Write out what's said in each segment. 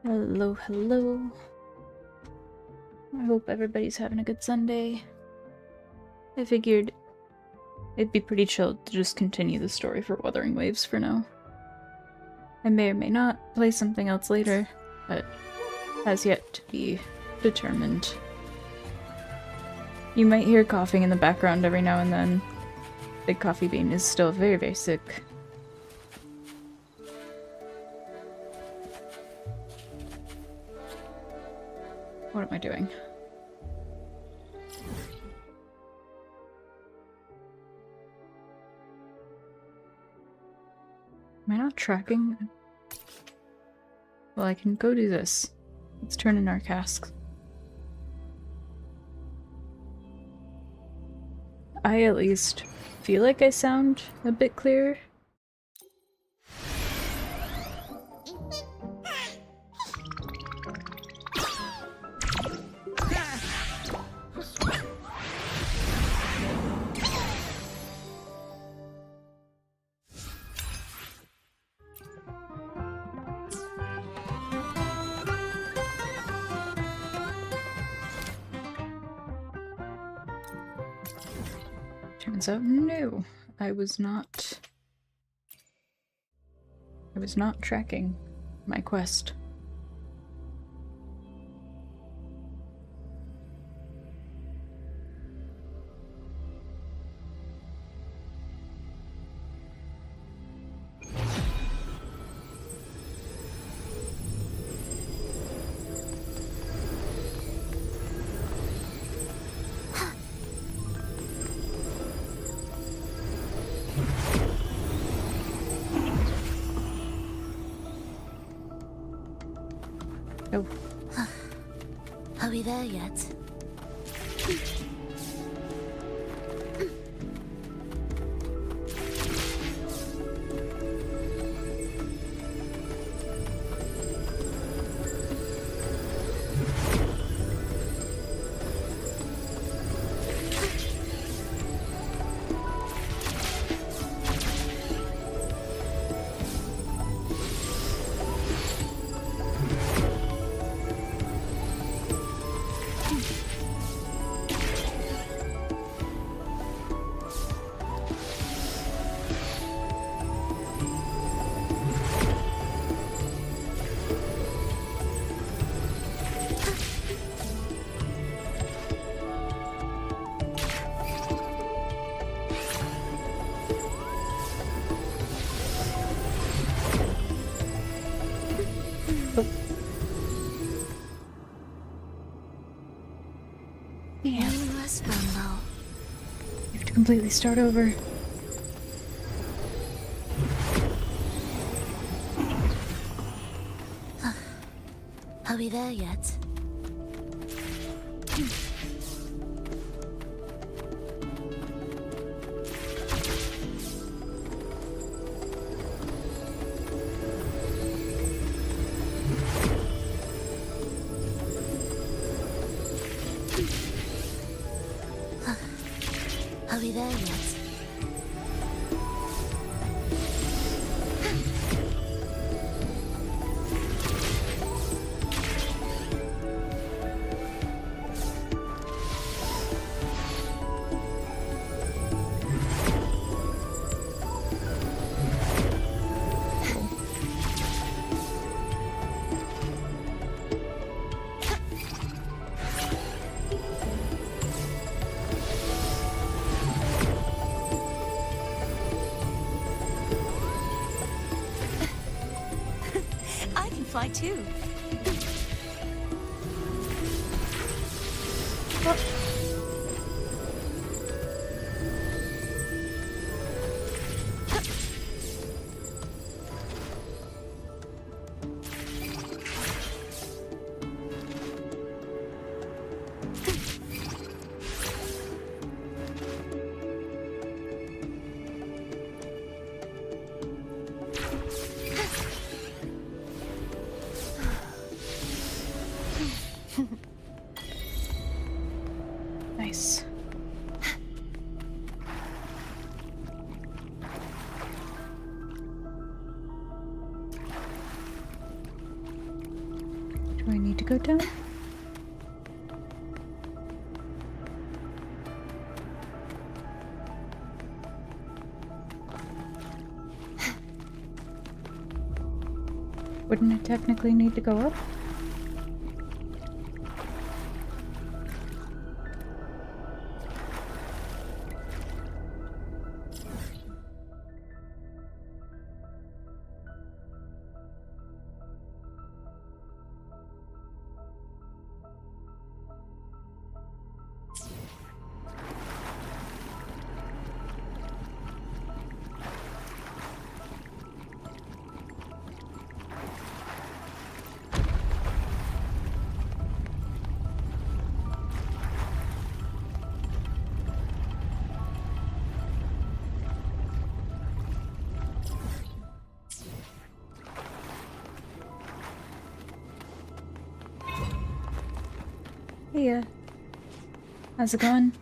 Hello, hello. I hope everybody's having a good Sunday. I figured it'd be pretty chill to just continue the story for Wuthering Waves for now. I may or may not play something else later, but has yet to be determined. You might hear coughing in the background every now and then. Big Coffee Bean is still very, very sick. What am I doing? Am I not tracking? Well, I can go do this. Let's turn in our casks. I at least feel like I sound a bit clearer. Turns out, no, I was not tracking my quest. Oh. Are we there yet? Meaningless bumble. You have to completely start over. Are we there yet? Are we there yet? too. Nice. Do I need to go down? Wouldn't it technically need to go up? Hey, how's it going?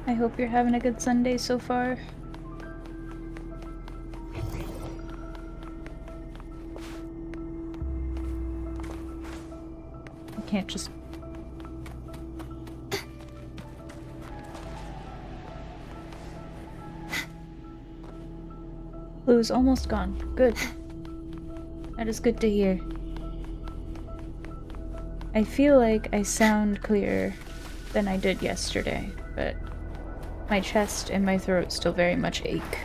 I hope you're having a good Sunday so far. I can't just... Blue's almost gone. Good. That is good to hear. I feel like I sound clearer than I did yesterday, but my chest and my throat still very much ache.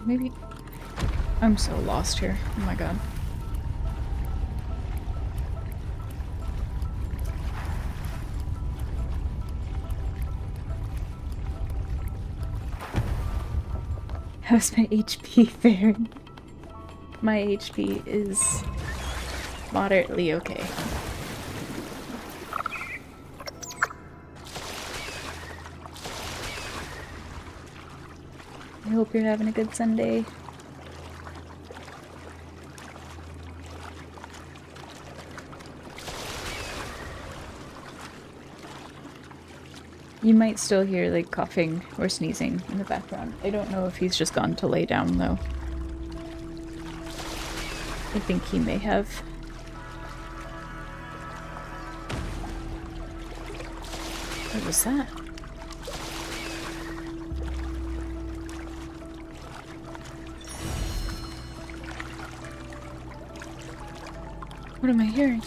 Maybe... I'm so lost here. Oh my god. How's my HP faring? My HP is moderately okay. I hope you're having a good Sunday. You might still hear like coughing or sneezing in the background. I don't know if he's just gone to lay down though. I think he may have. What was that? What am I hearing?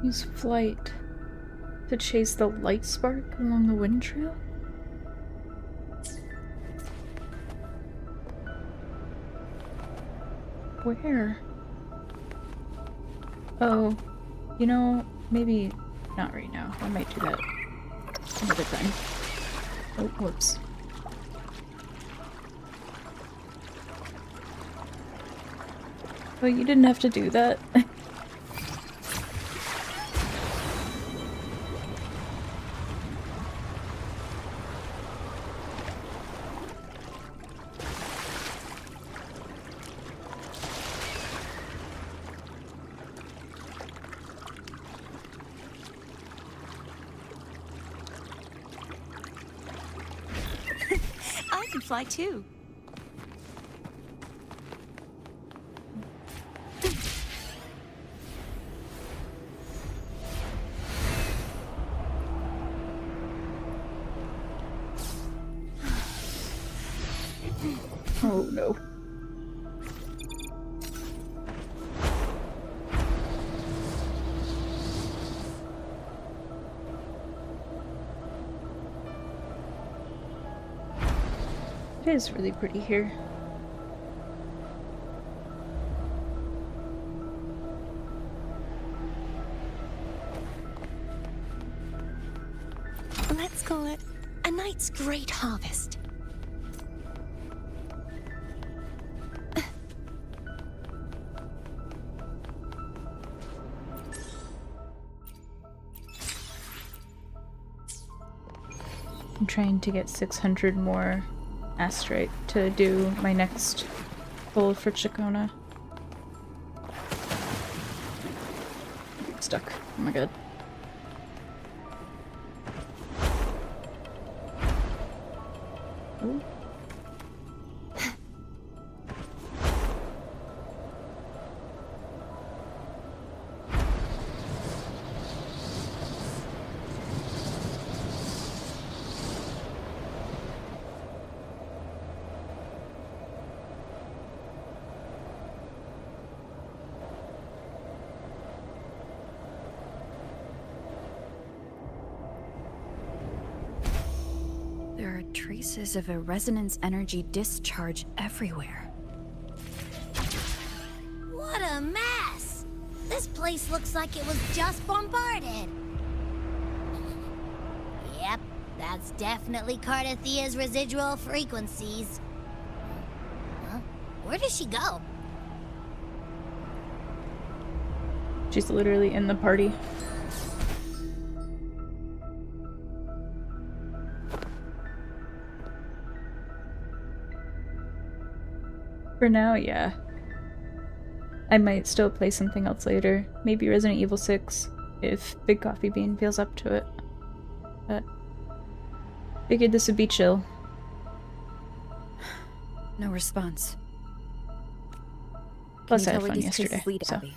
Use flight to chase the light spark along the wind trail? Where? Oh, you know, maybe not right now. I might do that another time. Oh, whoops. Oh, you didn't have to do that. fly too. Oh no. It is really pretty here. Let's call it a night's great harvest. I'm trying to get 600 more asterite to do my next goal for Chicona. Stuck. Oh my god. Ooh. There are traces of a resonance energy discharge everywhere. What a mess! This place looks like it was just bombarded. Yep, that's definitely Cardathia's residual frequencies. Huh? Where does she go? She's literally in the party. For now, yeah. I might still play something else later. Maybe Resident Evil 6, if Big Coffee Bean feels up to it. But figured this would be chill. No response. Plus, Can I you had tell where fun these yesterday, traces lead, so. Abby?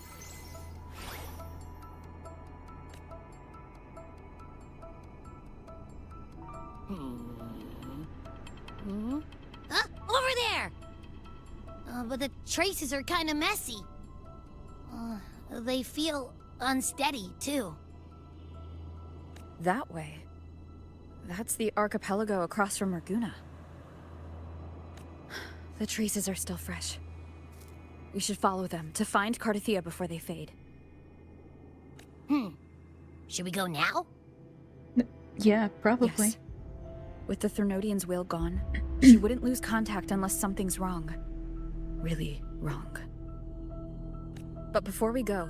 Huh? Over there! But the traces are kind of messy. They feel unsteady, too. That way. That's the archipelago across from Raguna. The traces are still fresh. We should follow them to find Cardathia before they fade. Should we go now? Yeah, probably. Yes. With the Thermodian's will gone, she wouldn't lose contact unless something's wrong. Really wrong. But before we go...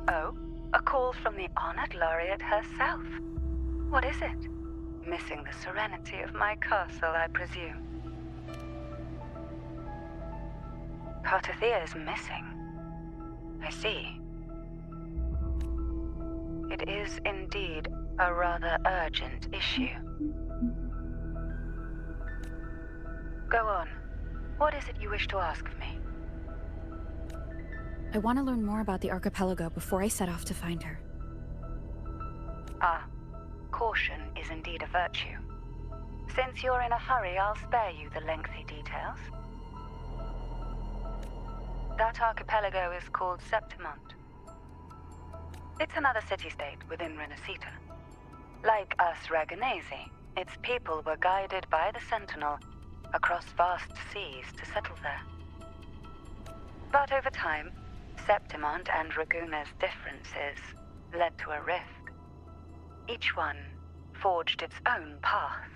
Oh? A call from the honored laureate herself. What is it? Missing the serenity of my castle, I presume. Cardathia is missing. I see. It is indeed a rather urgent issue. Go on. What is it you wish to ask of me? I want to learn more about the archipelago before I set off to find her. Ah, caution is indeed a virtue. Since you're in a hurry, I'll spare you the lengthy details. That archipelago is called Septimont. It's another city-state within Renacita. Like us Raganesi, its people were guided by the Sentinel across vast seas to settle there. But over time, Septimont and Raguna's differences led to a rift. Each one forged its own path.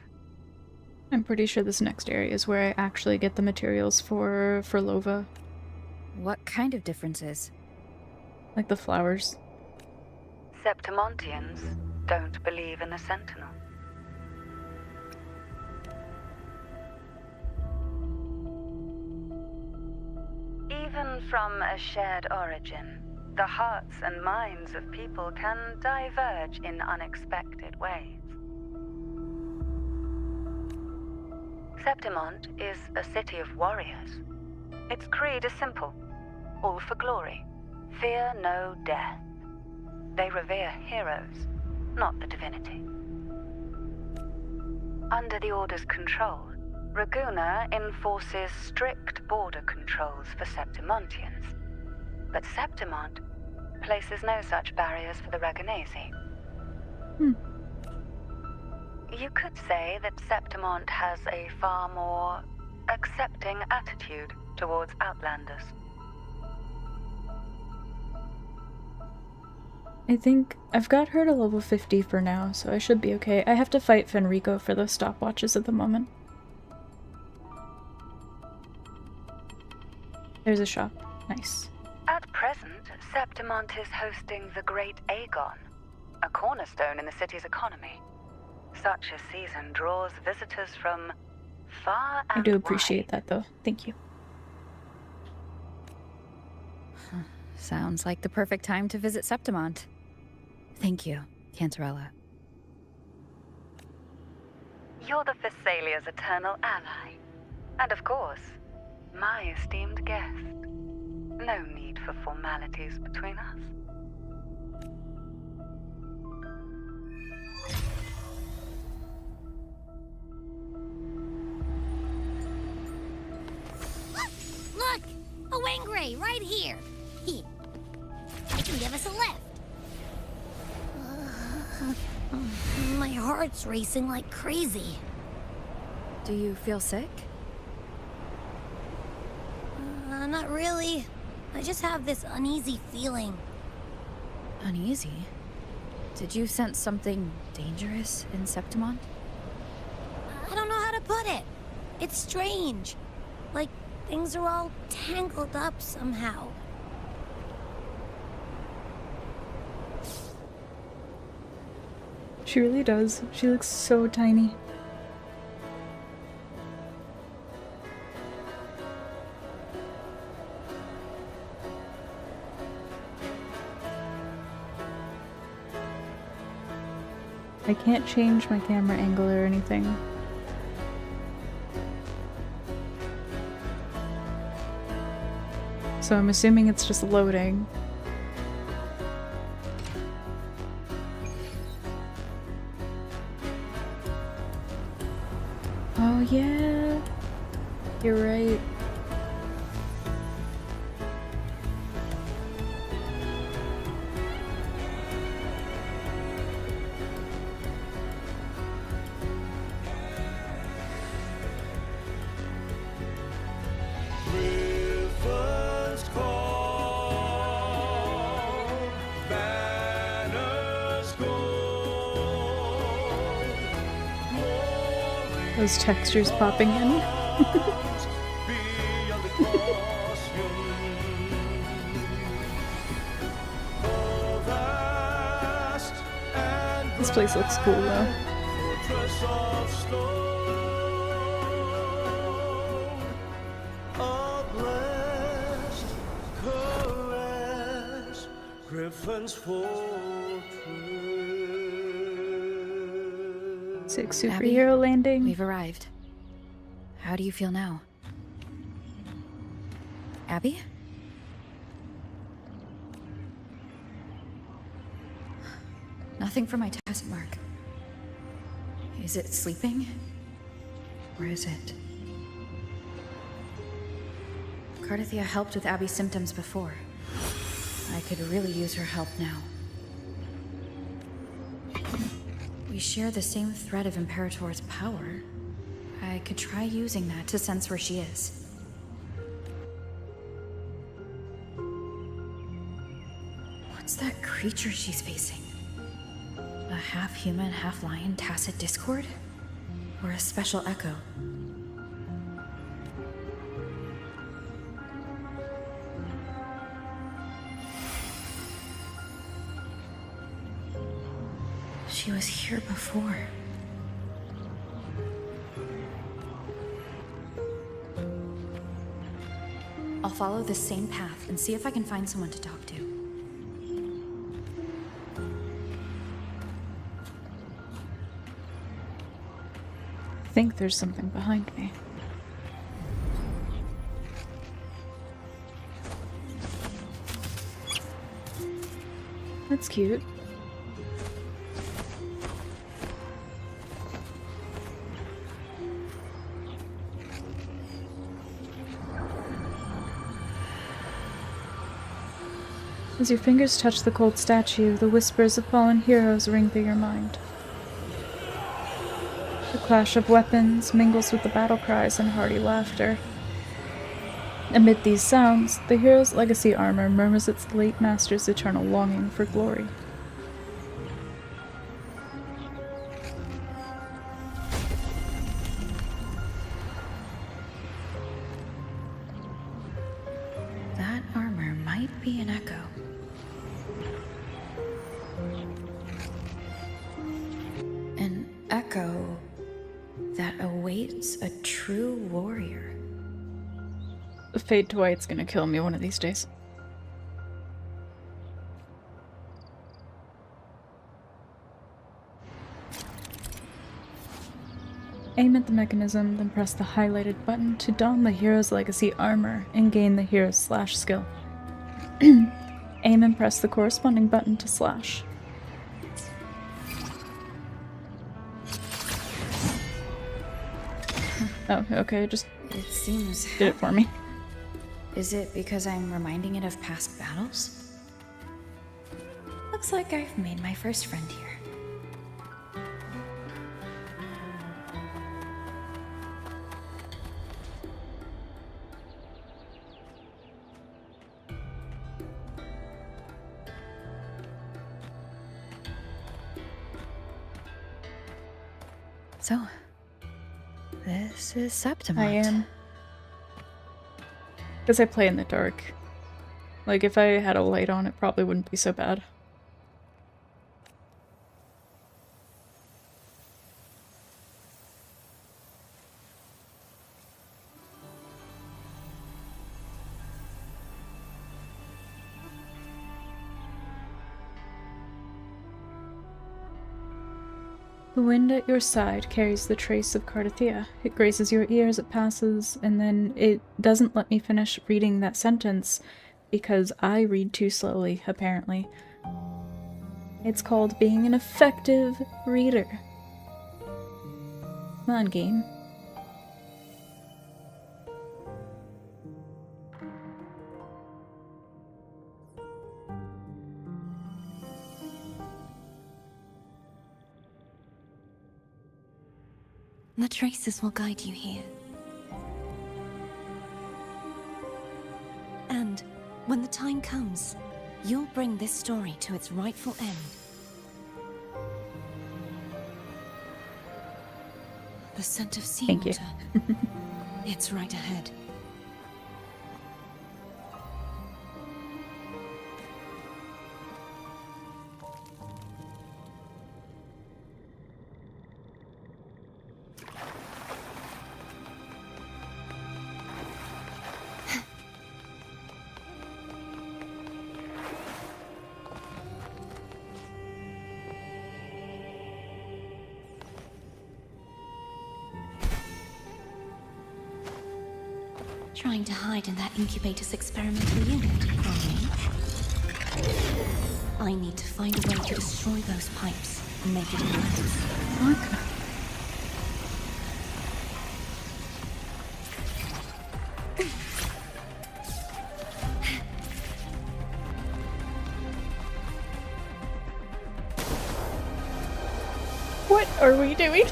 I'm pretty sure this next area is where I actually get the materials for Lova. What kind of differences? Like the flowers. Septimontians don't believe in the Sentinel. Even from a shared origin, the hearts and minds of people can diverge in unexpected ways. Septimont is a city of warriors. Its creed is simple. All for glory. Fear no death. They revere heroes, not the divinity. Under the Order's control, Raguna enforces strict border controls for Septimontians. But Septimont places no such barriers for the Raganesi. You could say that Septimont has a far more accepting attitude towards Outlanders. I think I've got her to level 50 for now, so I should be okay. I have to fight Fenrico for those stopwatches at the moment. There's a shop. Nice. At present, Septimont is hosting the Great Aegon, a cornerstone in the city's economy. Such a season draws visitors from far and I do appreciate wide. that, though. Thank you. Sounds like the perfect time to visit Septimont. Thank you, Cantarella. You're the Thessalia's eternal ally. And of course, my esteemed guest. No need for formalities between us. Look! A Wangray right here! He can give us a lift. My heart's racing like crazy. Do you feel sick? Not really. I just have this uneasy feeling. Uneasy? Did you sense something dangerous in Septimont? I don't know how to put it. It's strange. Like things are all tangled up somehow. She really does. She looks so tiny. I can't change my camera angle or anything. So I'm assuming it's just loading. Oh yeah, you're right. Those textures popping in. This place looks cool though. Six superhero Abby, landing. We've arrived. How do you feel now? Abby? Nothing for my test mark. Is it sleeping? Or is it? Cardathia helped with Abby's symptoms before. I could really use her help now. We share the same thread of Imperator's power. I could try using that to sense where she is. What's that creature she's facing? A half-human, half-lion tacit discord? Or a special echo? She was here before. I'll follow this same path and see if I can find someone to talk to. think there's something behind me. That's cute. As your fingers touch the cold statue, the whispers of fallen heroes ring through your mind. The clash of weapons mingles with the battle cries and hearty laughter. Amid these sounds, the hero's legacy armor murmurs its late master's eternal longing for glory. That armor might be an echo. An echo that awaits a true warrior. The fade to white's gonna kill me one of these days. Aim at the mechanism, then press the highlighted button to don the hero's legacy armor and gain the hero's slash skill. Aim and press the corresponding button to slash. Oh, okay, just It seems did it for me. Is it because I'm reminding it of past battles? Looks like I've made my first friend here. So, this is Septimont. I am. Because I play in the dark. Like, if I had a light on, it probably wouldn't be so bad. The wind at your side carries the trace of Cardathia. It grazes your ear as it passes, and then it doesn't let me finish reading that sentence because I read too slowly, apparently. It's called being an effective reader. Come on, game. The traces will guide you here. And when the time comes, you'll bring this story to its rightful end. The scent of Thank you. seawater. It's right ahead. Trying to hide in that incubator's experimental unit, are we? I need to find a way to destroy those pipes and make it collapse. Okay. What are we doing?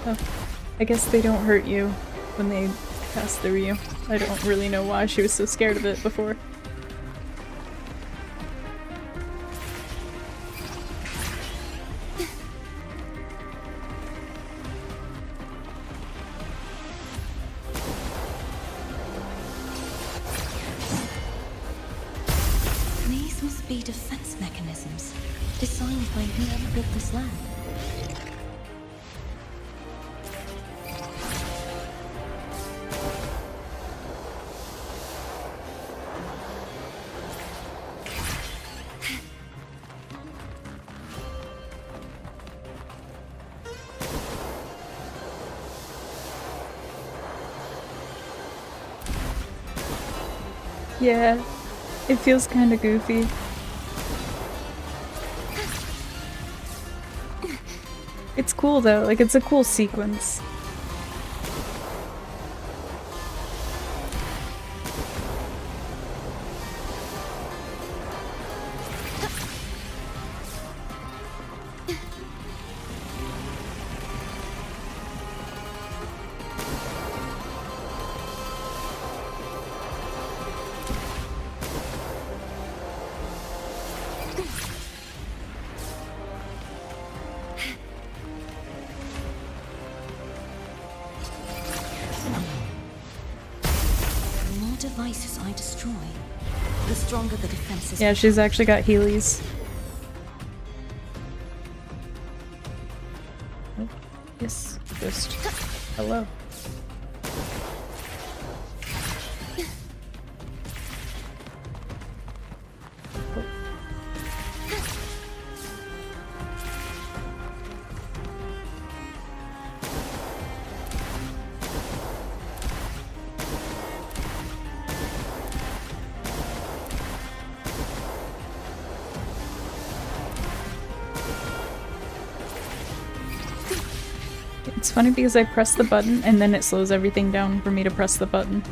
Oh, I guess they don't hurt you when they pass through you. I don't really know why she was so scared of it before. These must be defense mechanisms designed by whoever built this lab. Yeah, it feels kind of goofy. It's cool though, like it's a cool sequence. The more devices I destroy, the stronger the defenses. Yeah, she's actually got Heelys. Oh, yes, just hello. It's funny because I press the button and then it slows everything down for me to press the button.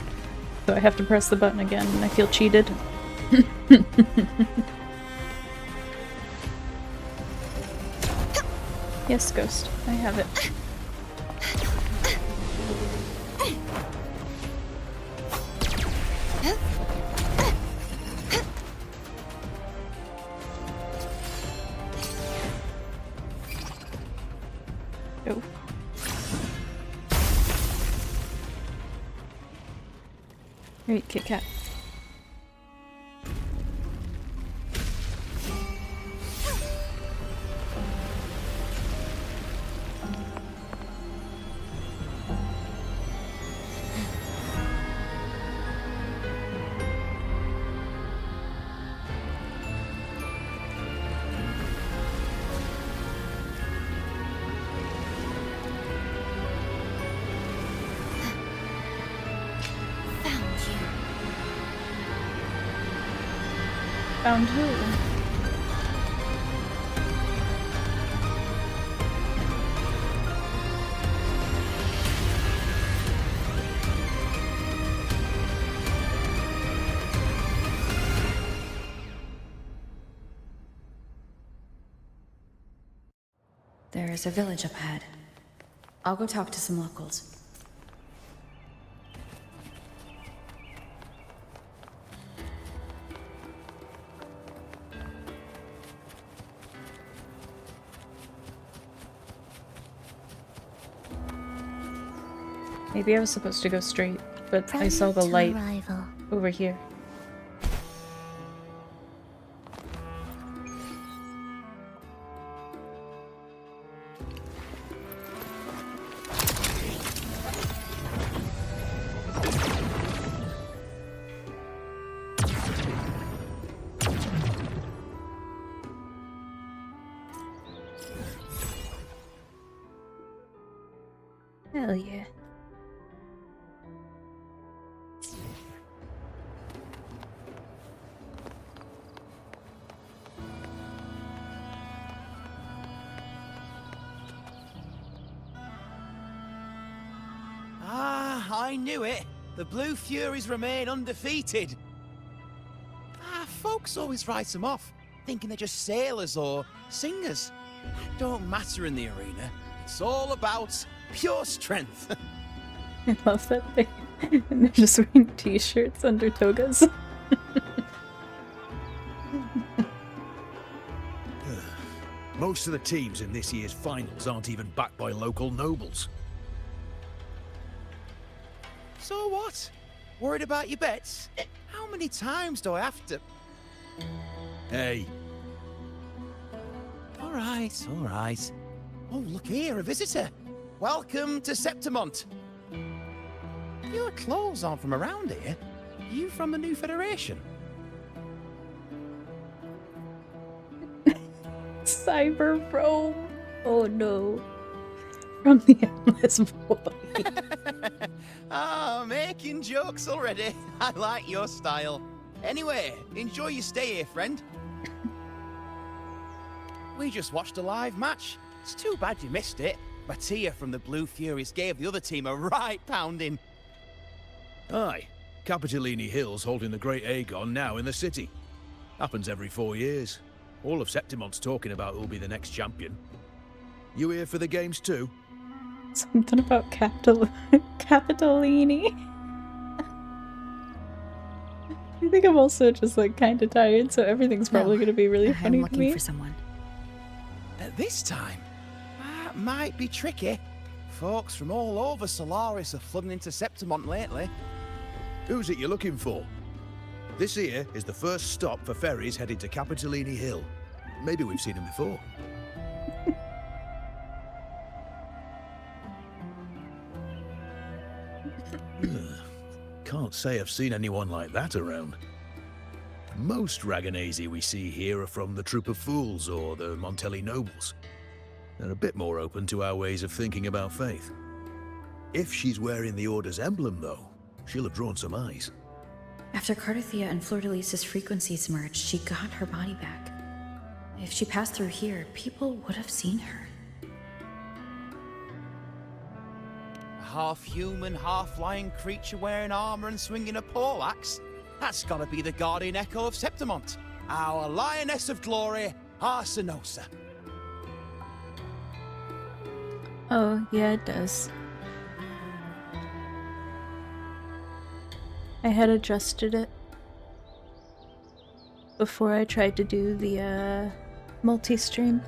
So I have to press the button again and I feel cheated. Yes, Ghost. I have it. Oh. Great, Kit Kat. Found who? There is a village up ahead. I'll go talk to some locals. Maybe I was supposed to go straight, but I saw the light over here. Hell yeah. I knew it. The Blue Furies remain undefeated. Folks always write them off, thinking they're just sailors or singers. Don't matter in the arena. It's all about pure strength. I love that thing. And they're just wearing t-shirts under togas. Most of the teams in this year's finals aren't even backed by local nobles. So what? Worried about your bets? How many times do I have to... Hey, All right. Oh, look here, a visitor. Welcome to Septimont. Your clothes aren't from around here. Are you from the New Federation? Cyber Rome. Oh no. From the Endless Void. Making jokes already. I like your style. Anyway, enjoy your stay here, friend. We just watched a live match. It's too bad you missed it. Mattia from the Blue Furies gave the other team a right pounding. Aye, Capitolini Hill's holding the Great Aegon now in the city. Happens every 4 years. All of Septimont's talking about who'll be the next champion. You here for the games too? Something about Capitolini. I think I'm also just like kind of tired, so everything's probably going to be really funny I'm to looking me. for someone. At this time, that might be tricky. Folks from all over Solaris are flooding into Septimont lately. Who's it you're looking for? This here is the first stop for ferries heading to Capitolini Hill. Maybe we've seen him before. Can't say I've seen anyone like that around. Most Raganesi we see here are from the Troop of Fools or the Montelli Nobles. They're a bit more open to our ways of thinking about faith. If she's wearing the Order's emblem, though, she'll have drawn some eyes. After Cardathia and Fleur-de-Lis's frequencies merged, she got her body back. If she passed through here, people would have seen her. A half-human, half-lion creature wearing armor and swinging a poleaxe? That's gotta be the Guardian Echo of Septimont. Our Lioness of Glory, Arsinosa. Oh, yeah, it does. I had adjusted it before I tried to do the multi-stream.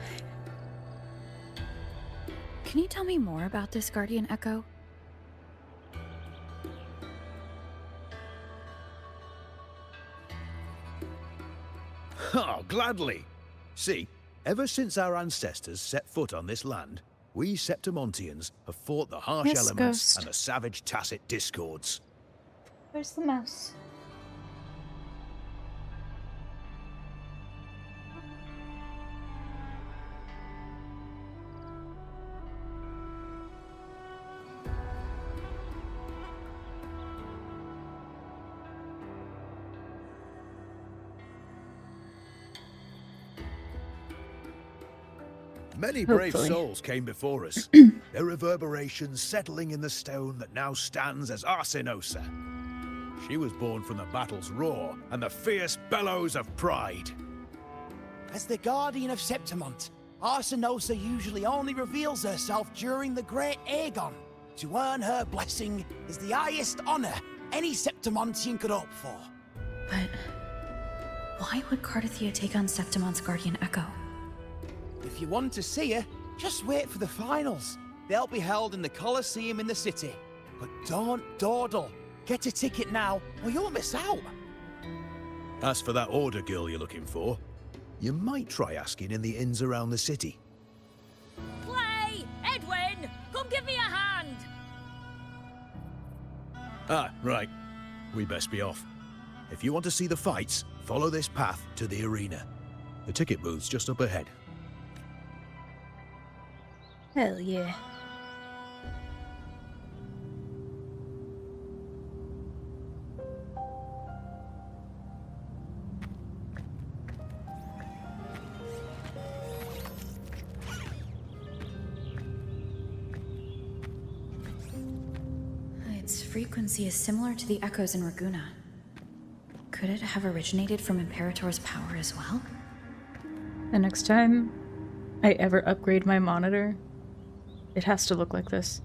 Can you tell me more about this Guardian Echo? Oh, gladly. See, ever since our ancestors set foot on this land, we Septimontians have fought the harsh Yes, elements Ghost. and the savage tacit discords. Where's the mouse? Many brave Hopefully. souls came before us, their reverberations settling in the stone that now stands as Arsinosa. She was born from the battle's roar and the fierce bellows of pride. As the Guardian of Septimont, Arsinosa usually only reveals herself during the Great Aegon. To earn her blessing is the highest honor any Septimontian could hope for. But why would Cardathia take on Septimont's Guardian Echo? If you want to see her, just wait for the finals. They'll be held in the Colosseum in the city. But don't dawdle. Get a ticket now, or you'll miss out. As for that Order girl you're looking for, you might try asking in the inns around the city. Play! Edwin! Come give me a hand! Ah, right. We best be off. If you want to see the fights, follow this path to the arena. The ticket booth's just up ahead. Hell yeah. Its frequency is similar to the echoes in Raguna. Could it have originated from Imperator's power as well? The next time I ever upgrade my monitor, it has to look like this.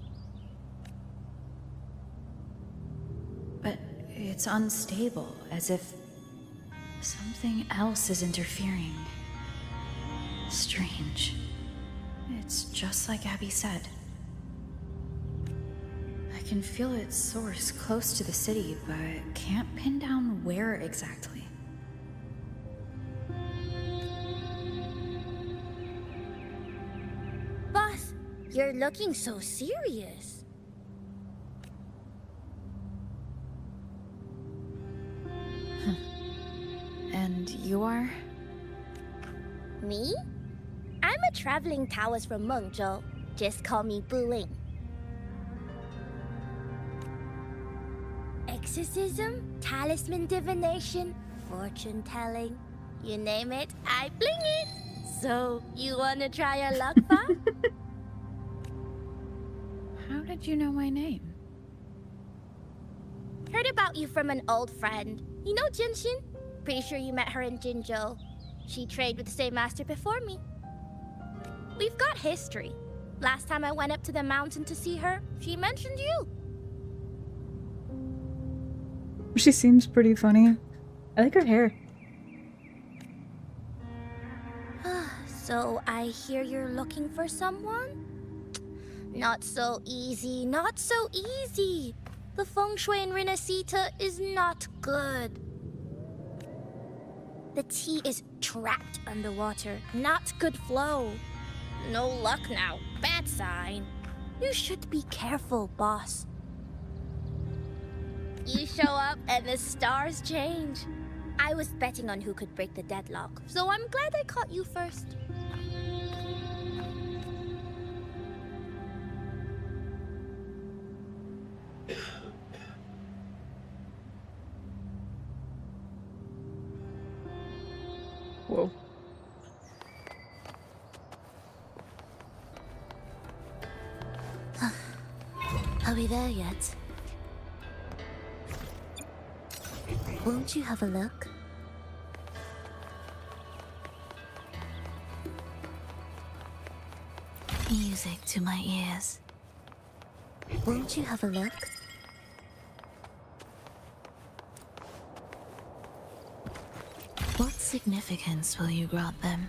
But it's unstable, as if something else is interfering. Strange. It's just like Abby said. I can feel its source close to the city, but can't pin down where exactly. Boss, you're looking so serious. And you are? Me? I'm a traveling Taoist from Mengzhou. Just call me Buling. Exorcism? Talisman divination? Fortune telling. You name it, I bling it. So, you wanna try your luck, Fa? How did you know my name? Heard about you from an old friend. You know Jinshin? Pretty sure you met her in Jinzhou. She trained with the same master before me. We've got history. Last time I went up to the mountain to see her, she mentioned you. She seems pretty funny. I like her hair. So I hear you're looking for someone? Not so easy, not so easy. The feng shui in Renacita is not good. The tea is trapped underwater, not good flow. No luck now, bad sign. You should be careful, boss. You show up and the stars change. I was betting on who could break the deadlock, so I'm glad I caught you first. Whoa. Are we there yet? Won't you have a look? Music to my ears. Won't you have a look? What significance will you grant them?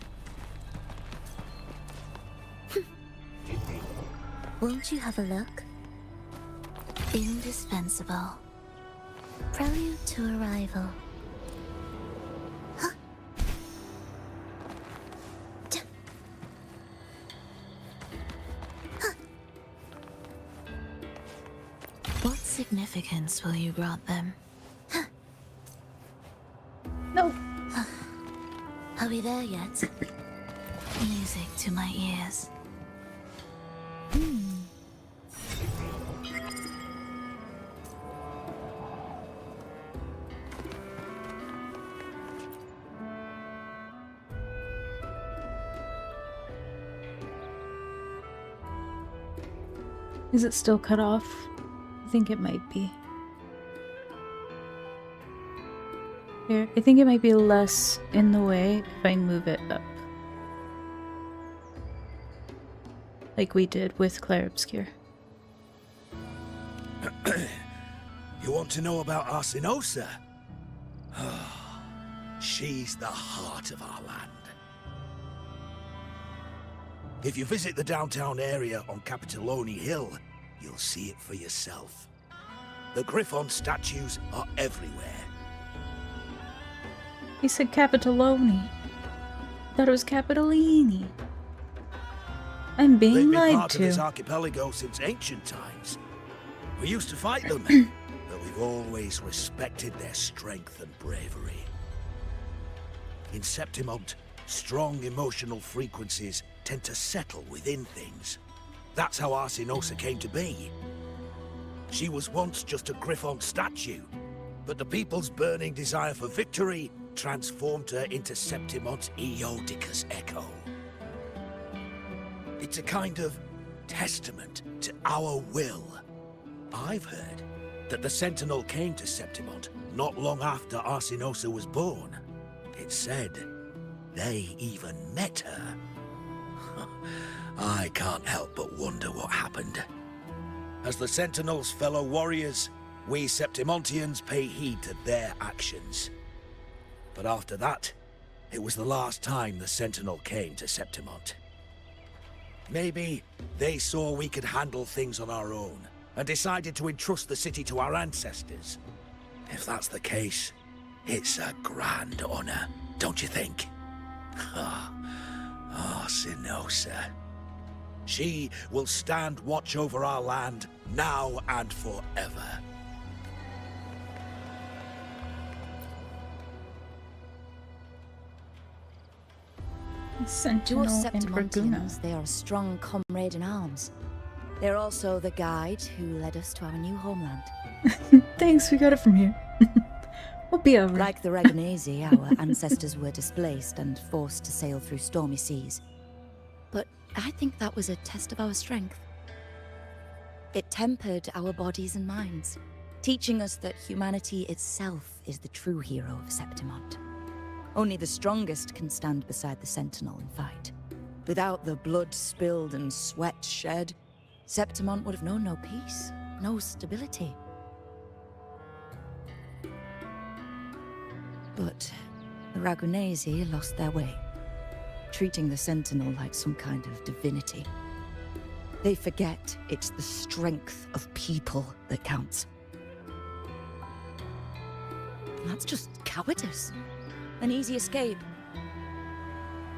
Won't you have a look? Indispensable. Prelude to arrival. Huh? Huh. What significance will you grant them? No. Are we there yet? Music to my ears. Is it still cut off? I think it might be. Here, I think it might be less in the way if I move it up. Like we did with Claire Obscure. You want to know about Arsinosa? She's the heart of our land. If you visit the downtown area on Capitolone Hill, you'll see it for yourself. The Griffon statues are everywhere. He said Capitolone. Thought it was Capitolini. I'm being They've been lied part of this to. archipelago since ancient times. We used to fight them, but we've always respected their strength and bravery. In Septimont, strong emotional frequencies tend to settle within things. That's how Arsinosa came to be. She was once just a Griffon statue, but the people's burning desire for victory transformed her into Septimont's Eodica's echo. It's a kind of testament to our will. I've heard that the Sentinel came to Septimont not long after Arsinosa was born. It's said they even met her. I can't help but wonder what happened. As the Sentinel's fellow warriors, we Septimontians pay heed to their actions. But after that, it was the last time the Sentinel came to Septimont. Maybe they saw we could handle things on our own, and decided to entrust the city to our ancestors. If that's the case, it's a grand honor, don't you think? Arsinosa. She will stand watch over our land now and forever. To Sentinel us and Braguna. Septimontians, they are a strong comrade in arms. They're also the guide who led us to our new homeland. Thanks, we got it from here. We'll be over. Like the Reganese, our ancestors were displaced and forced to sail through stormy seas. But I think that was a test of our strength. It tempered our bodies and minds, teaching us that humanity itself is the true hero of Septimont. Only the strongest can stand beside the Sentinel and fight. Without the blood spilled and sweat shed, Septimont would have known no peace, no stability. But the Ragunesi lost their way, treating the Sentinel like some kind of divinity. They forget it's the strength of people that counts. And that's just cowardice. An easy escape.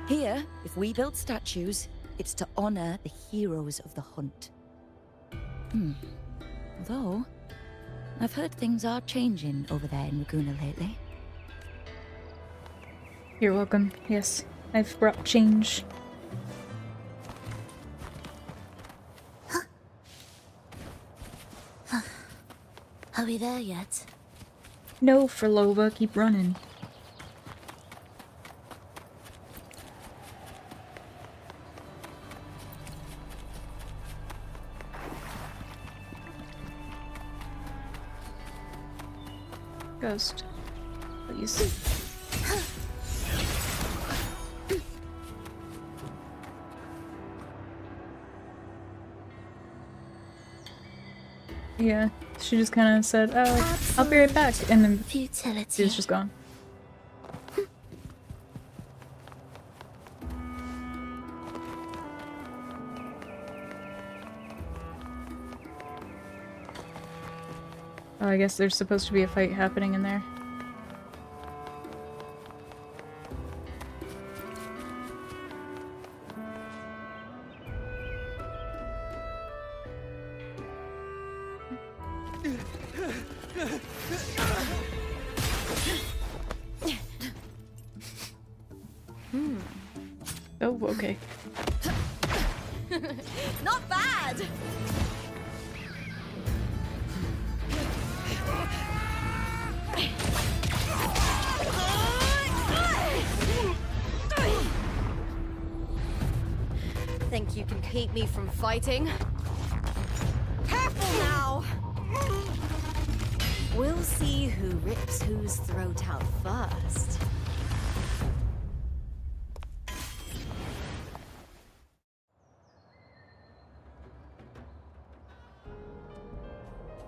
Here, if we build statues, it's to honor the heroes of the hunt. Although, I've heard things are changing over there in Laguna lately. You're welcome. Yes, I've brought change. Are we there yet? No, Frolova, keep running. Ghost, please. Yeah, she just kind of said, "Oh, I'll be right back," and then Futility. she was just gone. Oh, I guess there's supposed to be a fight happening in there. Oh, okay. Not bad! Think you can keep me from fighting? Careful now! We'll see who rips whose throat out first.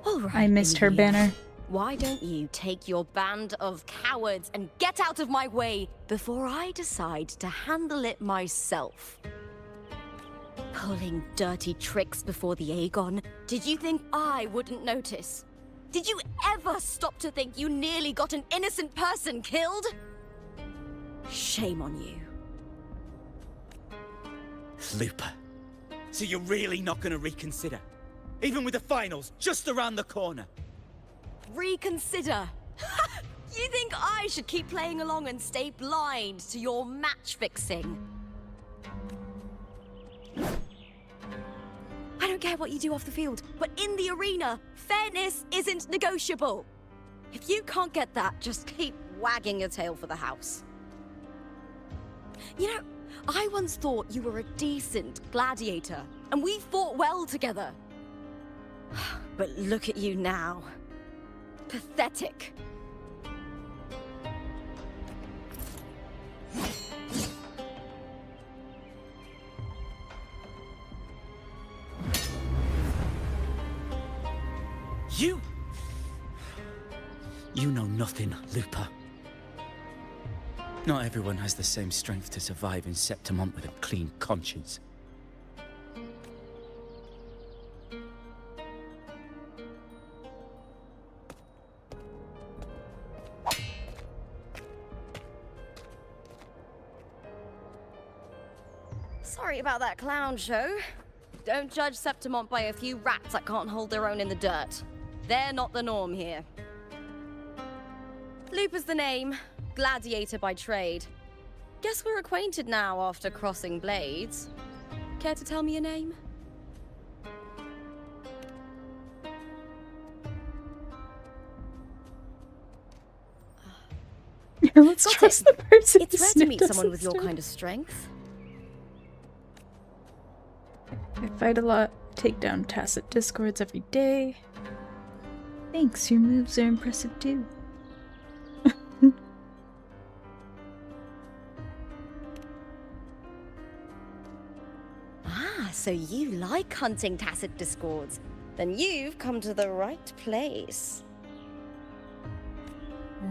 All right, I missed her Emilia. banner. Why don't you take your band of cowards and get out of my way before I decide to handle it myself? Pulling dirty tricks before the Aegon. Did you think I wouldn't notice? Did you ever stop to think you nearly got an innocent person killed? Shame on you. Looper. So you're really not gonna reconsider? Even with the finals just around the corner? Reconsider. You think I should keep playing along and stay blind to your match fixing? I don't care what you do off the field, but in the arena, fairness isn't negotiable. If you can't get that, just keep wagging your tail for the house. You know, I once thought you were a decent gladiator, and we fought well together. But look at you now. Pathetic. You know nothing, Looper. Not everyone has the same strength to survive in Septimont with a clean conscience. Sorry about that clown show. Don't judge Septimont by a few rats that can't hold their own in the dirt. They're not the norm here. Looper's the name, gladiator by trade. Guess we're acquainted now after crossing blades. Care to tell me your name? Let's Got trust it. the person. It's who rare to meet sniffed us someone with your instead. kind of strength. I fight a lot, take down tacit discords every day. Thanks, your moves are impressive too. Ah, so you like hunting tacit discords. Then you've come to the right place.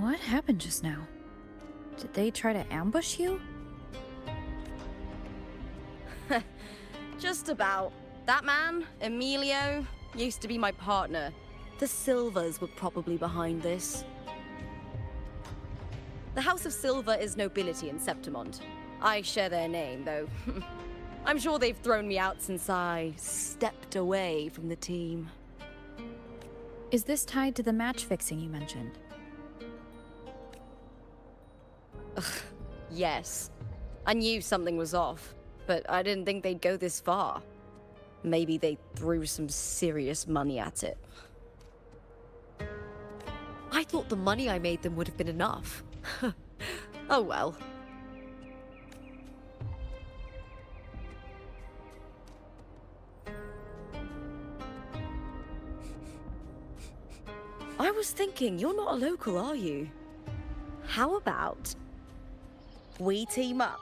What happened just now? Did they try to ambush you? Just about. That man, Emilio, used to be my partner. The Silvers were probably behind this. The House of Silver is nobility in Septimont. I share their name, though. I'm sure they've thrown me out since I stepped away from the team. Is this tied to the match fixing you mentioned? Yes. I knew something was off, but I didn't think they'd go this far. Maybe they threw some serious money at it. I thought the money I made them would have been enough. Oh well. I was thinking, you're not a local, are you? How about we team up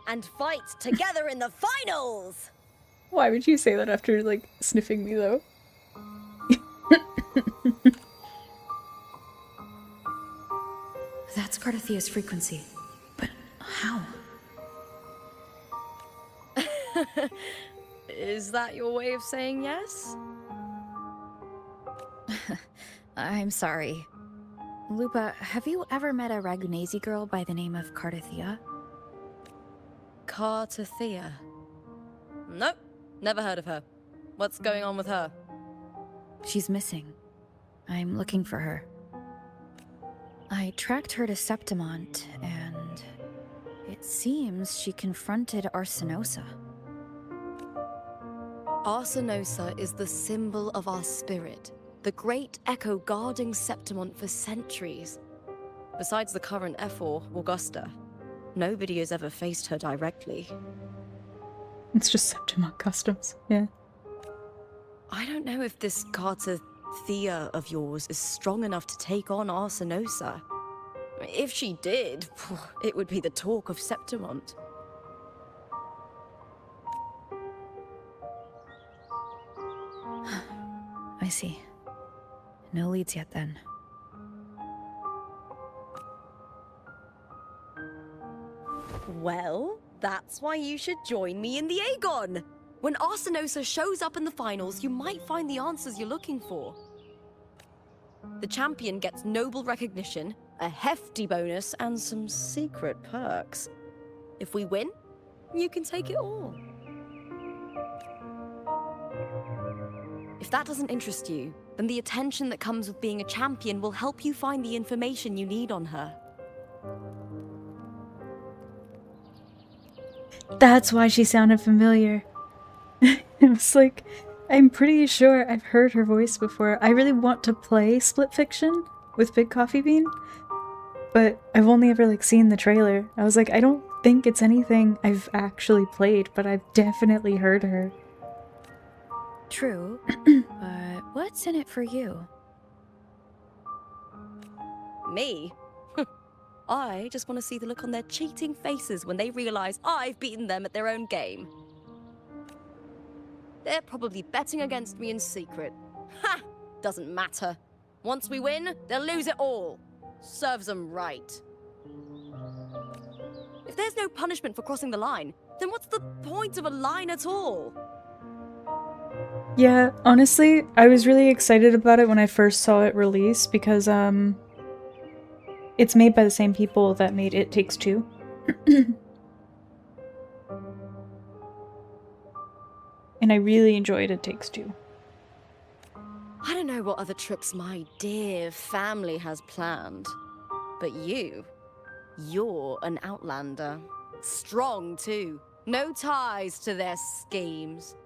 and fight together in the finals? Why would you say that after, like, sniffing me, though? That's Cardathia's frequency. But how? Is that your way of saying yes? I'm sorry. Lupa, have you ever met a Ragunesi girl by the name of Cardathia? Cardathia? Nope, never heard of her. What's going on with her? She's missing. I'm looking for her. I tracked her to Septimont, and it seems she confronted Arsenosa. Arsenosa is the symbol of our spirit, the great echo guarding Septimont for centuries. Besides the current Ephor, Augusta, nobody has ever faced her directly. It's just Septimont customs, yeah. I don't know if this Cardathia of yours is strong enough to take on Arsenosa. If she did, it would be the talk of Septimont. I see. No leads yet, then. Well, that's why you should join me in the Aegon! When Arsenosa shows up in the finals, you might find the answers you're looking for. The champion gets noble recognition, a hefty bonus, and some secret perks. If we win, you can take it all. If that doesn't interest you, then the attention that comes with being a champion will help you find the information you need on her. That's why she sounded familiar. It was like, I'm pretty sure I've heard her voice before. I really want to play Split Fiction with Big Coffee Bean, but I've only ever, like, seen the trailer. I was like, I don't think it's anything I've actually played, but I've definitely heard her. True, but what's in it for you? Me? I just want to see the look on their cheating faces when they realize I've beaten them at their own game. They're probably betting against me in secret. Ha! Doesn't matter. Once we win, they'll lose it all. Serves them right. If there's no punishment for crossing the line, then what's the point of a line at all? Yeah, honestly, I was really excited about it when I first saw it release because, it's made by the same people that made It Takes Two. And I really enjoyed It Takes Two. I don't know what other tricks my dear family has planned, but you're an outlander. Strong, too. No ties to their schemes.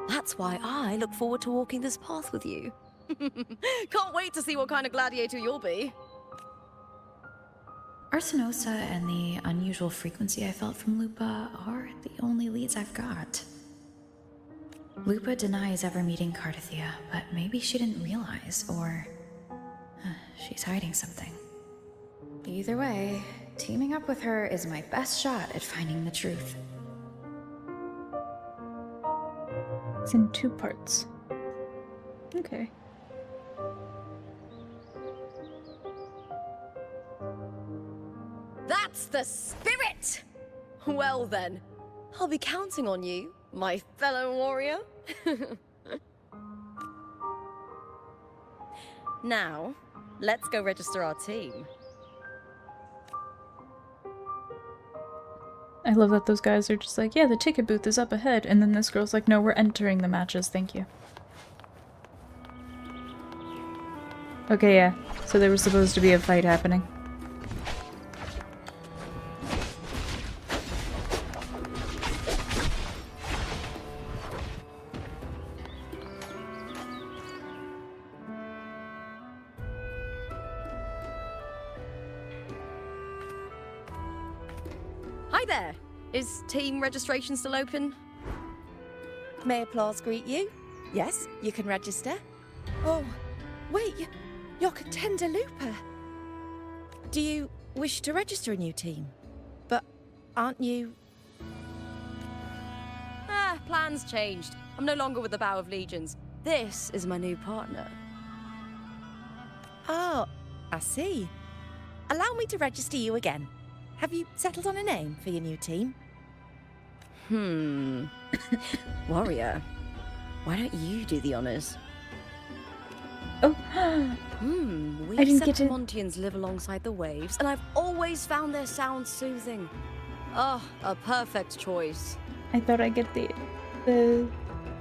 That's why I look forward to walking this path with you. Can't wait to see what kind of gladiator you'll be. Arsenosa and the unusual frequency I felt from Lupa are the only leads I've got. Lupa denies ever meeting Cardathia, but maybe she didn't realize, or she's hiding something. Either way, teaming up with her is my best shot at finding the truth. It's in 2 parts. Okay. That's the spirit! Well then, I'll be counting on you, my fellow warrior. Now, let's go register our team. I love that those guys are just like, yeah, the ticket booth is up ahead, and then this girl's like, no, we're entering the matches, thank you. Okay, yeah. So there was supposed to be a fight happening. Hi there! Is team registration still open? May applause greet you? Yes, you can register. Oh, wait, you're Contender Looper. Do you wish to register a new team? But aren't you... Plans changed. I'm no longer with the Bow of Legions. This is my new partner. Oh, I see. Allow me to register you again. Have you settled on a name for your new team? Warrior, why don't you do the honors? Oh, We I didn't get to... Septimontians live alongside the waves, and I've always found their sound soothing. Oh, a perfect choice. I thought I'd get the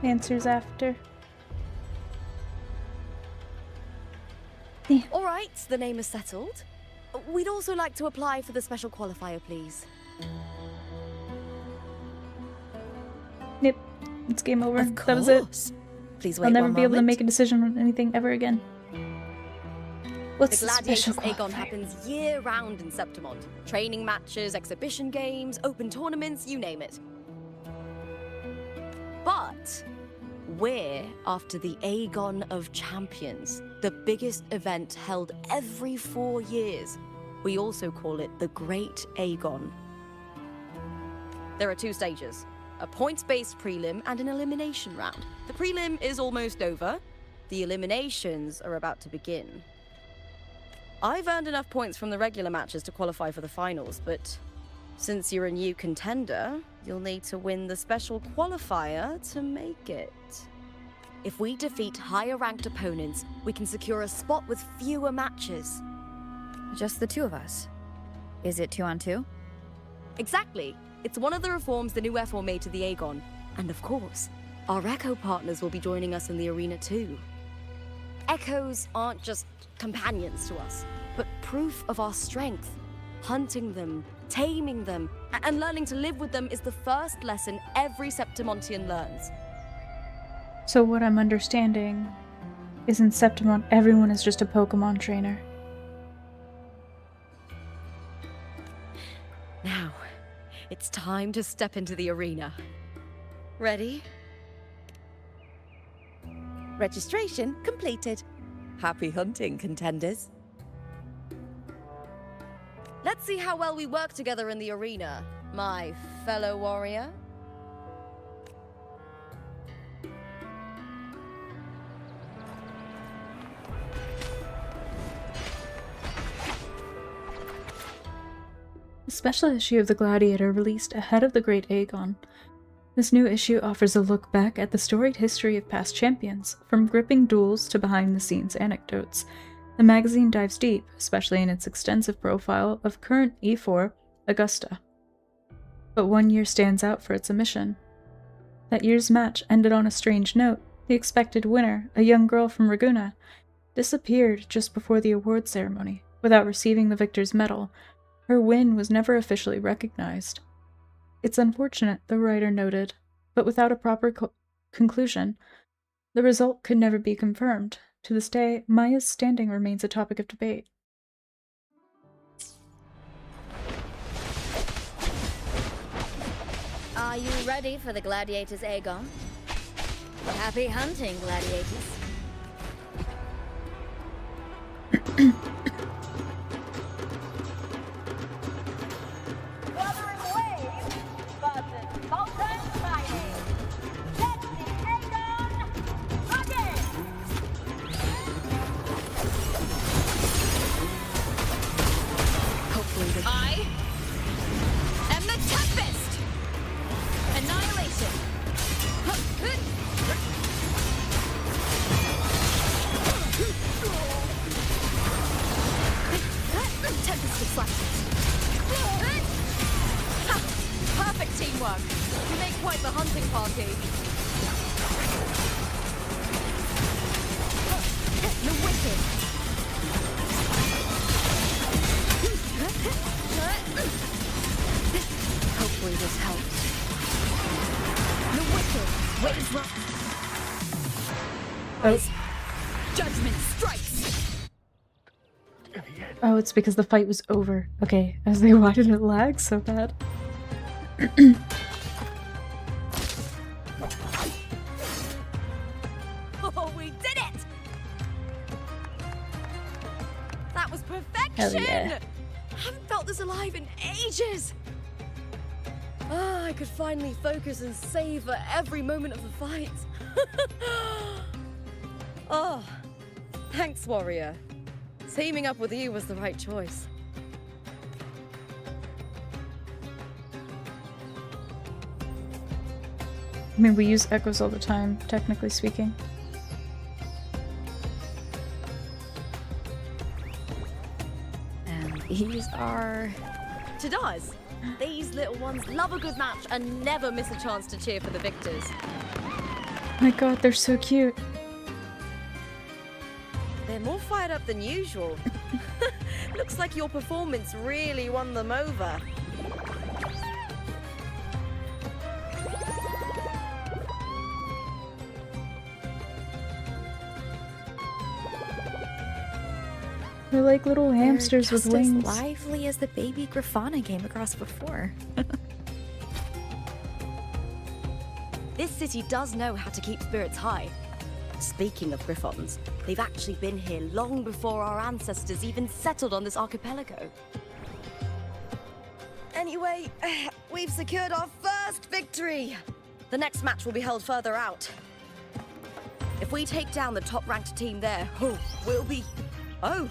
answers after. Yeah. All right, the name is settled. We'd also like to apply for the special qualifier, please. Yep, it's game over. Of That was it. course. Please wait I'll never one be able to moment. make a decision on anything ever again. What's The the special Gladiators Aegon qualifier? happens year-round in Septimont. Training matches, exhibition games, open tournaments, you name it. But we're after the Aegon of Champions, the biggest event held every 4 years. We also call it the Great Aegon. There are 2 stages, a points-based prelim and an elimination round. The prelim is almost over. The eliminations are about to begin. I've earned enough points from the regular matches to qualify for the finals, but since you're a new contender, you'll need to win the special qualifier to make it. If we defeat higher-ranked opponents, we can secure a spot with fewer matches. Just the 2 of us. Is it 2 on 2? Exactly. It's one of the reforms the new F4 made to the Aegon. And of course, our Echo partners will be joining us in the arena too. Echoes aren't just companions to us, but proof of our strength. Hunting them, taming them, and learning to live with them is the first lesson every Septimontian learns. So what I'm understanding is in Septimont, everyone is just a Pokemon trainer. Now, it's time to step into the arena. Ready? Registration completed. Happy hunting, contenders. Let's see how well we work together in the arena, my fellow warrior. A special issue of the Gladiator released ahead of the Great Aegon. This new issue offers a look back at the storied history of past champions, from gripping duels to behind-the-scenes anecdotes. The magazine dives deep, especially in its extensive profile of current E4, Augusta. But one year stands out for its omission. That year's match ended on a strange note. The expected winner, a young girl from Raguna, disappeared just before the award ceremony, without receiving the victor's medal. Her win was never officially recognized. It's unfortunate, the writer noted, but without a proper conclusion, the result could never be confirmed. To this day, Maya's standing remains a topic of debate. Are you ready for the gladiators, Aegon? Happy hunting, gladiators. Wuthering Waves versus Molten Fighting. Let's see Aegon again. Hopefully the... I am the Tempest! Annihilation! Tempest of flashes. Perfect teamwork. You make quite the hunting party. The wicked. Hopefully this helps. The wicked. Waves rock. Oh. Judgment strikes. Oh, it's because the fight was over. Okay, I was like, why did it lag so bad? Oh, we did it! That was perfection! Hell yeah. I haven't felt this alive in ages! Ah, I could finally focus and savor every moment of the fight. Oh, thanks, warrior. Teaming up with you was the right choice. I mean, we use echoes all the time, technically speaking. And these are... Tadars, these little ones love a good match and never miss a chance to cheer for the victors. My god, they're so cute. They're more fired up than usual. Looks like your performance really won them over. They're like little hamsters with just wings. as lively as the baby Grafana came across before. This city does know how to keep spirits high. Speaking of Griffons, they've actually been here long before our ancestors even settled on this archipelago. Anyway, we've secured our first victory. The next match will be held further out. If we take down the top-ranked team there, we'll be... Oh!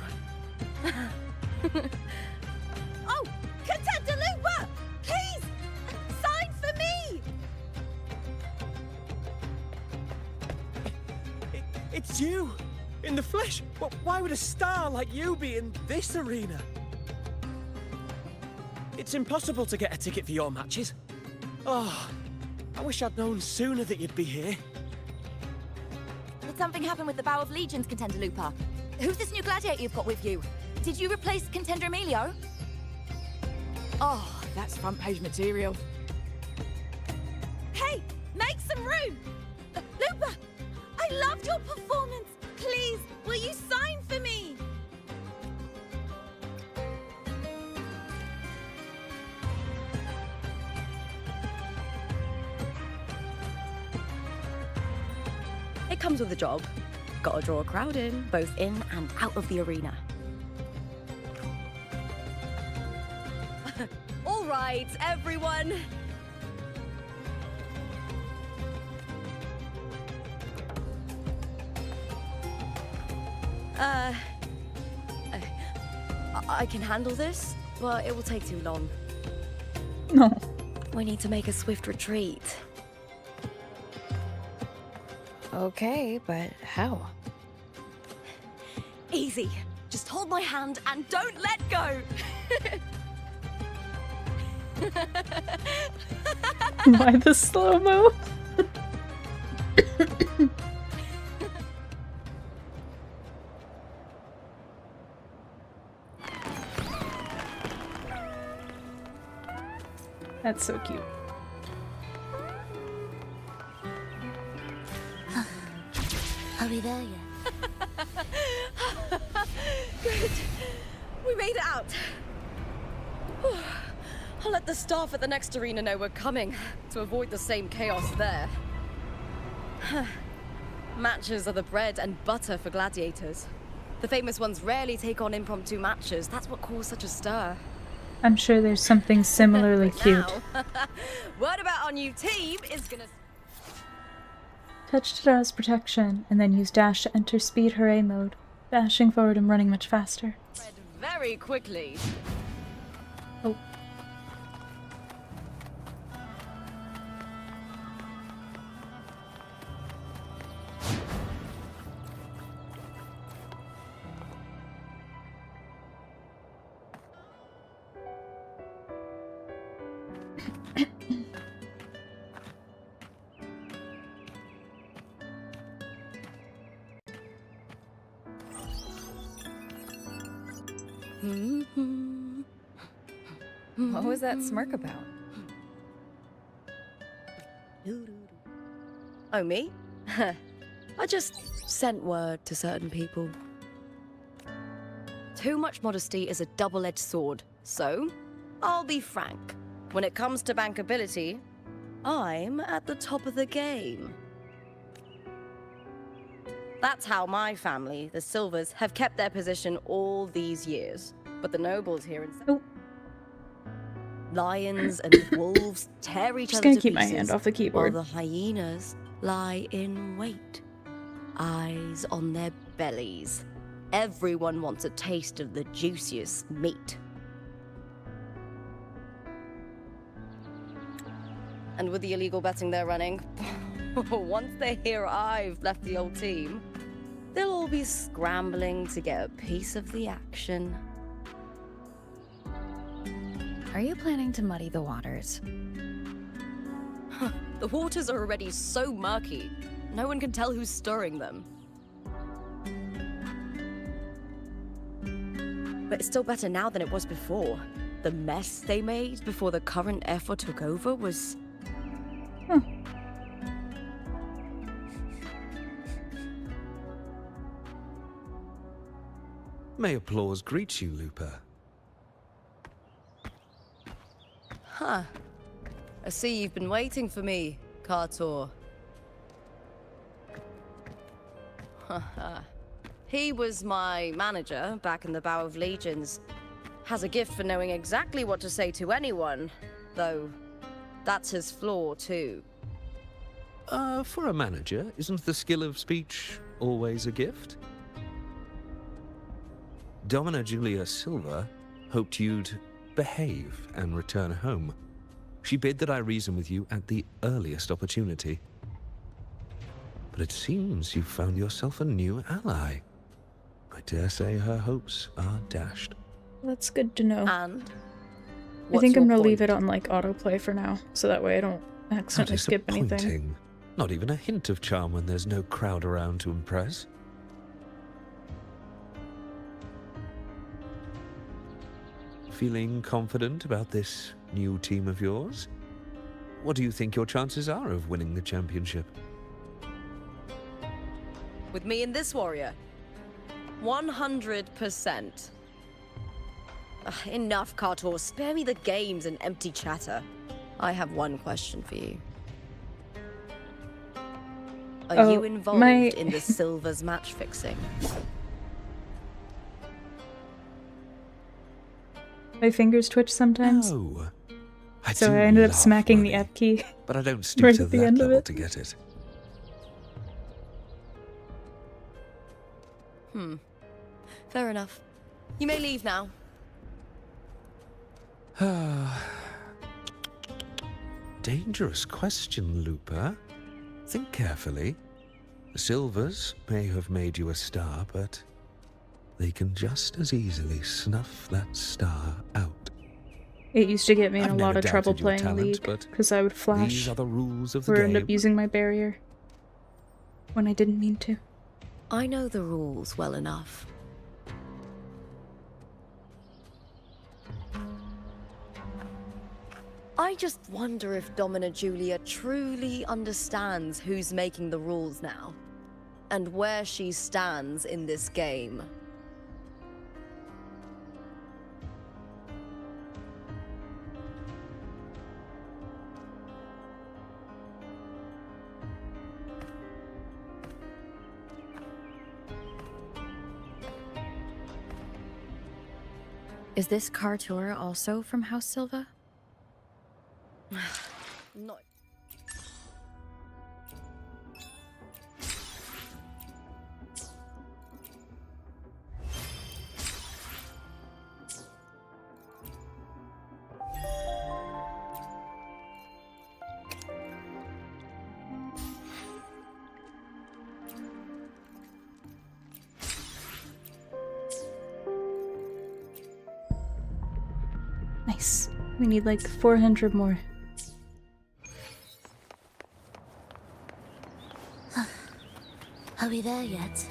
Oh! Contender Lupa! Please! Sign for me! It's you! In the flesh! Why would a star like you be in this arena? It's impossible to get a ticket for your matches. Oh, I wish I'd known sooner that you'd be here. Did something happen with the Bow of Legions, Contender Lupa? Who's this new gladiator you've got with you? Did you replace Contender Emilio? Oh, that's front page material. Hey, make some room! Lupa, I loved your performance. Please, will you sign for me? It comes with a job. Gotta draw a crowd in, both in and out of the arena. All right, everyone. I can handle this, but it will take too long. No. We need to make a swift retreat. Okay, but how? Easy. Just hold my hand and don't let go. Why the slow-mo? That's so cute. Are we there yet? Good. We made it out. I'll let the staff at the next arena know we're coming, to avoid the same chaos there. Matches are the bread and butter for gladiators. The famous ones rarely take on impromptu matches. That's what caused such a stir. I'm sure there's something similarly cute. Now, word about our new team is gonna... Touch to as protection, and then use dash to enter speed hooray mode, dashing forward and running much faster. Very quickly. Oh. What was that smirk about? Oh, me? I just sent word to certain people. Too much modesty is a double-edged sword, so I'll be frank. When it comes to bankability, I'm at the top of the game. That's how my family, the Silvers, have kept their position all these years. But the nobles here in... Lions and wolves tear each other to pieces. Just gonna keep my hand off the keyboard. While the hyenas lie in wait. Eyes on their bellies. Everyone wants a taste of the juiciest meat. And with the illegal betting they're running, once they hear I've left the old team, they'll all be scrambling to get a piece of the action. Are you planning to muddy the waters? The waters are already so murky, no one can tell who's stirring them. But it's still better now than it was before. The mess they made before the current effort took over was... May applause greet you, Lupa. Huh. I see you've been waiting for me, Kartor. He was my manager back in the Bow of Legions. Has a gift for knowing exactly what to say to anyone, though that's his flaw too. For a manager, isn't the skill of speech always a gift? Domina Julia Silva hoped you'd behave and return home. She bid that I reason with you at the earliest opportunity. But it seems you've found yourself a new ally. I dare say her hopes are dashed. That's good to know. And? I think I'm gonna leave it on like autoplay for now, so that way I don't How accidentally skip anything. disappointing. Not even a hint of charm when there's no crowd around to impress. Feeling confident about this new team of yours? What do you think your chances are of winning the championship? With me and this warrior? 100%. Enough, Kartor. Spare me the games and empty chatter. I have one question for you. Are you involved in the Silver's match fixing? My fingers twitch sometimes. No. So I ended up smacking the F key. But I don't stoop right to at the that end of level it. to get it. Fair enough. You may leave now. Dangerous question, Lupa. Think carefully. The Silvers may have made you a star, but they can just as easily snuff that star out. It used to get me in I've a lot never of trouble doubted your playing talent, League, but because I would flash these are the rules of the or game. end up using my barrier when I didn't mean to. I know the rules well enough. I just wonder if Domina Julia truly understands who's making the rules now, and where she stands in this game. Is this car tour also from House Silva? No. Nice. We need like 400 more. Are we there yet?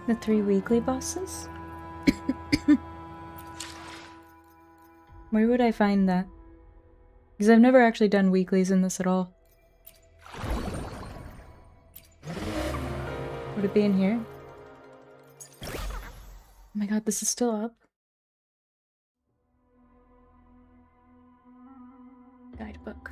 The 3 weekly bosses? Where would I find that? Because I've never actually done weeklies in this at all. Would it be in here? Oh my god, this is still up. Guidebook.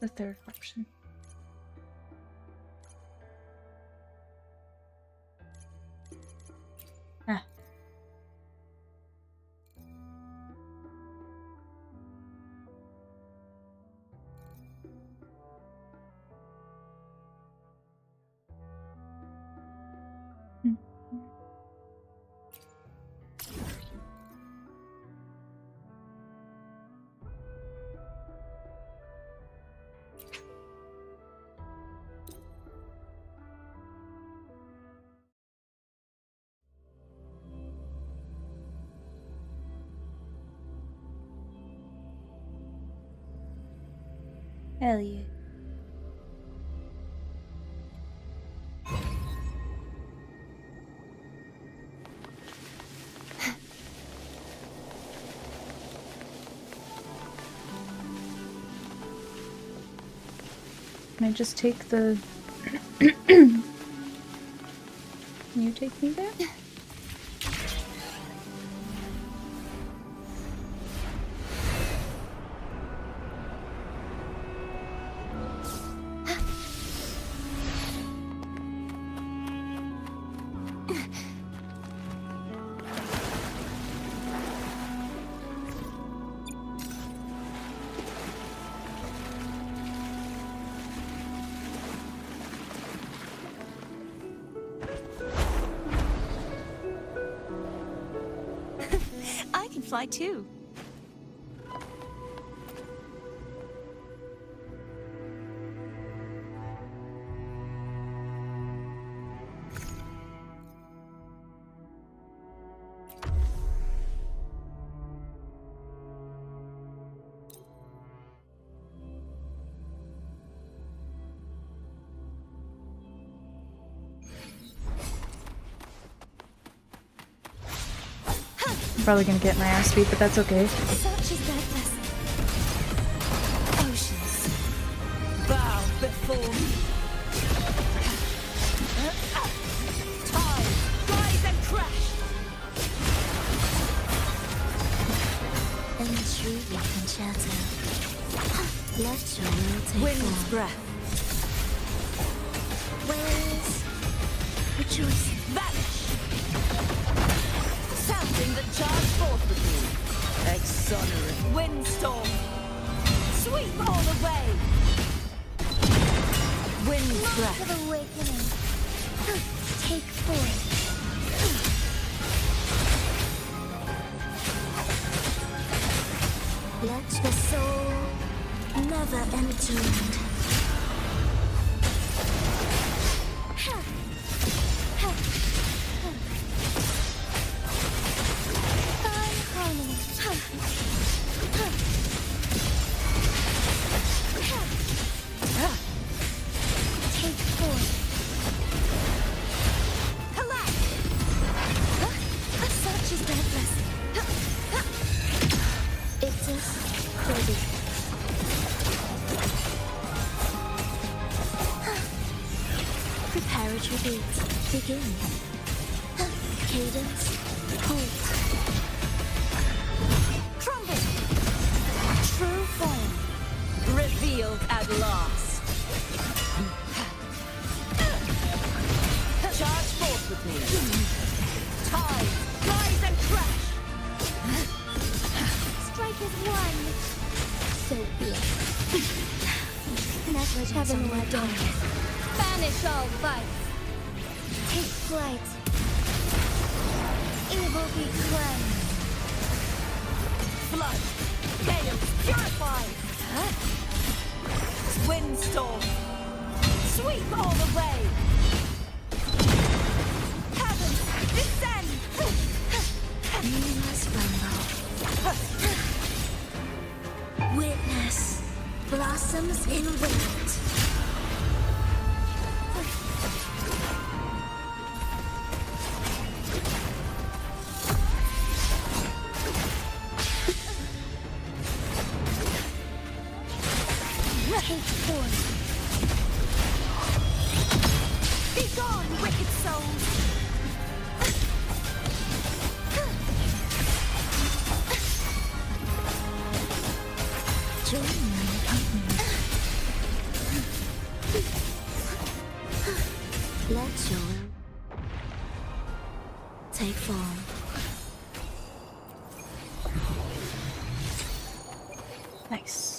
The third option. Ah. Hell yeah. Can I just take the... Can you take me there? I can fly too. I'm probably gonna get my ass beat, but that's okay. Such is deadness. Oceans, bow before me. Tide, rise and crash. Intrigue concerto. Let your will take Wind's form. breath. Waves. Rejoicing. Vanish. Sounding the charge forth with you. Exonerate. Windstorm. Sweep all away. Wind's breath. Of awakening. Take form. Let the soul never entombed. Ready. Preparatory beat. Begin. Cadence. Hold. Trumpet! True form. Revealed at last. Charge forth with me. Tide, rise and crash. Strike is one. So be it. Never heaven or done. Banish all vice. Take flight. Evil be cleansed. Flood. Chaos purified. Windstorm. Sweep all the way. Heavens, descend. Meaningless rumble. Witness. Blossoms in wind. Be gone, wicked souls. Join my company. Let your will take form. Nice.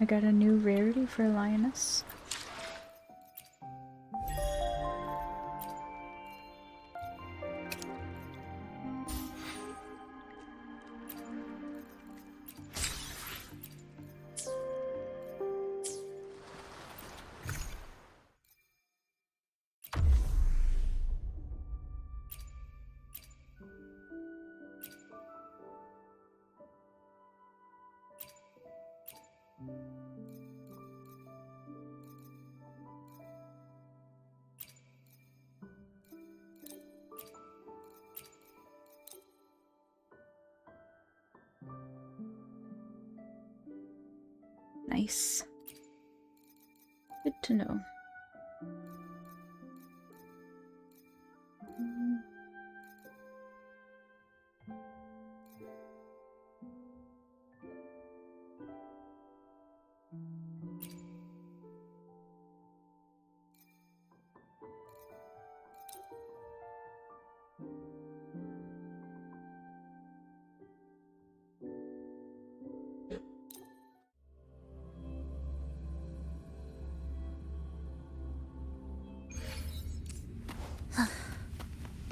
I got a new rarity for Lioness. Nice. Good to know.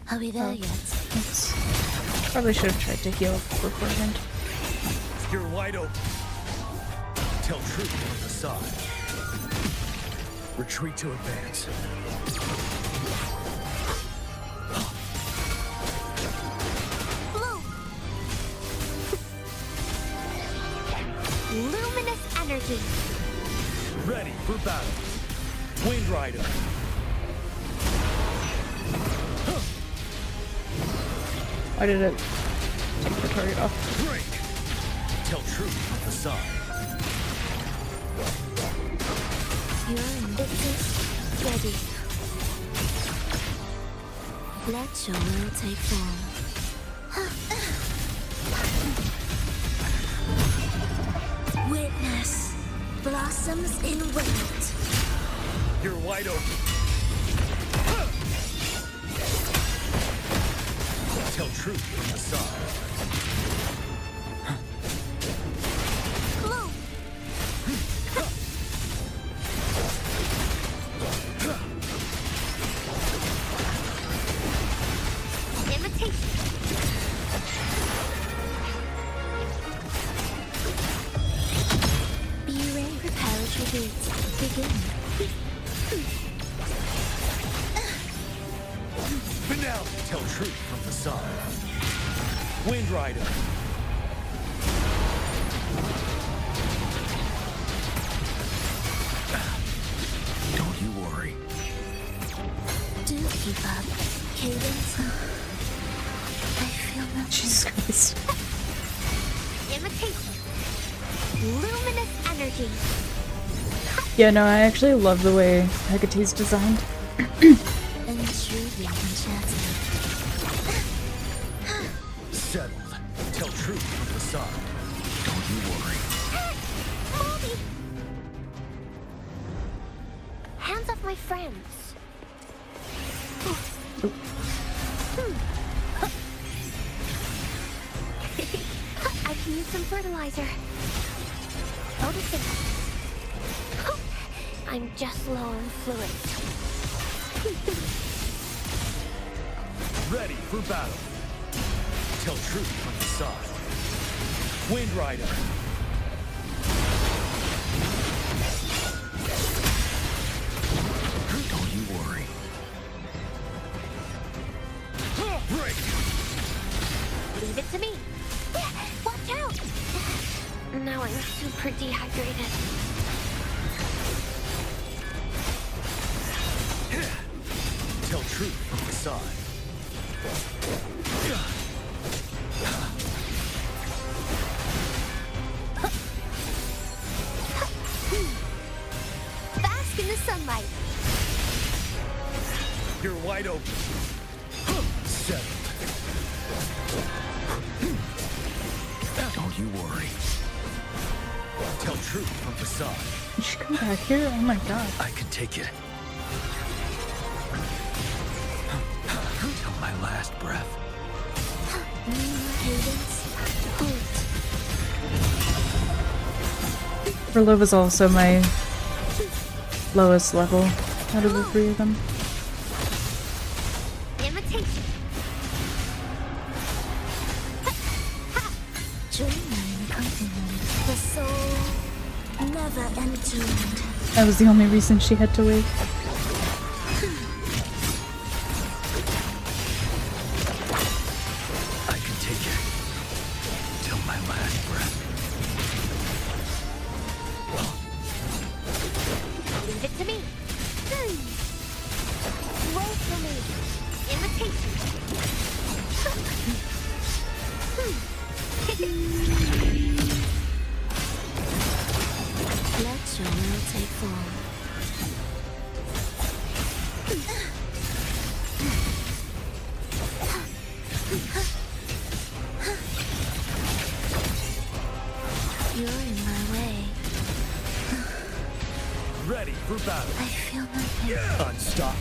Are we there yet? Probably should have tried to heal beforehand. You're wide open. Tell truth on the side. Retreat to advance. Blue! Luminous energy. Ready for battle. Wind Rider. Why did it take the target off? Break. Tell truth on the side. Your invictus ready. Let your will take form. Witness blossoms in wind. You're wide open. Tell truth from the side. Bloom. Imitation. Be-ray preparatory roots. Begin. Finale. Tell truth from the side. Wind Rider. Don't you worry. Do keep up. Cadence. I feel nothing. Jesus Christ. Imitation. Luminous energy. Yeah, no, I actually love the way Hecate's designed. Intriguing enchanting. Settled. Tell truth from the side. Don't you worry. Mommy! Hands off my friends. I can use some fertilizer. Noticing. I'm just low on fluids. Ready for battle. Tell truth from the side. Wind Rider. Don't you worry. Break! Leave it to me. Watch out! Now I'm super dehydrated. Tell truth from the side. Bask in the sunlight. You're wide open. Settled. Don't you worry. Tell truth from the side. Did she come back here? Oh my god. I can take it. Till my last breath. Love is also my lowest level out of the three of them. Imitation. The soul never entombed. That was the only reason she had to wait. I can take it. Till my last breath. Leave it to me. Wait for me. Imitation. Let your will take form. You're in my way. Ready for battle. I feel nothing. Unstop.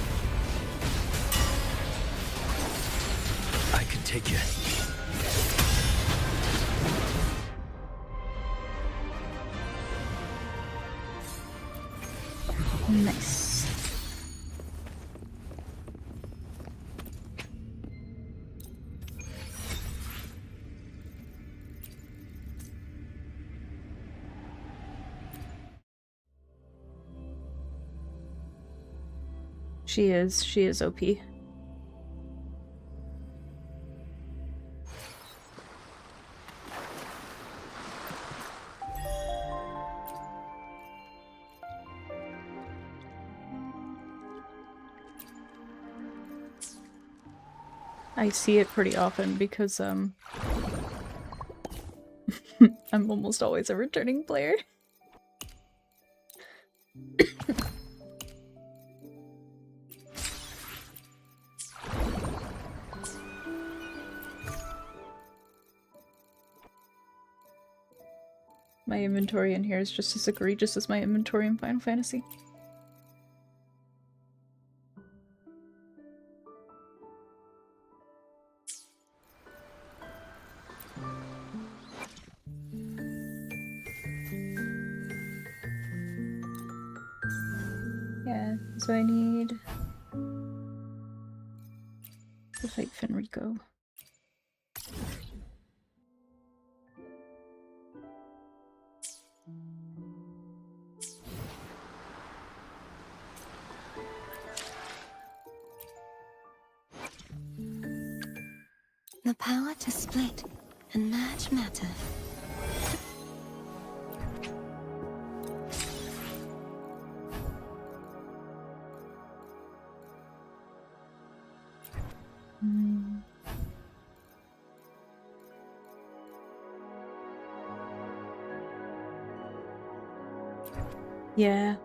I can take it. Nice. She is OP. I see it pretty often because I'm almost always a returning player. My inventory in here is just as egregious as my inventory in Final Fantasy. Yeah, so I need to fight Fenrico. The power to split and merge matter. Yeah.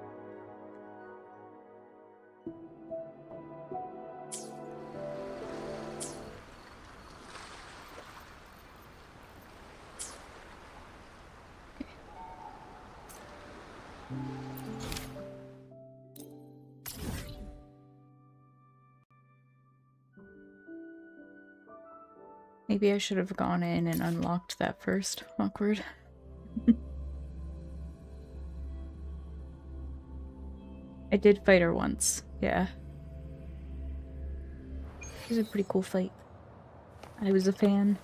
Maybe I should have gone in and unlocked that first. Awkward. I did fight her once, yeah. It was a pretty cool fight. I was a fan.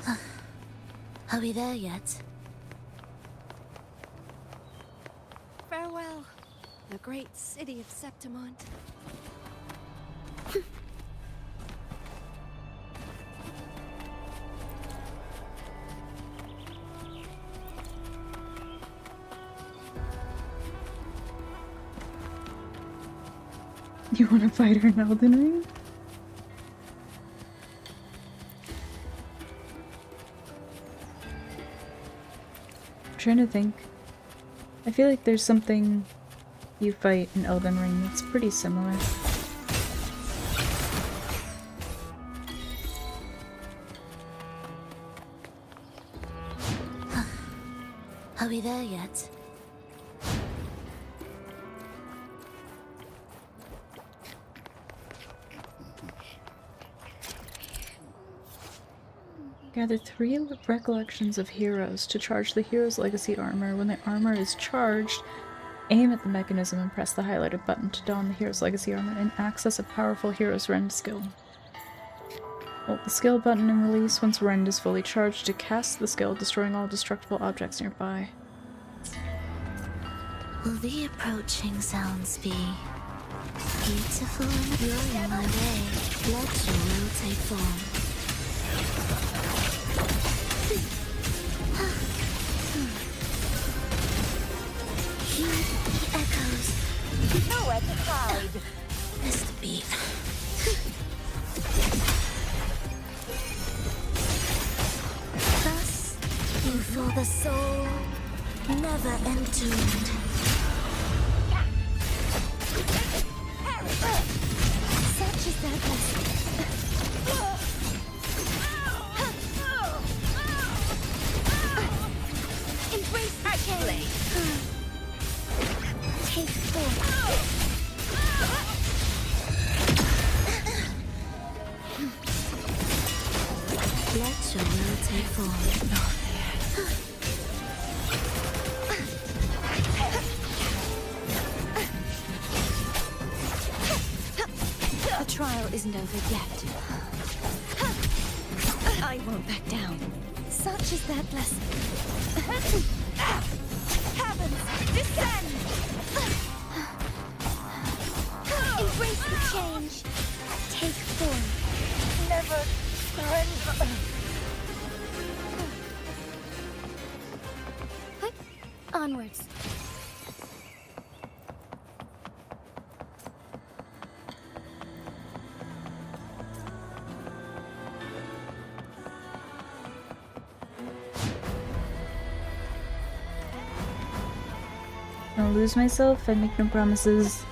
Are we there yet? Farewell, the great city of Septimont. You want to fight her in Elden Ring? I'm trying to think. I feel like there's something you fight in Elden Ring that's pretty similar. Are we there yet? Gather 3 recollections of heroes to charge the hero's legacy armor. When the armor is charged, aim at the mechanism and press the highlighted button to don the hero's legacy armor and access a powerful hero's rend skill. Hold the skill button and release once rend is fully charged to cast the skill, destroying all destructible objects nearby. Will the approaching sounds be beautiful and blowing my way? Legend will take form. Hear the echoes. Nowhere to hide. Missed the beat. Thus, you for the soul, never entombed. Such is their blessing. Embrace arcane. Take form. Let your will take form. The trial isn't over yet. I won't back down. Such is their blessing. Heavens, descend! Embrace the change. Take form. Never surrender. Onwards. I'll lose myself, I make no promises.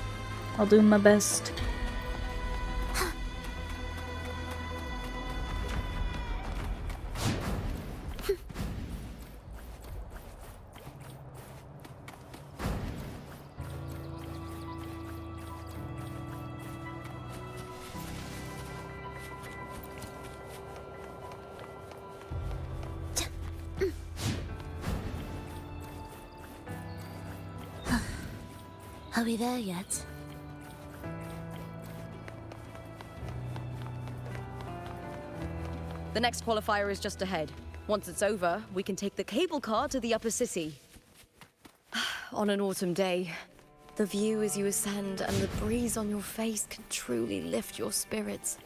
I'll do my best. Are we there yet? The next qualifier is just ahead. Once it's over, we can take the cable car to the upper city. On an autumn day, the view as you ascend and the breeze on your face can truly lift your spirits.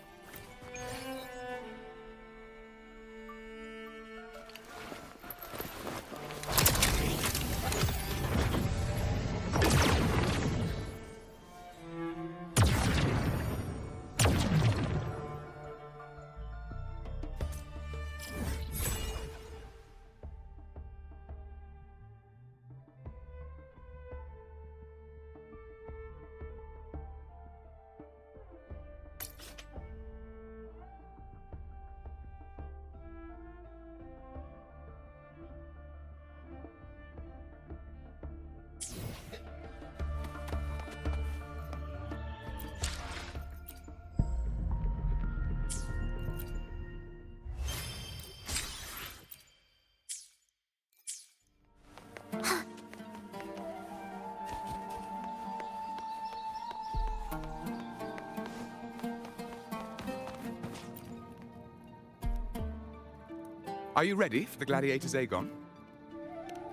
Are you ready for the gladiators, Aegon?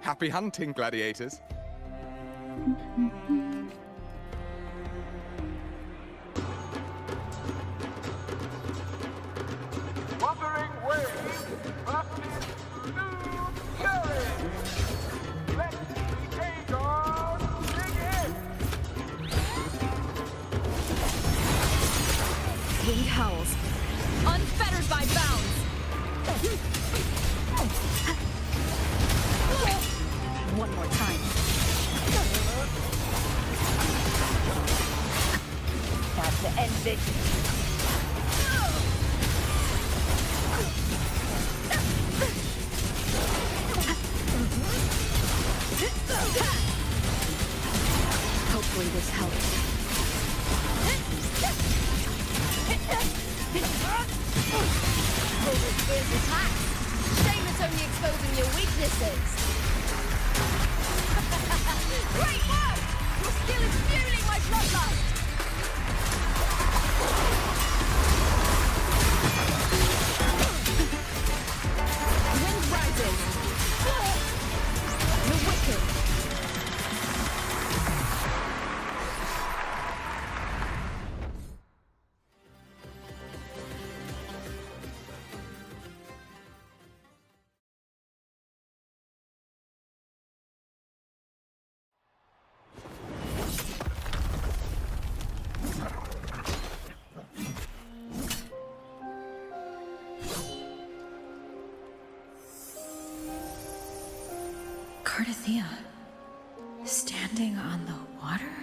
Happy hunting, gladiators. Wuthering waves versus new carriage. Let the Aegon begin. Wind howls, unfettered by bounds. One more time. Time to end this. Hopefully this helps. Here's attack. Shame it's only exposing your weaknesses. Great work! Your skill is fueling my bloodlust! Wind rises. The wicked. Cardathea, standing on the water?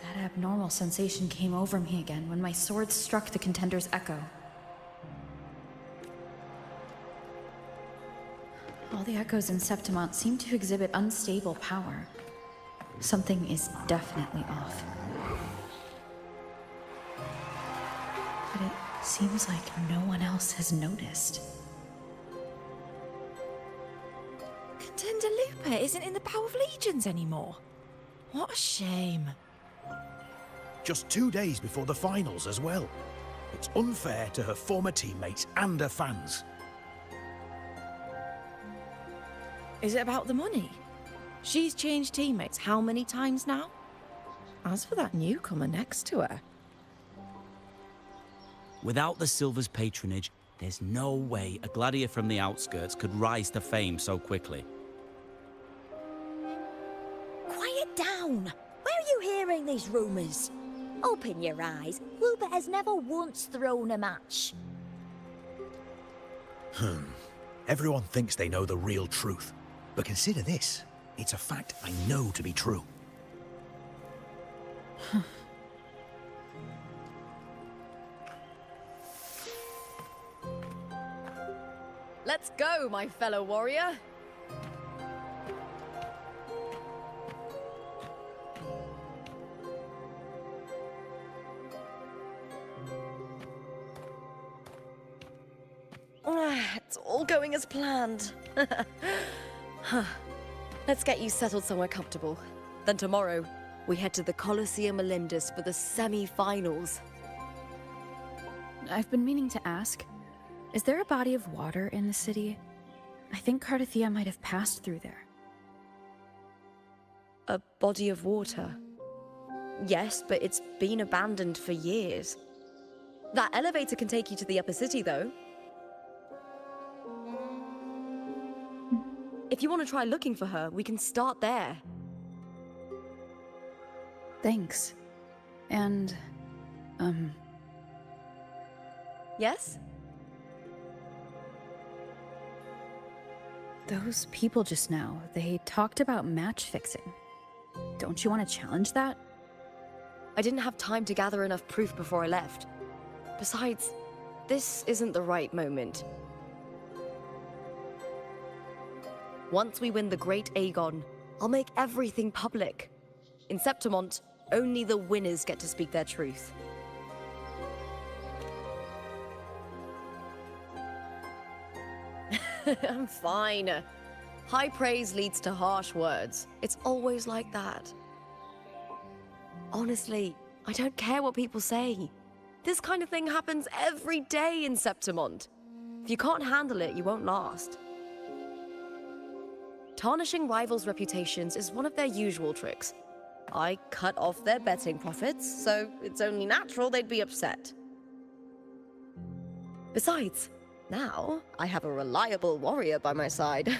That abnormal sensation came over me again when my sword struck the contender's echo. All the echoes in Septimont seem to exhibit unstable power. Something is definitely off. But it seems like no one else has noticed. Contender Lupa isn't in the Bow of Legions anymore. What a shame. Just 2 days before the finals as well. It's unfair to her former teammates and her fans. Is it about the money? She's changed teammates how many times now? As for that newcomer next to her... Without the Silver's patronage, there's no way a gladiator from the outskirts could rise to fame so quickly. Quiet down! Where are you hearing these rumours? Open your eyes. Lupa has never once thrown a match. Everyone thinks they know the real truth. But consider this. It's a fact I know to be true. Let's go, my fellow warrior. It's all going as planned. Let's get you settled somewhere comfortable. Then tomorrow, we head to the Colosseum Elindis for the semi-finals. I've been meaning to ask, is there a body of water in the city? I think Cardathia might have passed through there. A body of water? Yes, but it's been abandoned for years. That elevator can take you to the upper city, though. If you want to try looking for her, we can start there. Thanks. And, Yes? those people just now, they talked about match fixing. Don't you want to challenge that? I didn't have time to gather enough proof before I left. Besides, this isn't the right moment. Once we win the Great Aegon, I'll make everything public. In Septimont, only the winners get to speak their truth. I'm fine. High praise leads to harsh words. It's always like that. Honestly, I don't care what people say. This kind of thing happens every day in Septimont. If you can't handle it, you won't last. Tarnishing rivals' reputations is one of their usual tricks. I cut off their betting profits, so it's only natural they'd be upset. Besides, now I have a reliable warrior by my side.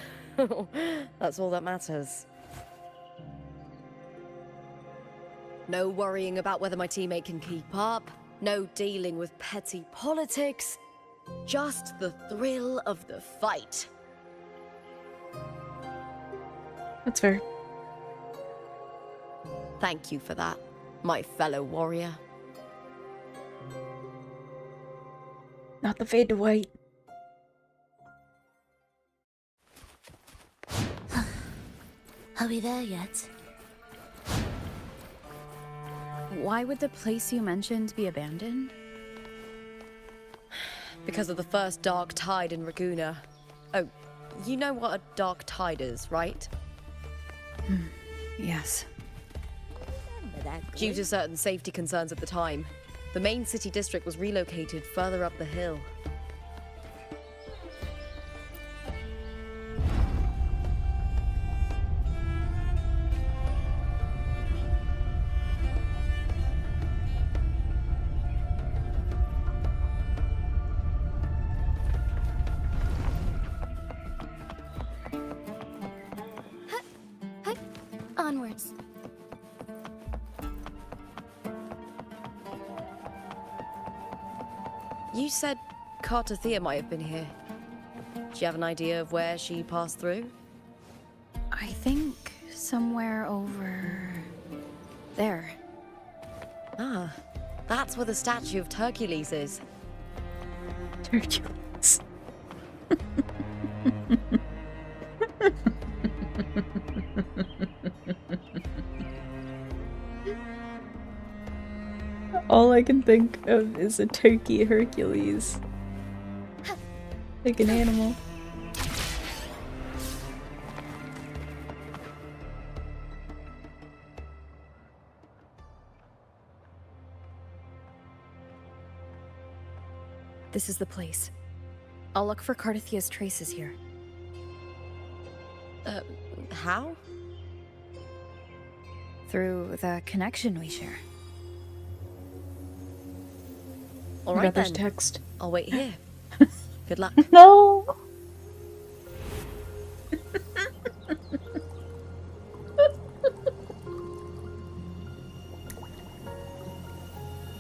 That's all that matters. No worrying about whether my teammate can keep up. No dealing with petty politics. Just the thrill of the fight. That's fair. Thank you for that, my fellow warrior. Not the fade to white. Are we there yet? Why would the place you mentioned be abandoned? Because of the first dark tide in Raguna. Oh, you know what a dark tide is, right? Yes. Due to certain safety concerns at the time, the main city district was relocated further up the hill. Onwards. You said Cardathia might have been here. Do you have an idea of where she passed through? I think somewhere over there. Ah, that's where the statue of Hercules is. Hercules. All I can think of is a turkey Hercules. Like an animal. This is the place. I'll look for Cardathia's traces here. How? Through the connection we share. All right Brother's then. text. I'll wait here. Good luck. No!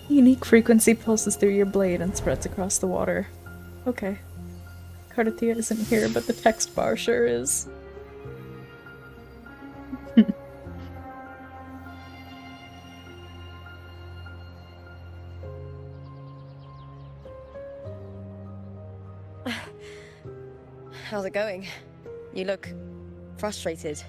Unique frequency pulses through your blade and spreads across the water. Okay. Cardathia isn't here, but the text bar sure is. How's it going? You look frustrated.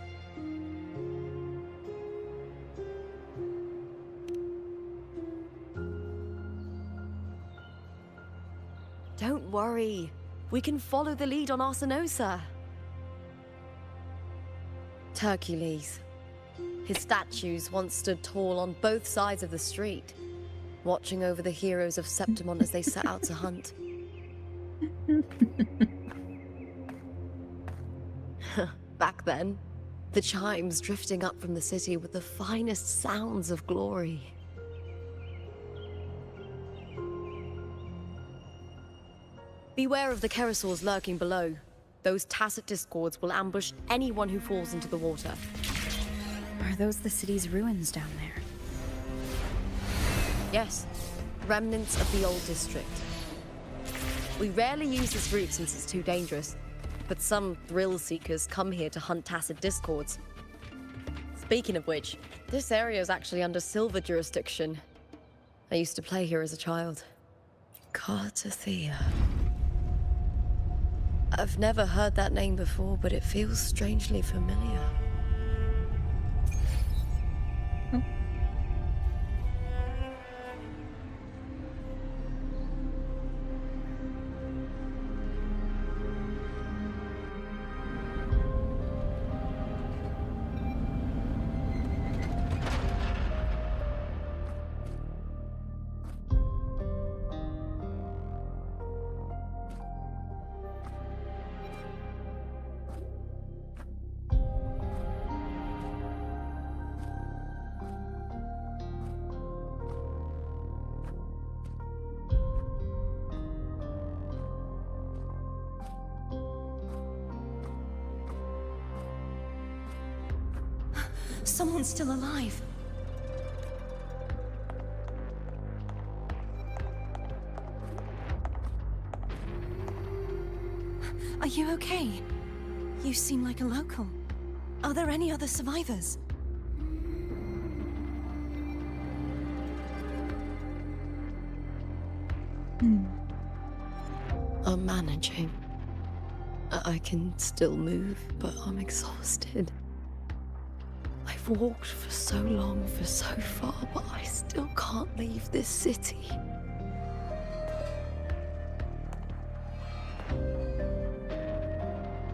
Don't worry. We can follow the lead on Arsenosa. Hercules. His statues once stood tall on both sides of the street, watching over the heroes of Septimon as they set out to hunt. Back then, the chimes drifting up from the city with the finest sounds of glory. Beware of the Kerosaurs lurking below. Those tacit discords will ambush anyone who falls into the water. Are those the city's ruins down there? Yes, remnants of the old district. We rarely use this route since it's too dangerous, but some thrill seekers come here to hunt tacit discords. Speaking of which, this area is actually under Silver jurisdiction. I used to play here as a child. Cartathea. I've never heard that name before, but it feels strangely familiar. Someone's still alive. Are you okay? You seem like a local. Are there any other survivors? I'm managing. I can still move, but I'm exhausted. I've walked for so long, for so far, but I still can't leave this city.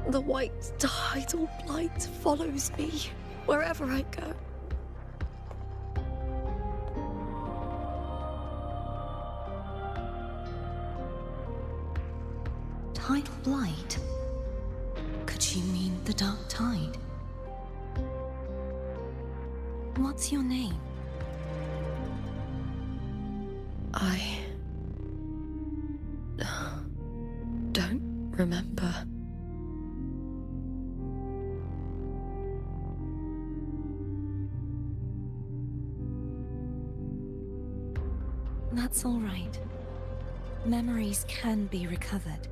The white tidal blight follows me wherever I go. Tidal blight? Could she mean the dark tide? What's your name? I don't remember. That's all right. Memories can be recovered.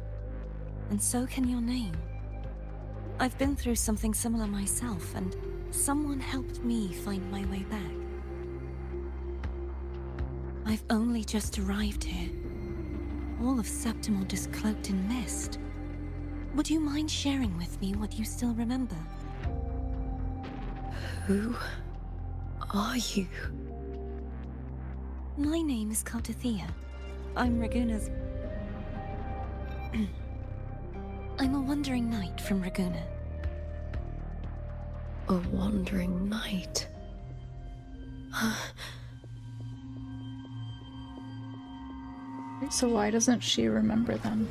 And so can your name. I've been through something similar myself, and someone helped me find my way back. I've only just arrived here. All of Septimon is cloaked in mist. Would you mind sharing with me what you still remember? Who are you? My name is Cartathea. I'm Raguna's... I'm a wandering knight from Raguna. A wandering knight? So why doesn't she remember them?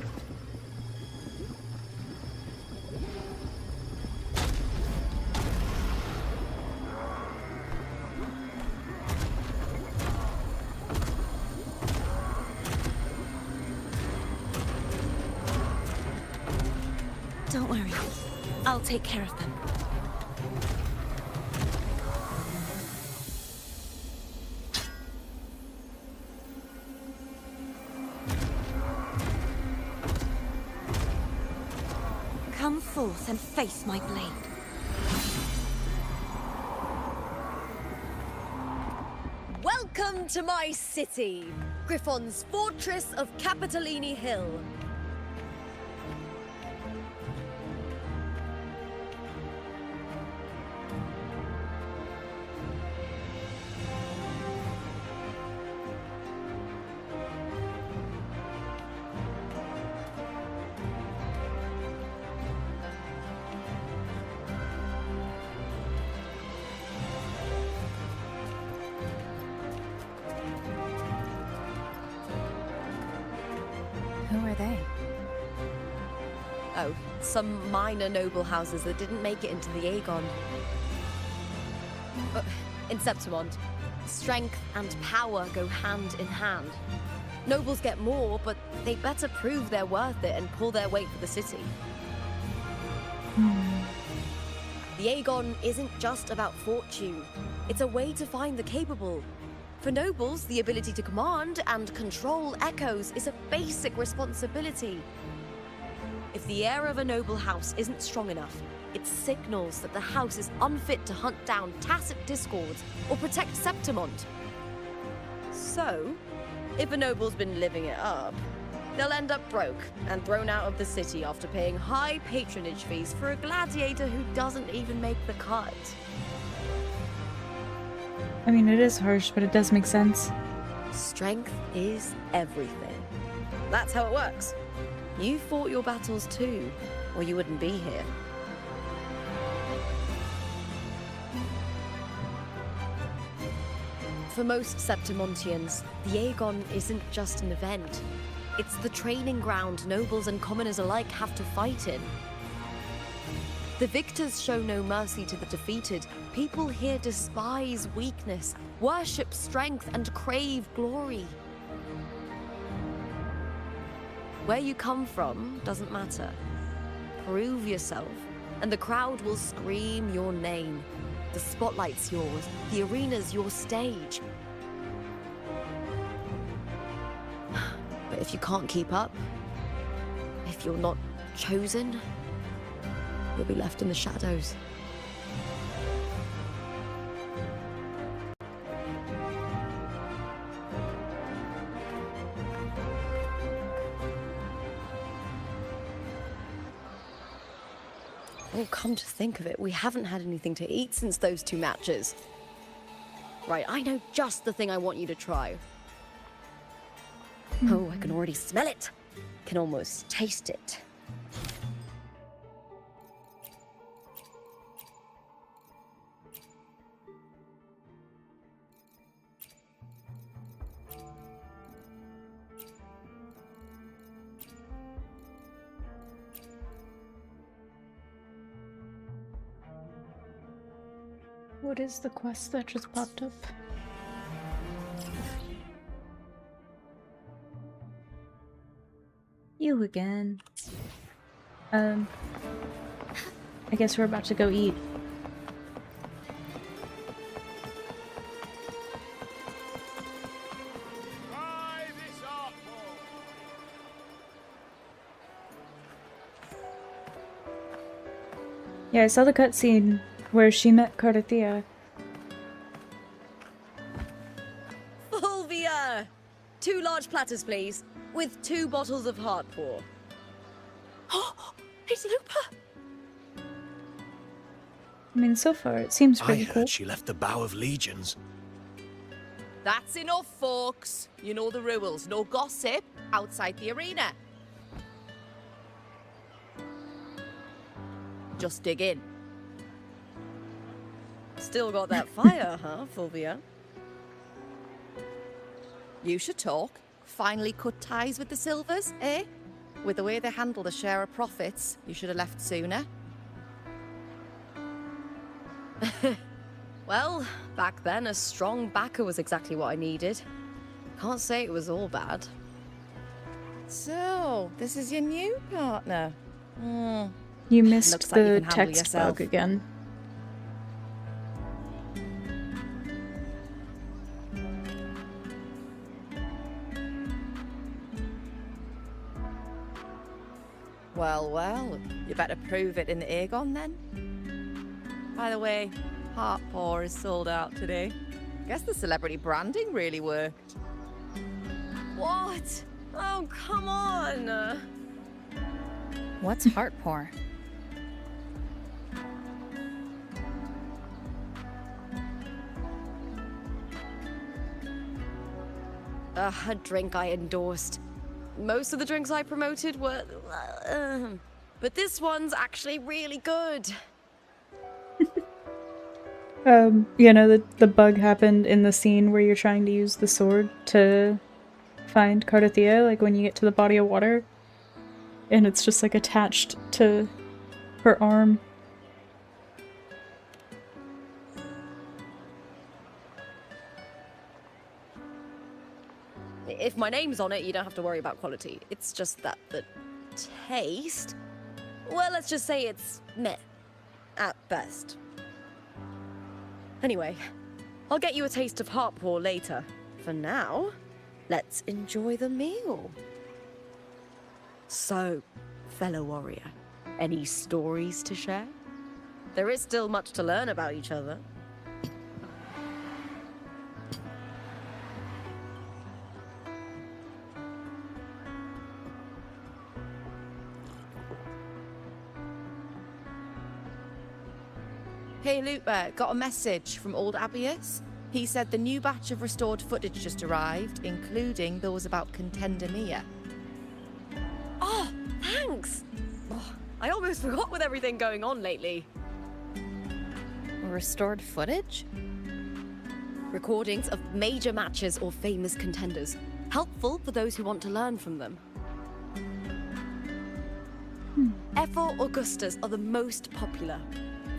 Don't worry. I'll take care of them. Come forth and face my blade. Welcome to my city, Griffon's fortress of Capitolini Hill. Oh, some minor noble houses that didn't make it into the Aegon. In Septimont, strength and power go hand in hand. Nobles get more, but they better prove they're worth it and pull their weight for the city. The Aegon isn't just about fortune. It's a way to find the capable. For nobles, the ability to command and control echoes is a basic responsibility. If the heir of a noble house isn't strong enough, it signals that the house is unfit to hunt down tacit discords or protect Septimont. So, if a noble's been living it up, they'll end up broke and thrown out of the city after paying high patronage fees for a gladiator who doesn't even make the cut. I mean, it is harsh, but it does make sense. Strength is everything. That's how it works. You fought your battles too, or you wouldn't be here. For most Septimontians, the Aegon isn't just an event. It's the training ground nobles and commoners alike have to fight in. The victors show no mercy to the defeated. People here despise weakness, worship strength, and crave glory. Where you come from doesn't matter. Prove yourself, and the crowd will scream your name. The spotlight's yours, the arena's your stage. But if you can't keep up, if you're not chosen, you'll be left in the shadows. Oh, come to think of it, we haven't had anything to eat since those 2 matches. Right, I know just the thing I want you to try. Oh, I can already smell it. Can almost taste it. What is the quest that just popped up? You again. I guess we're about to go eat. Yeah, I saw the cutscene where she met Cardathia. Fulvia! 2 large platters, please, with 2 bottles of heart pour. Oh, it's Lupa! I mean, so far it seems pretty cool. She left the Bow of Legions. That's enough, folks. You know the rules. No gossip outside the arena. Just dig in. Still got that fire, huh, Fulvia? You should talk. Finally cut ties with the Silvers, eh? With the way they handle the share of profits, you should have left sooner. Well, back then, a strong backer was exactly what I needed. Can't say it was all bad. So, this is your new partner. You missed Looks like you the can handle text yourself. bug again. Well, well, you better prove it in the Aegon then. By the way, Heart Pour is sold out today. Guess the celebrity branding really worked. What? Oh, come on! What's heart pour? A drink I endorsed. Most of the drinks I promoted were... but this one's actually really good. You know, the bug happened in the scene where you're trying to use the sword to find Cardathia, like when you get to the body of water. and it's just like attached to her arm. If my name's on it, you don't have to worry about quality. It's just that the taste... Well, let's just say it's meh. At best. Anyway, I'll get you a taste of Heartpaw later. For now, let's enjoy the meal. So, fellow warrior, any stories to share? There is still much to learn about each other. Hey Lupa, got a message from old Abius. He said the new batch of restored footage just arrived, including those about Contender Mia. Oh, thanks! Oh, I almost forgot with everything going on lately. Restored footage? Recordings of major matches or famous contenders. Helpful for those who want to learn from them. Ethel Augustus are the most popular.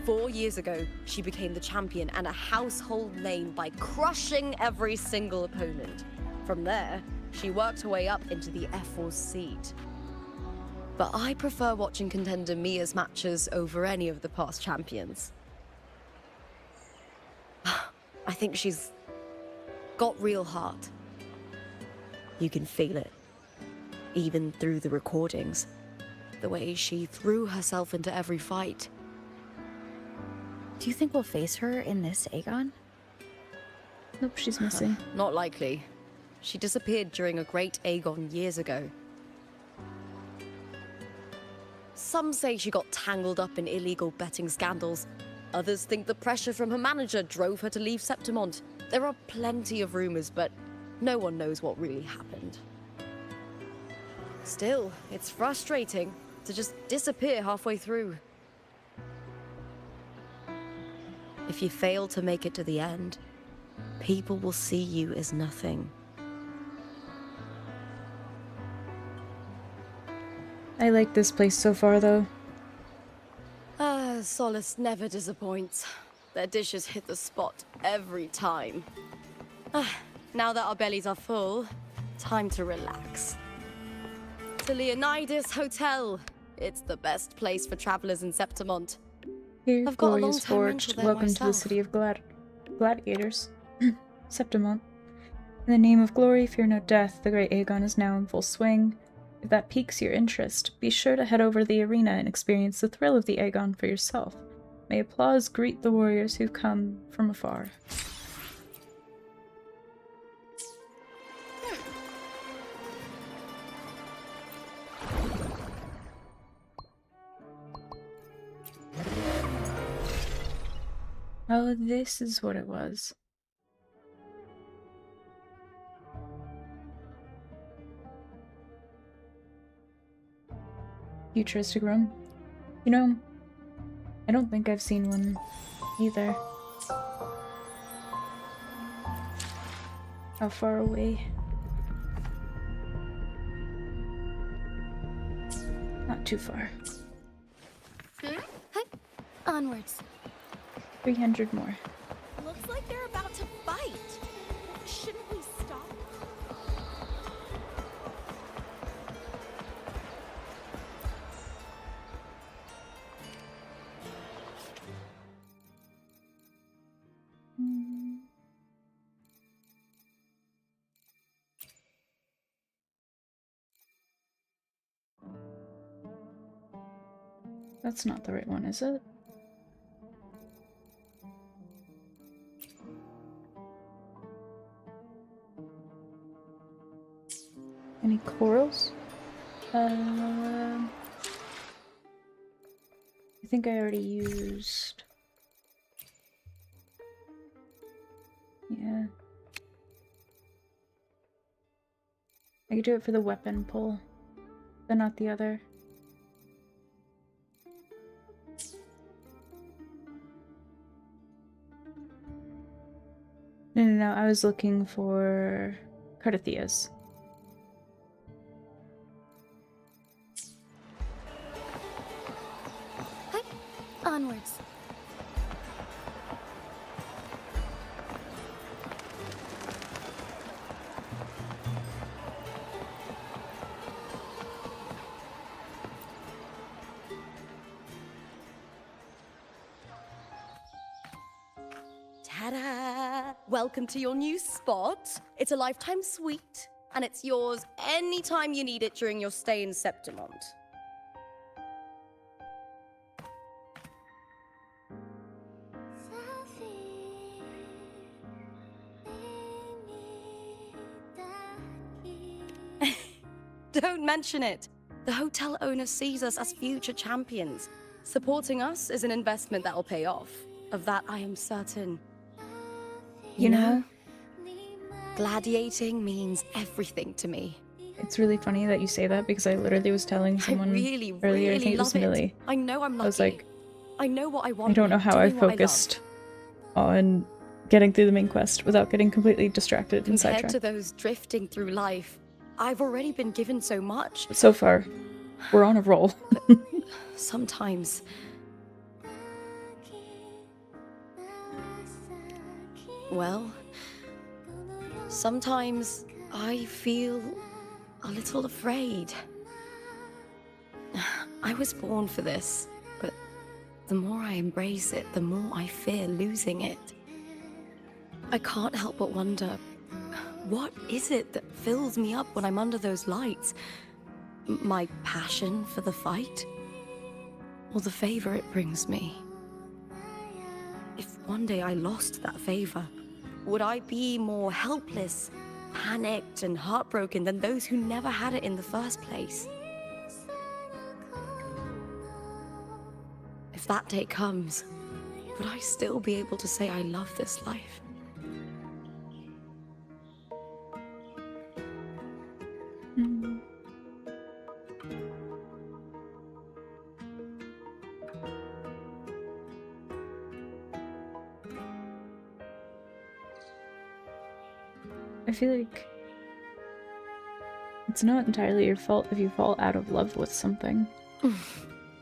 4 years ago, she became the champion and a household name by crushing every single opponent. From there, she worked her way up into the F4's seat. But I prefer watching Contender Mia's matches over any of the past champions. I think she's got real heart. You can feel it, even through the recordings. The way she threw herself into every fight. Do you think we'll face her in this Aegon? Nope, she's missing. Not likely. She disappeared during a great Aegon years ago. Some say she got tangled up in illegal betting scandals. Others think the pressure from her manager drove her to leave Septimont. There are plenty of rumors, but no one knows what really happened. Still, it's frustrating to just disappear halfway through. If you fail to make it to the end, people will see you as nothing. I like this place so far, though. Solace never disappoints. Their dishes hit the spot every time. Now that our bellies are full, time to relax. To Leonidas Hotel. It's the best place for travelers in Septimont. Here, I've got a glory long is time rental forged. there Welcome to the myself. city of gladiators. Septimont. In the name of glory, fear no death. The great Aegon is now in full swing. If that piques your interest, be sure to head over to the arena and experience the thrill of the Aegon for yourself. May applause greet the warriors who've come from afar. Oh, this is what it was. Futuristic room. You know, I don't think I've seen one either. How far away? Not too far. Hey, onwards. 300 more. Looks like they're about to fight. Shouldn't we stop? That's not the right one, is it? Any corals? I think I already used... Yeah. I could do it for the weapon pull, but not the other. No, I was looking for Cardathias. Onwards. Ta-da! Welcome to your new spot. It's a lifetime suite, and it's yours anytime you need it during your stay in Septimont. Don't mention it. The hotel owner sees us as future champions. Supporting us is an investment that will pay off. Of that, I am certain. You know, gladiating means everything to me. It's really funny that you say that because I literally was telling someone earlier, I think it was Millie. I know I'm lucky. I was like, I know what I want. I don't know how I focused on getting through the main quest without getting completely distracted and Compared sidetracked. to those drifting through life, I've already been given so much. But so far, we're on a roll. Sometimes... Well, sometimes I feel a little afraid. I was born for this, but the more I embrace it, the more I fear losing it. I can't help but wonder, what is it that fills me up when I'm under those lights? My passion for the fight? Or the favor it brings me? If one day I lost that favor, would I be more helpless, panicked, and heartbroken than those who never had it in the first place? If that day comes, would I still be able to say I love this life? I feel like it's not entirely your fault if you fall out of love with something.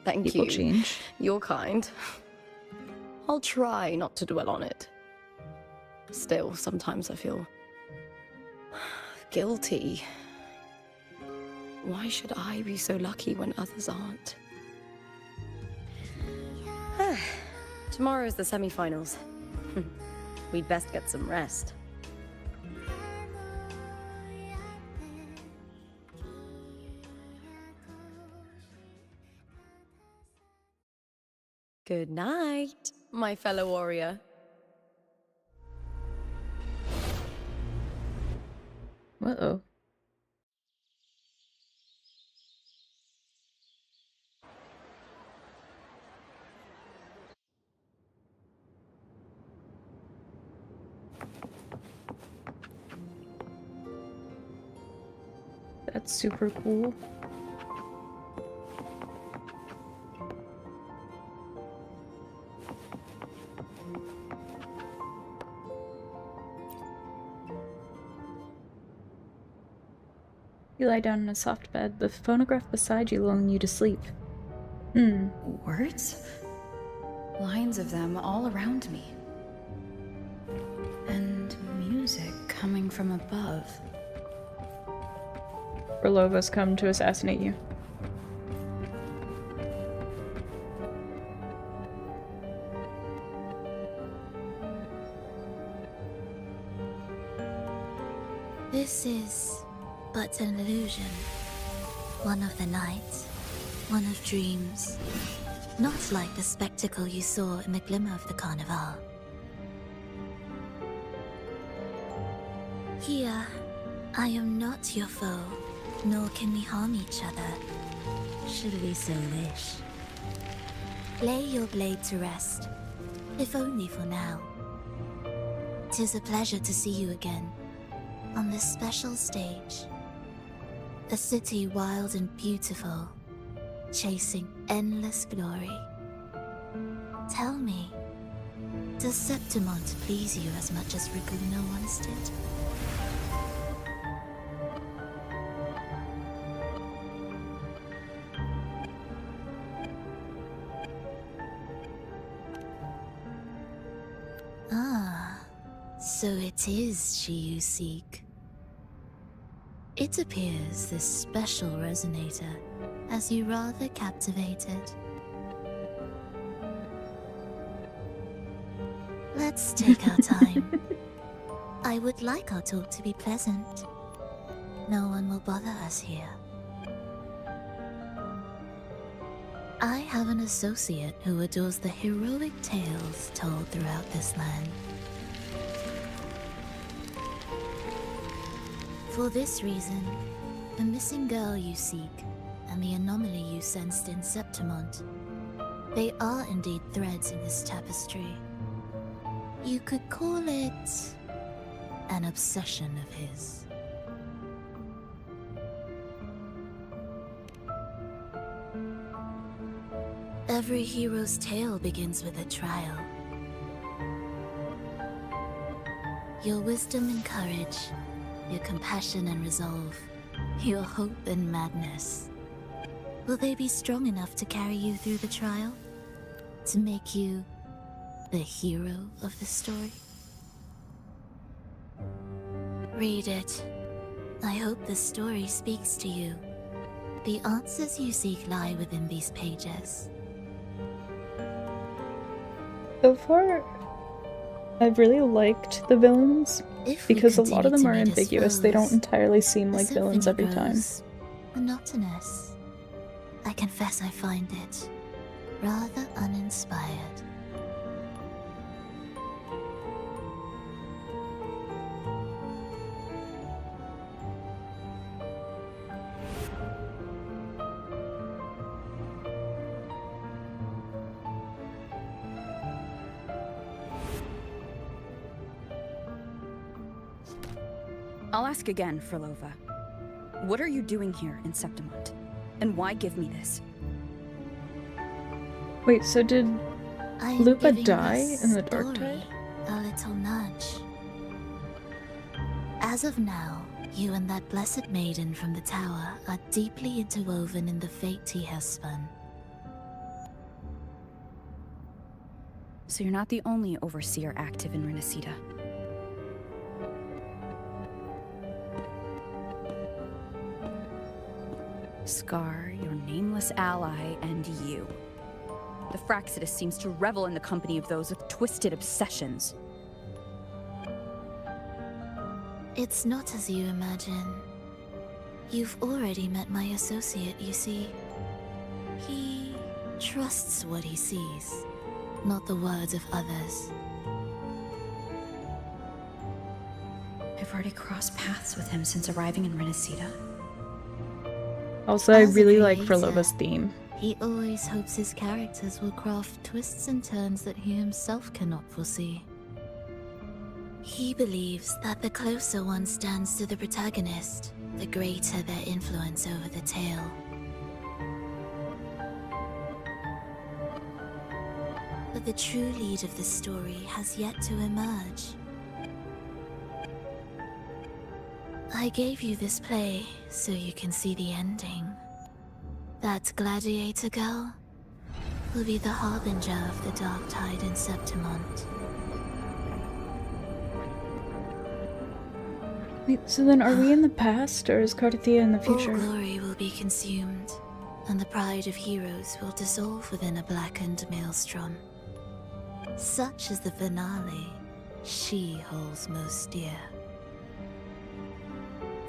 Thank People you. change. You're kind. I'll try not to dwell on it. Still, sometimes I feel guilty. Why should I be so lucky when others aren't? Tomorrow's the semi-finals. We'd best get some rest. Good night, my fellow warrior. Uh-oh. That's super cool. You lie down in a soft bed. The phonograph beside you lulling you to sleep. Words? Lines of them all around me. And music coming from above. Orlova's come to assassinate you. This is but an illusion. One of the nights, one of dreams. Not like the spectacle you saw in the glimmer of the Carnival. Here, I am not your foe, nor can we harm each other, should we so wish. Lay your blade to rest, if only for now. 'Tis a pleasure to see you again, on this special stage. A city wild and beautiful, chasing endless glory. Tell me, does Septimont please you as much as Raguno once did? So it is she you seek. It appears this special resonator has you rather captivated. Let's take our time. I would like our talk to be pleasant. No one will bother us here. I have an associate who adores the heroic tales told throughout this land. For this reason, the missing girl you seek and the anomaly you sensed in Septimont, they are indeed threads in this tapestry. You could call it an obsession of his. Every hero's tale begins with a trial. Your wisdom and courage, your compassion and resolve, your hope and madness. Will they be strong enough to carry you through the trial? To make you the hero of the story? Read it. I hope the story speaks to you. The answers you seek lie within these pages. So far, I've really liked the villains because a lot of them are ambiguous. They don't entirely seem like villains every time. Monotonous. I confess I find it rather uninspired. I'll ask again, Frolova. What are you doing here in Septimont? And why give me this? Wait, so did I am Lupa giving die this in the Dark story Tide? a little nudge. As of now, you and that blessed maiden from the tower are deeply interwoven in the fate he has spun. So you're not the only overseer active in Renacida. Scar, your nameless ally, and you. The Fraxidus seems to revel in the company of those with twisted obsessions. It's not as you imagine. You've already met my associate, you see. He trusts what he sees, not the words of others. I've already crossed paths with him since arriving in Renacida. Also, I As a really like creator, Frolova's theme. He always hopes his characters will craft twists and turns that he himself cannot foresee. He believes that the closer one stands to the protagonist, the greater their influence over the tale. But the true lead of the story has yet to emerge. I gave you this play so you can see the ending. That gladiator girl will be the harbinger of the dark tide in Septimont. Wait, so then are we in the past, or is Carthia in the future? All glory will be consumed, and the pride of heroes will dissolve within a blackened maelstrom. Such is the finale she holds most dear.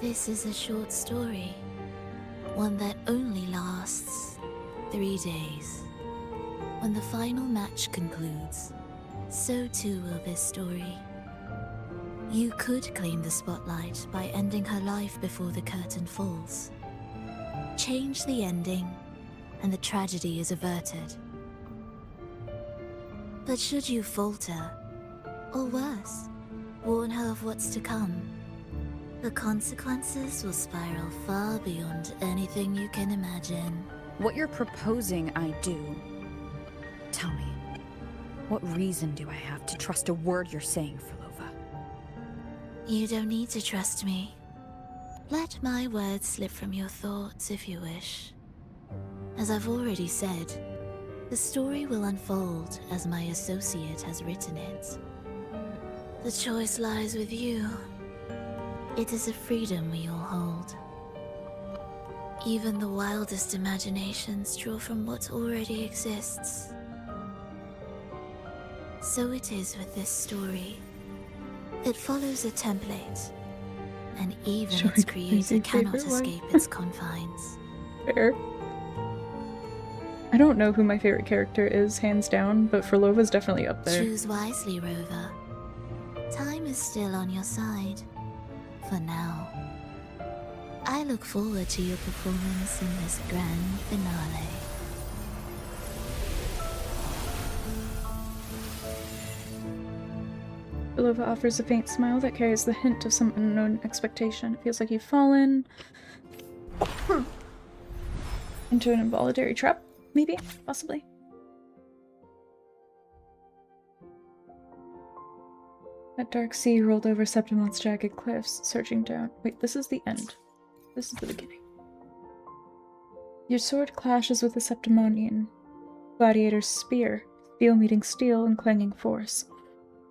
This is a short story, one that only lasts 3 days. When the final match concludes, so too will this story. You could claim the spotlight by ending her life before the curtain falls. Change the ending, and the tragedy is averted. But should you falter, or worse, warn her of what's to come, the consequences will spiral far beyond anything you can imagine. What you're proposing I do. Tell me, what reason do I have to trust a word you're saying, Frolova? You don't need to trust me. Let my words slip from your thoughts if you wish. As I've already said, the story will unfold as my associate has written it. The choice lies with you. It is a freedom we all hold. Even the wildest imaginations draw from what already exists. So it is with this story. It follows a template, and even its creator cannot escape its confines. Fair. I don't know who my favorite character is, hands down, but Frolova's definitely up there. Choose wisely, Rover. Time is still on your side. For now. I look forward to your performance in this grand finale. Frolova offers a faint smile that carries the hint of some unknown expectation. It feels like you've fallen into an involuntary trap, maybe, possibly. That dark sea rolled over Septimon's jagged cliffs, searching down. Wait, this is the end. This is the beginning. Your sword clashes with the Septimonian gladiator's spear, steel meeting steel in clanging force.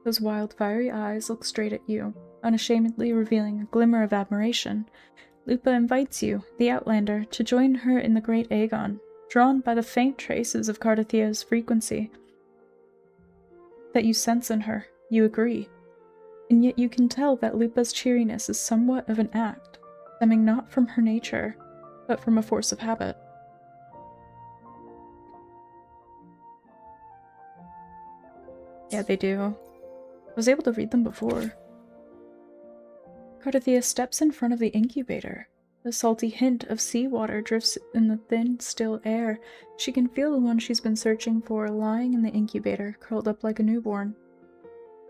Those wild, fiery eyes look straight at you, unashamedly revealing a glimmer of admiration. Lupa invites you, the Outlander, to join her in the Great Aegon, drawn by the faint traces of Cardathia's frequency that you sense in her. You agree. And yet you can tell that Lupa's cheeriness is somewhat of an act, stemming not from her nature, but from a force of habit. Yeah, they do. I was able to read them before. Cardathia steps in front of the incubator. The salty hint of seawater drifts in the thin, still air. She can feel the one she's been searching for lying in the incubator, curled up like a newborn.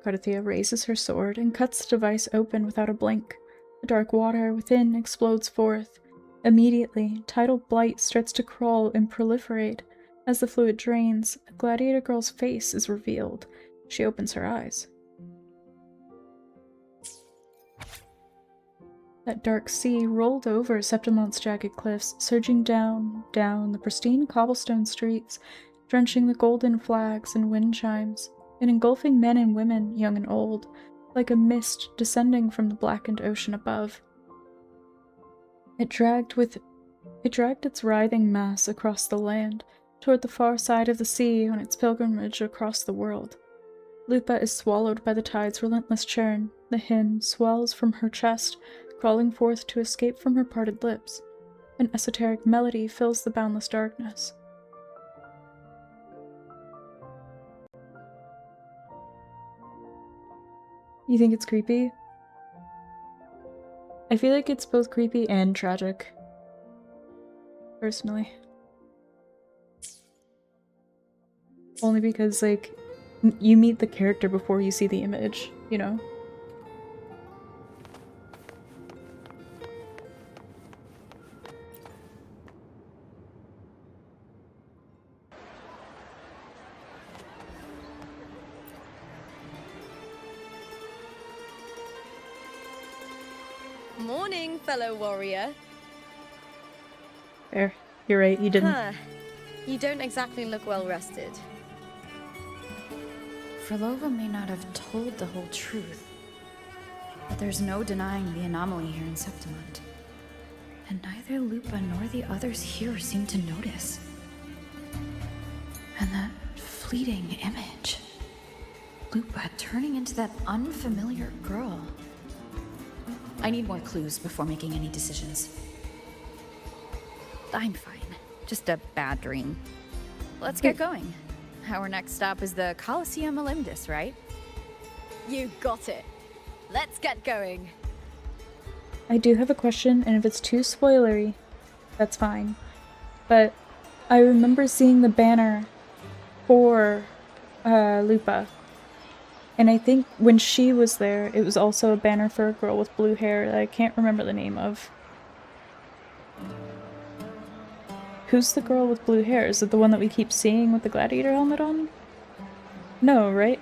Cardathia raises her sword and cuts the device open without a blink. The dark water within explodes forth. Immediately, tidal blight starts to crawl and proliferate. As the fluid drains, a gladiator girl's face is revealed. She opens her eyes. That dark sea rolled over Septimon's jagged cliffs, surging down the pristine cobblestone streets, drenching the golden flags and wind chimes, and engulfing men and women, young and old, like a mist descending from the blackened ocean above. It dragged its writhing mass across the land, toward the far side of the sea on its pilgrimage across the world. Lupa is swallowed by the tide's relentless churn. The hymn swells from her chest, crawling forth to escape from her parted lips. An esoteric melody fills the boundless darkness. You think it's creepy? I feel like it's both creepy and tragic. Personally. Only because, like, you meet the character before you see the image, you know? Morning, fellow warrior. Fair. You're right, you didn't. Huh. You don't exactly look well rested. Frolova may not have told the whole truth, but there's no denying the anomaly here in Septimont. And neither Lupa nor the others here seem to notice. And that fleeting image. Lupa turning into that unfamiliar girl. I need more clues before making any decisions. I'm fine. Just a bad dream. Let's get going. Our next stop is the Colosseum Olympus, right? You got it. Let's get going. I do have a question, and if it's too spoilery, that's fine. But I remember seeing the banner for Lupa. And I think when she was there, it was also a banner for a girl with blue hair that I can't remember the name of. Who's the girl with blue hair? Is it the one that we keep seeing with the gladiator helmet on? No, right?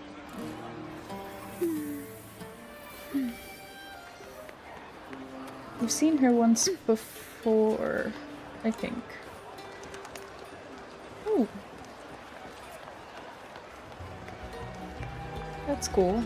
We've seen her once before, I think. Ooh. That's cool.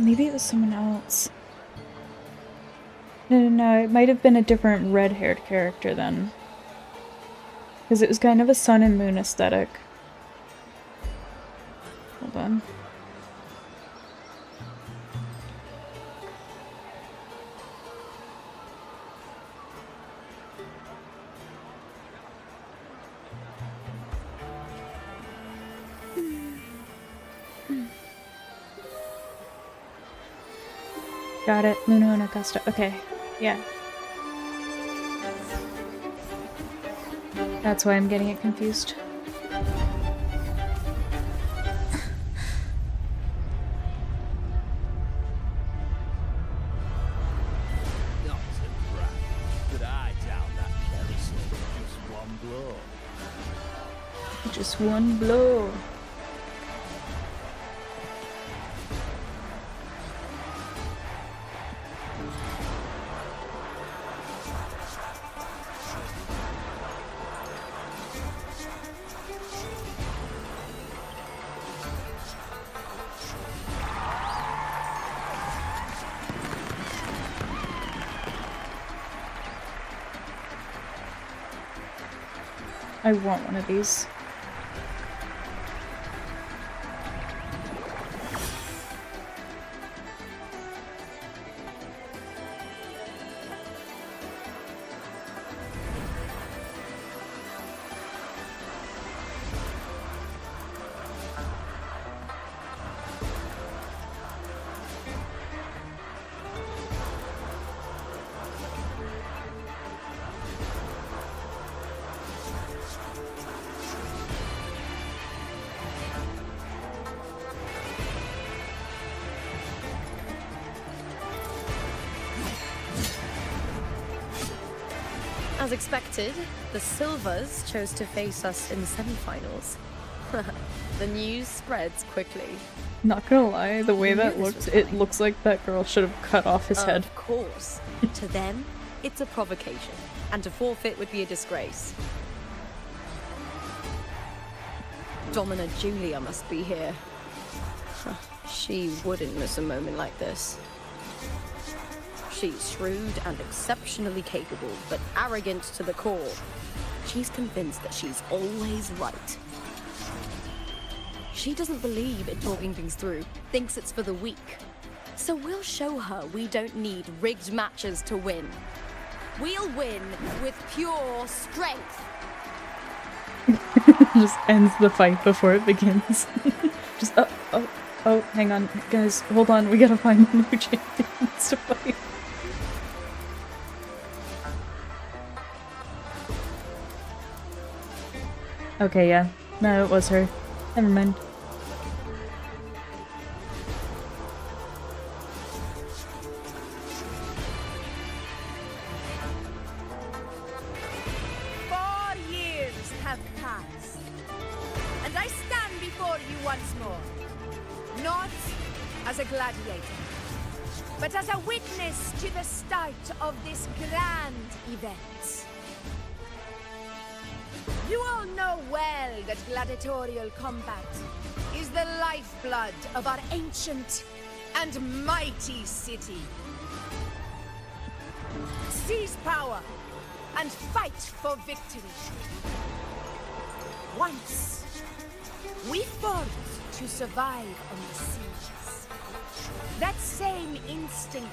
Maybe it was someone else. No, it might have been a different red-haired character then. Because it was kind of a sun and moon aesthetic. Hold on. Got it. Luna and Augusta. Okay. Yeah. That's why I'm getting it confused. Not to brag, but I doubt that jealousy just one blow. Just one blow. I want one of these. As expected, the Silvers chose to face us in the semi-finals. The news spreads quickly. Not gonna lie, the way that looks, it looks like that girl should have cut off his head. Of course. To them, it's a provocation, and to forfeit would be a disgrace. Domina Julia must be here. She wouldn't miss a moment like this. She's shrewd and exceptionally capable, but arrogant to the core. She's convinced that she's always right. She doesn't believe in talking things through, thinks it's for the weak. So we'll show her we don't need rigged matches to win. We'll win with pure strength. Just ends the fight before it begins. Just, oh, hang on. Guys, hold on. We gotta find the new champions to fight. Okay, yeah. No, it was her. Never mind. Have passed, and I stand before you once more, not as a gladiator, but as a witness to the start of this grand event. You all know well that gladiatorial combat is the lifeblood of our ancient and mighty city. Seize power and fight for victory. Once, we fought to survive on the seas. That same instinct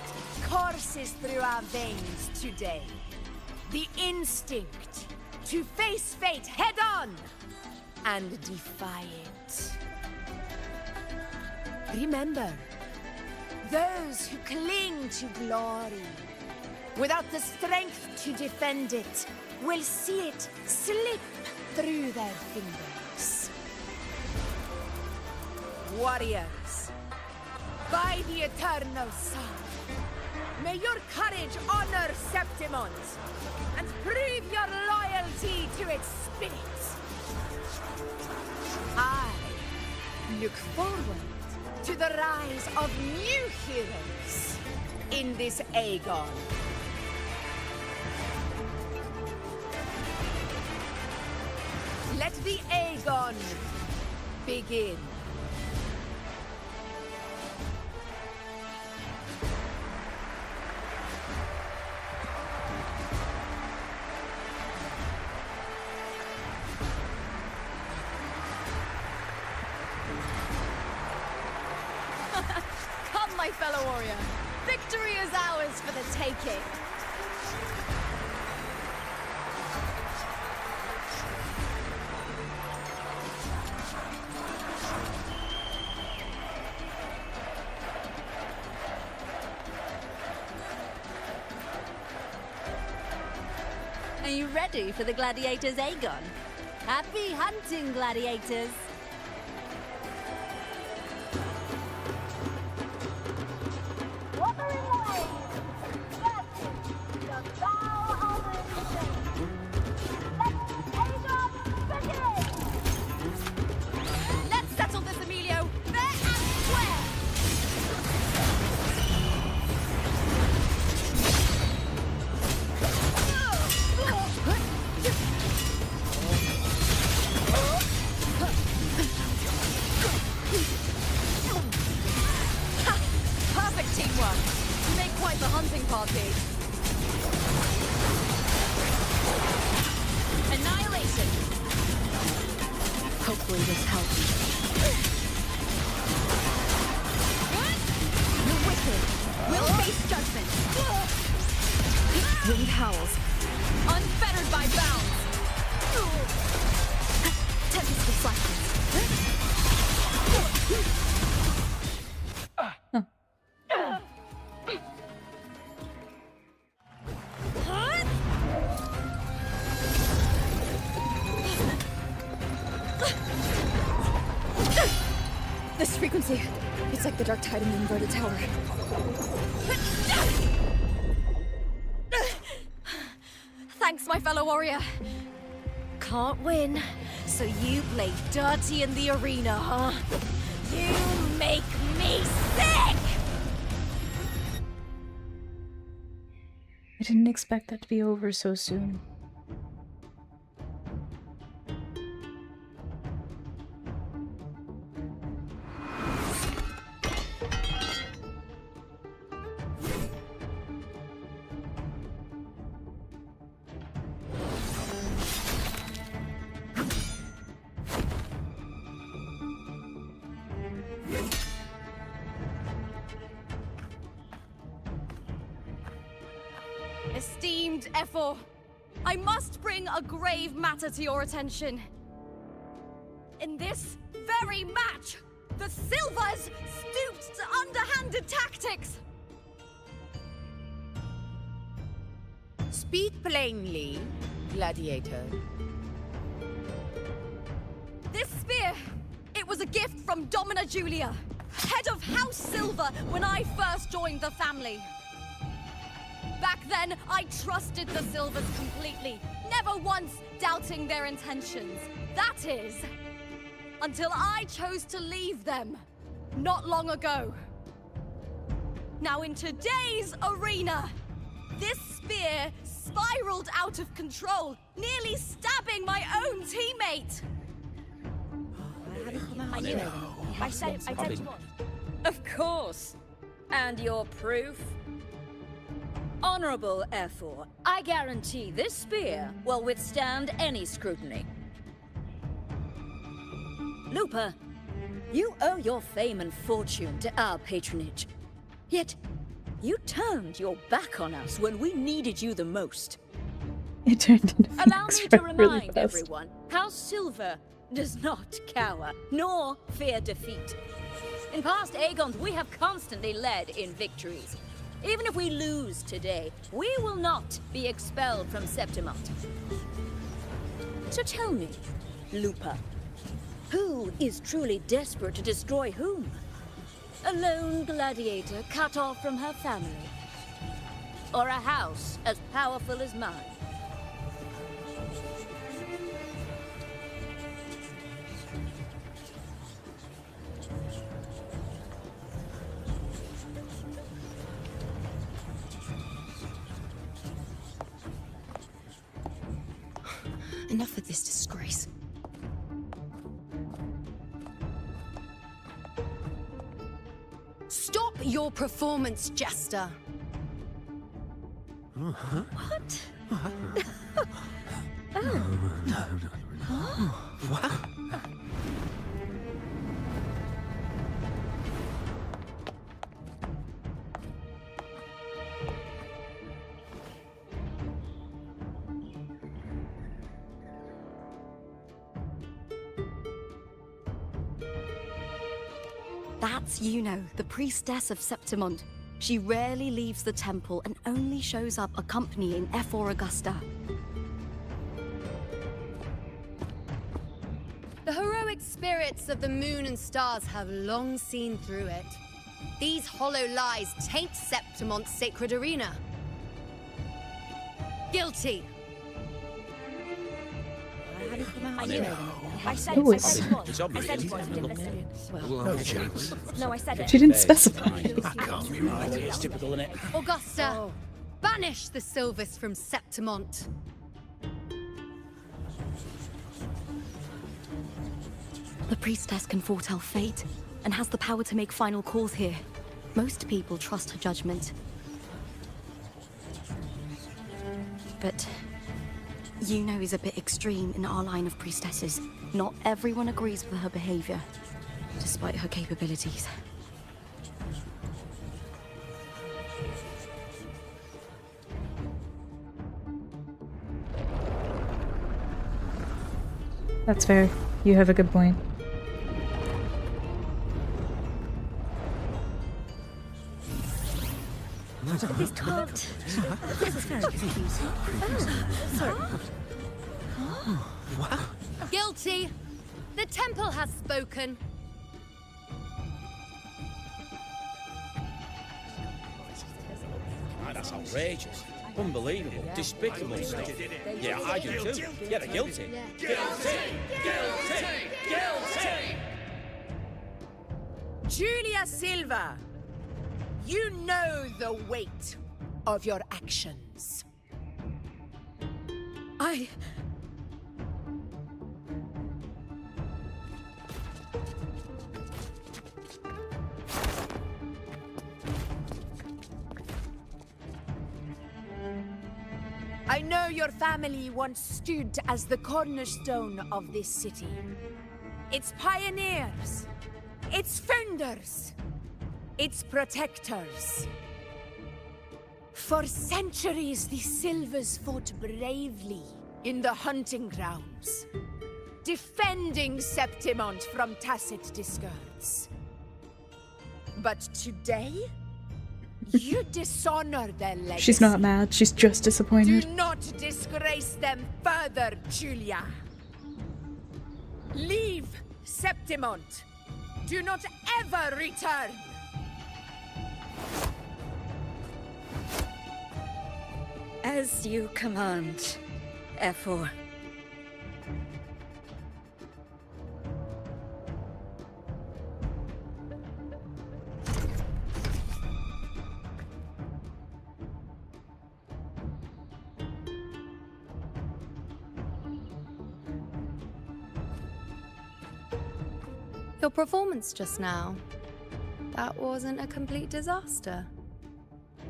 courses through our veins today. The instinct to face fate head-on and defy it. Remember, those who cling to glory without the strength to defend it will see it slip through their fingers. Warriors, by the eternal sun, may your courage honor Septimont and prove your loyalty to its spirit. I look forward to the rise of new heroes in this Aegon. Let the Aegon begin. fellow warrior. Victory is ours for the taking. Are you ready for the gladiators, Aegon? Happy hunting, gladiators! Wuthering waves, dancing the bow of the Let Aegon begin! Let's settle this, Emilio, fair and square! Perfect teamwork. You make quite the hunting party. Annihilation. Hopefully this helps. You're wicked. We'll face judgment. Winged howls. Unfettered by bounds. Tempest reflections. This frequency, it's like the dark tide in the inverted tower. Thanks, my fellow warrior. Can't win, so you play dirty in the arena, huh? You make me sick! I didn't expect that to be over so soon. Esteemed Ephor, I must bring a grave matter to your attention. In this very match, the Silvers stooped to underhanded tactics. Speak plainly, gladiator. This spear, it was a gift from Domina Julia, head of House Silver when I first joined the family. Back then, I trusted the Silvers completely, never once doubting their intentions. That is, until I chose to leave them, not long ago. Now in today's arena, this spear spiraled out of control, nearly stabbing my own teammate. I knew it. I said you would. Of course. And your proof? Honorable Ephor, I guarantee this spear will withstand any scrutiny. Lupa, you owe your fame and fortune to our patronage. Yet, you turned your back on us when we needed you the most. It turned into Allow me to remind really fast. everyone, House Silver does not cower, nor fear defeat. In past Aegons, we have constantly led in victories. Even if we lose today, we will not be expelled from Septimont. So tell me, Lupa, who is truly desperate to destroy whom? A lone gladiator cut off from her family? Or a house as powerful as mine? Enough of this disgrace. Stop your performance, Jester. What? That's Yuno, the priestess of Septimont. She rarely leaves the temple and only shows up accompanying F4 Augusta. The heroic spirits of the moon and stars have long seen through it. These hollow lies taint Septimont's sacred arena. Guilty. I said Ooh, it was. it's I obvious. said it was. You didn't listen. No chance. No, I said it. She didn't specify. That can't be right. It's typical, isn't it? Augusta, banish the Silvers from Septimont. The priestess can foretell fate and has the power to make final calls here. Most people trust her judgment. But Yuno is a bit extreme in our line of priestesses. Not everyone agrees with her behavior, despite her capabilities. That's fair. You have a good point. He's talked. This is very confusing. Sorry. Wow. Guilty. The temple has spoken. That's outrageous. Unbelievable. Despicable stuff. Yeah, I do too. Yeah, they're guilty. Guilty! Guilty! Guilty! Julia Silva, you know the weight of your actions. I know your family once stood as the cornerstone of this city. Its pioneers, its founders, its protectors. For centuries, the Silvers fought bravely in the hunting grounds, defending Septimont from tacit discards. But today, you dishonor their legacy. She's not mad. She's just disappointed. Do not disgrace them further, Julia. Leave Septimont. Do not ever return. As you command, F4. Your performance just now, that wasn't a complete disaster.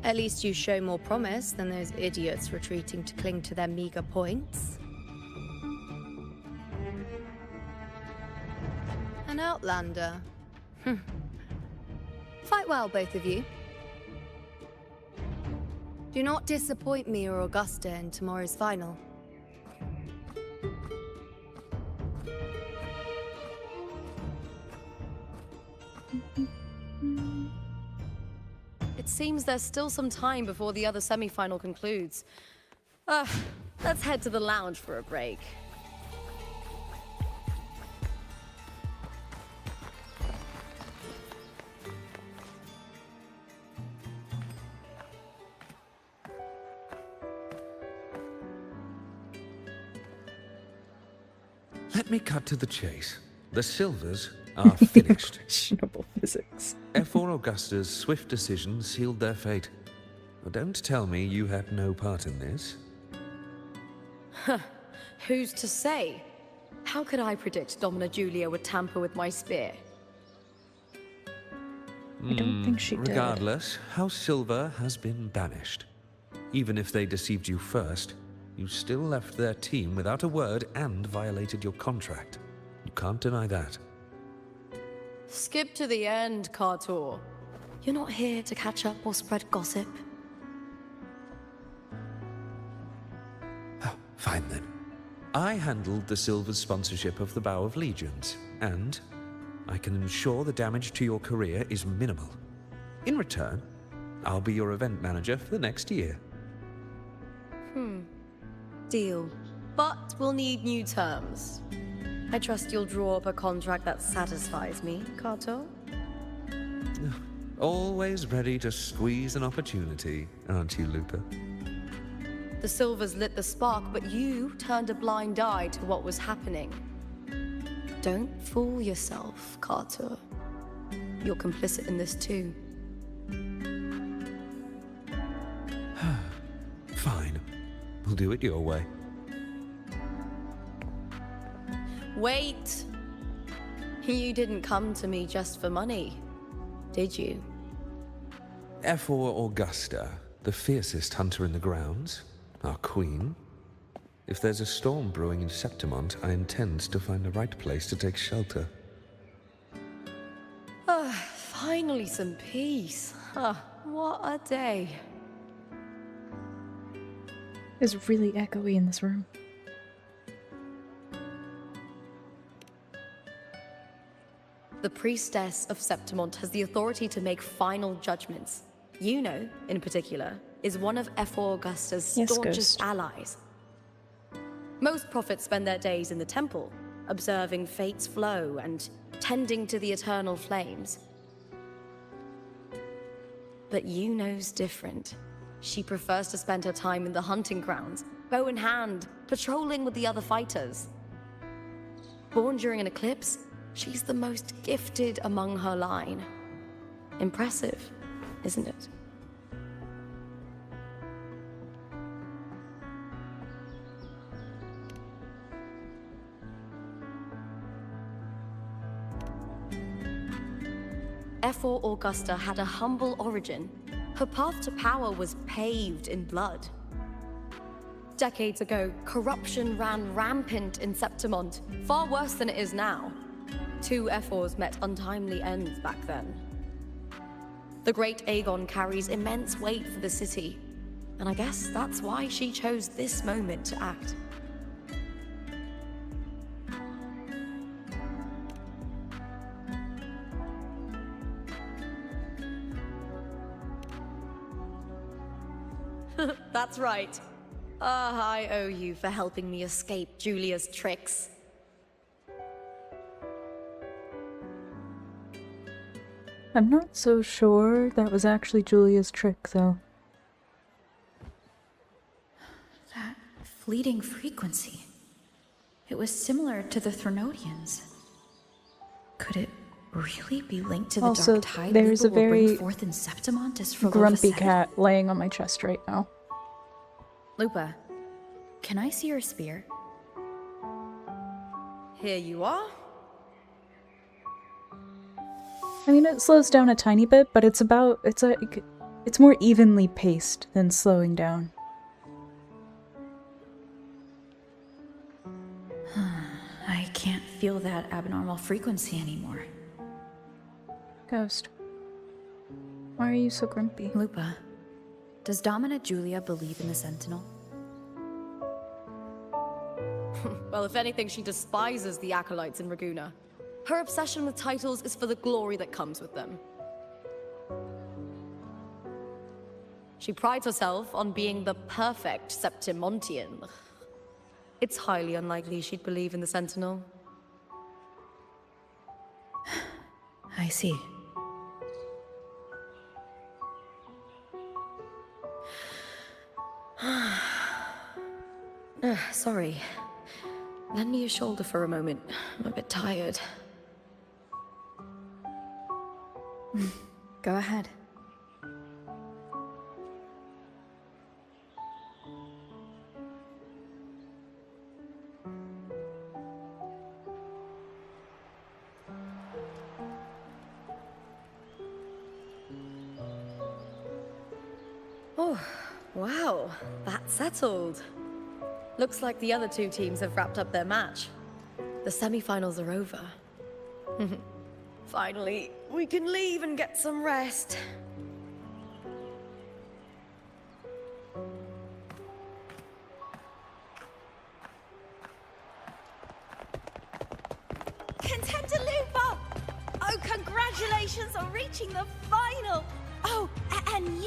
At least you show more promise than those idiots retreating to cling to their meager points. An outlander. Fight well, both of you. Do not disappoint me or Augusta in tomorrow's final. It seems there's still some time before the other semi-final concludes. Let's head to the lounge for a break. Let me cut to the chase. The Silvers are finished. Questionable physics. F4 Augusta's swift decision sealed their fate. But don't tell me you had no part in this. Who's to say? How could I predict Domina Julia would tamper with my spear? I don't think she did. Regardless, House Silver has been banished. Even if they deceived you first, you still left their team without a word and violated your contract. You can't deny that. Skip to the end, Cartor. You're not here to catch up or spread gossip. Oh, fine then. I handled the Silver's sponsorship of the Bow of Legions, and I can ensure the damage to your career is minimal. In return, I'll be your event manager for the next year. Deal. But we'll need new terms. I trust you'll draw up a contract that satisfies me, Kato? Always ready to squeeze an opportunity, aren't you, Lupa? The Silvers lit the spark, but you turned a blind eye to what was happening. Don't fool yourself, Kato. You're complicit in this too. Fine. We'll do it your way. Wait! You didn't come to me just for money, did you? F4 Augusta, the fiercest hunter in the grounds, our queen. If there's a storm brewing in Septimont, I intend to find the right place to take shelter. Finally some peace. What a day. It's really echoey in this room. The priestess of Septimont has the authority to make final judgments. Yuno, in particular, is one of F4 Augusta's staunchest allies. Most prophets spend their days in the temple, observing fate's flow and tending to the eternal flames. But Yuno's different. She prefers to spend her time in the hunting grounds, bow in hand, patrolling with the other fighters. Born during an eclipse, she's the most gifted among her line. Impressive, isn't it? F4 Augusta had a humble origin. Her path to power was paved in blood. Decades ago, corruption ran rampant in Septimont, far worse than it is now. 2 F4s met untimely ends back then. The great Aegon carries immense weight for the city, and I guess that's why she chose this moment to act. That's right. I owe you for helping me escape Julia's tricks. I'm not so sure that was actually Julia's trick, though. That fleeting frequency. It was similar to the Threnodians. Could it really be linked to the Also, dark tide there's Lupa a will bring very forth in Septimont as Frolova grumpy said? cat laying on my chest right now. Lupa, can I see your spear? Here you are. I mean, it slows down a tiny bit, but it's more evenly paced than slowing down. I can't feel that abnormal frequency anymore. Ghost, why are you so grumpy? Lupa, does Domina Julia believe in the Sentinel? Well, if anything, she despises the acolytes in Raguna. Her obsession with titles is for the glory that comes with them. She prides herself on being the perfect Septimontian. It's highly unlikely she'd believe in the Sentinel. I see. Sorry. Lend me your shoulder for a moment. I'm a bit tired. Go ahead. Oh, wow. That's settled. Looks like the other 2 teams have wrapped up their match. The semi-finals are over. Finally, we can leave and get some rest. Contender Lupa! Oh, congratulations on reaching the final! Oh, and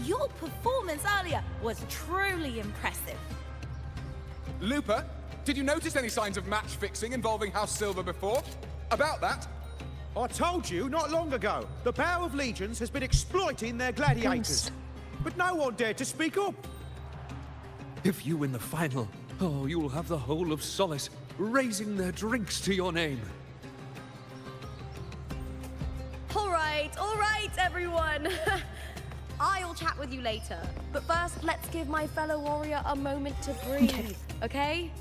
your performance earlier was truly impressive. Looper, did you notice any signs of match fixing involving House Silver before? About that? I told you not long ago, the Bow of Legions has been exploiting their gladiators. But no one dared to speak up. If you win the final, oh, you'll have the whole of Solace raising their drinks to your name. All right, everyone. I'll chat with you later. But first, let's give my fellow warrior a moment to breathe, okay?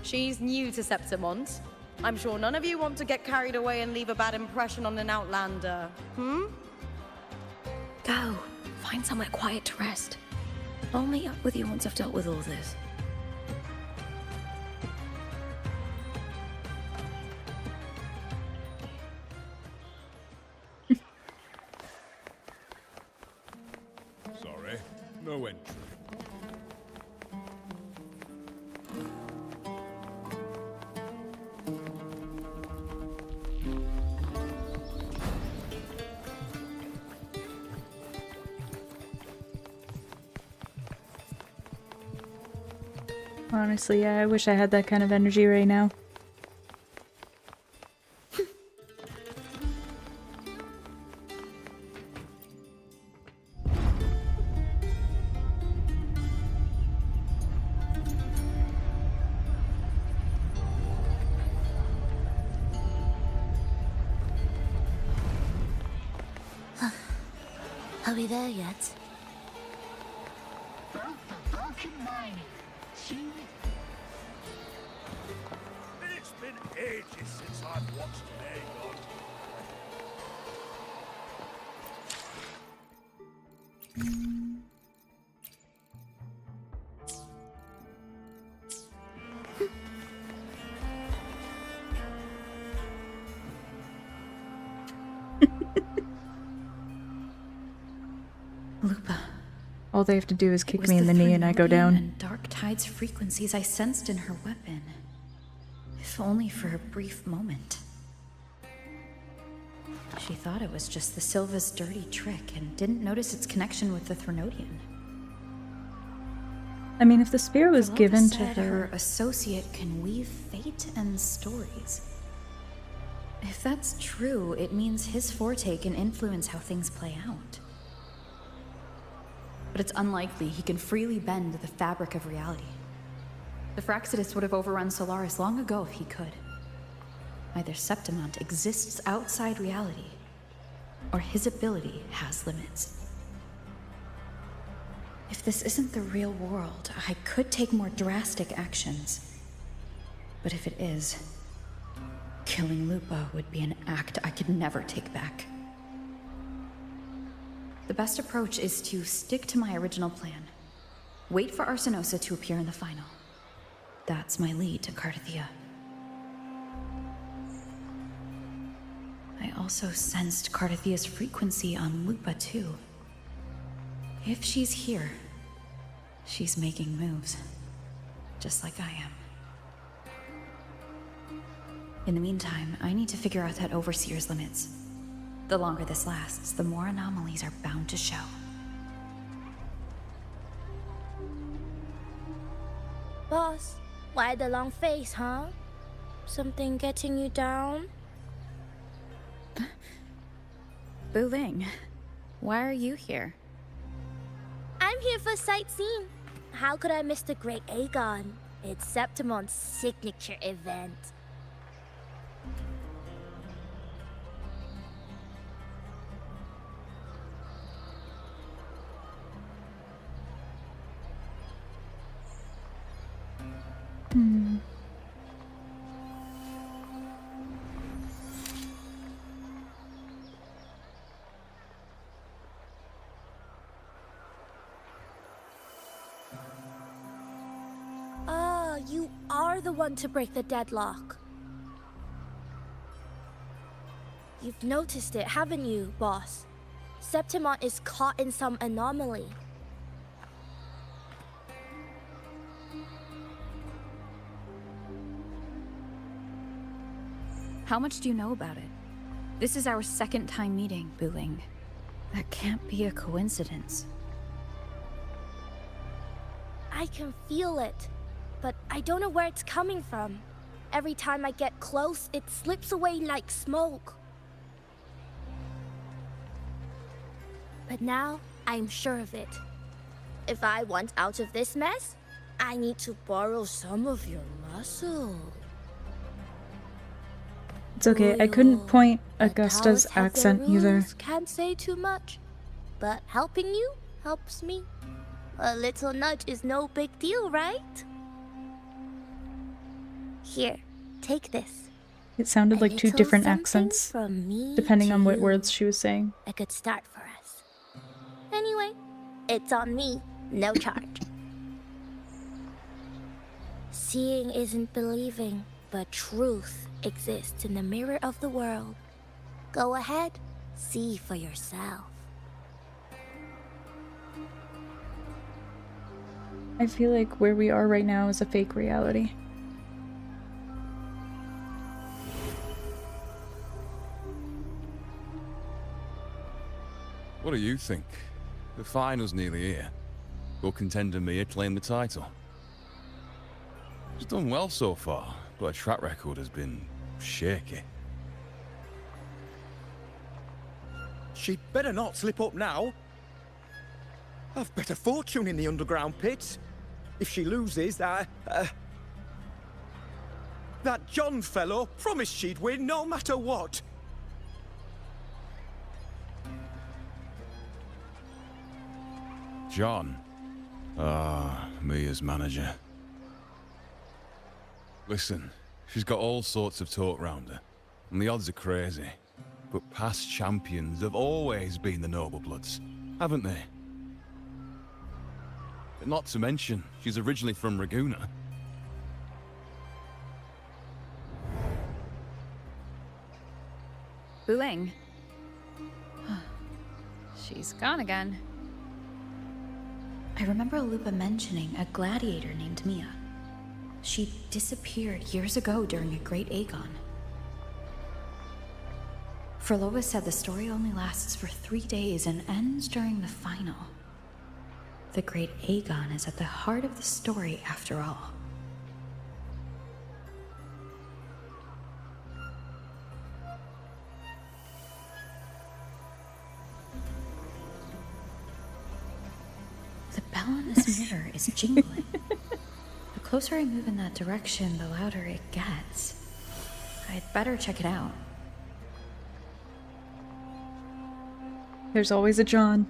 She's new to Septimont. I'm sure none of you want to get carried away and leave a bad impression on an outlander, Go. Find somewhere quiet to rest. I'll meet up with you once I've dealt with all this. Sorry, no entry. Honestly, yeah, I wish I had that kind of energy right now. Are we there yet? It's been ages since I've watched an Aegon. Lupa. All they have to do is It kick was me in the knee and I go Thronian down. And Dark Tide's frequencies I sensed in her weapon. If only for a brief moment. She thought it was just the Silva's dirty trick and didn't notice its connection with the Thronian. I mean, if the spear was Philippa given to said her... her associate can weave fate and stories. If that's true, it means his forte can influence how things play out. But it's unlikely he can freely bend the fabric of reality. The Fraxidus would have overrun Solaris long ago if he could. Either Septimont exists outside reality, or his ability has limits. If this isn't the real world, I could take more drastic actions. But if it is, killing Lupa would be an act I could never take back. The best approach is to stick to my original plan. Wait for Arsinosa to appear in the final. That's my lead to Cardathia. I also sensed Cardathia's frequency on Lupa too. If she's here, she's making moves. Just like I am. In the meantime, I need to figure out that Overseer's limits. The longer this lasts, the more anomalies are bound to show. Boss, why the long face, huh? Something getting you down? Wuthering, why are you here? I'm here for sightseeing. How could I miss the Great Aegon? It's Septimont's signature event. You are the one to break the deadlock. You've noticed it, haven't you, boss? Septimont is caught in some anomaly. How much do you know about it? This is our second time meeting, Wuthering. That can't be a coincidence. I can feel it, but I don't know where it's coming from. Every time I get close, it slips away like smoke. But now, I'm sure of it. If I want out of this mess, I need to borrow some of your muscle. It's okay, I couldn't point Augusta's Palace have accent their either. rules, can't say too much, but helping you helps me. A little nudge is no big deal, right? Here, take this. It sounded like two little different something accents, from me depending on to what you. words she was saying. A good start for us. Anyway, it's on me, no charge. Seeing isn't believing, but truth exists in the mirror of the world. Go ahead, see for yourself. I feel like where we are right now is a fake reality. What do you think? The final's nearly here. Will contender Mia claim the title? She's done well so far, but her track record has been shaky. She'd better not slip up now. I've bet a fortune in the underground pits. If she loses, that John fellow promised she'd win no matter what. John. Mia's manager. Listen, she's got all sorts of talk round her, and the odds are crazy. But past champions have always been the noble bloods, haven't they? But not to mention, she's originally from Raguna. Wuthering. She's gone again. I remember Lupa mentioning a gladiator named Mia. She disappeared years ago during a Great Aegon. Frolova said the story only lasts for 3 days and ends during the final. The Great Aegon is at the heart of the story after all. The bell on this mirror is jingling. The closer I move in that direction, the louder it gets. I'd better check it out. There's always a John.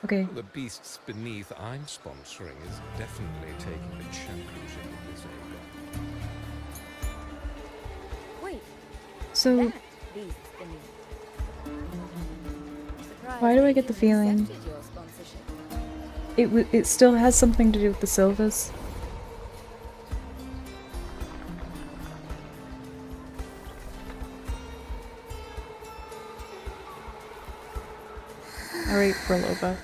Okay. The beasts beneath I'm sponsoring is definitely taking the championship of this area. Wait. So, Beasts beneath. why do I get the feeling it still has something to do with the Silvas? Alright, Frolova.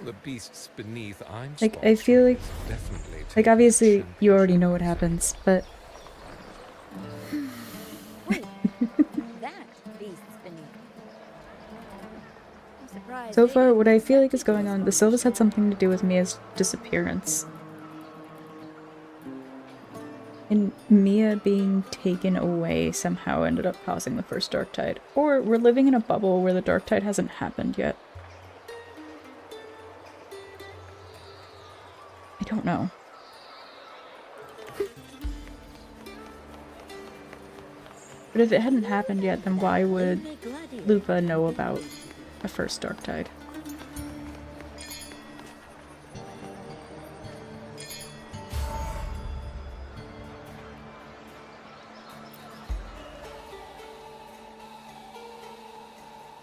The beasts beneath I'm Like, I feel like, definitely like obviously you already know what happens, but That beasts beneath. I'm surprised. so far what I feel like is going on, the Silvas had something to do with Mia's disappearance. And Mia being taken away somehow ended up causing the first dark tide. Or we're living in a bubble where the dark tide hasn't happened yet. I don't know. But if it hadn't happened yet, then why would Lupa know about a first dark tide?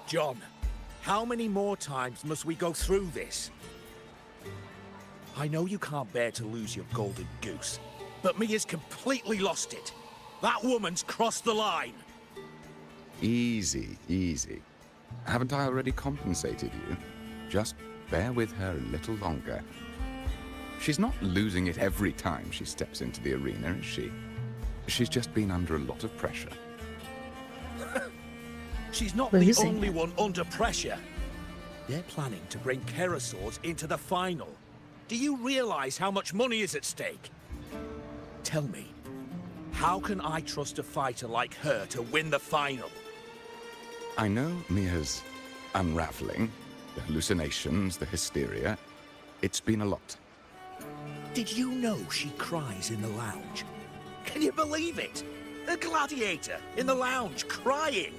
John, how many more times must we go through this? I know you can't bear to lose your golden goose, but Mia's completely lost it. That woman's crossed the line. Easy, easy. Haven't I already compensated you? Just bear with her a little longer. She's not losing it every time she steps into the arena, is she? She's just been under a lot of pressure. She's not Losing. the only one under pressure. They're planning to bring Kerasaurs into the final. Do you realize how much money is at stake? Tell me, how can I trust a fighter like her to win the final? I know Mia's unraveling, the hallucinations, the hysteria. It's been a lot. Did you know she cries in the lounge? Can you believe it? A gladiator in the lounge crying.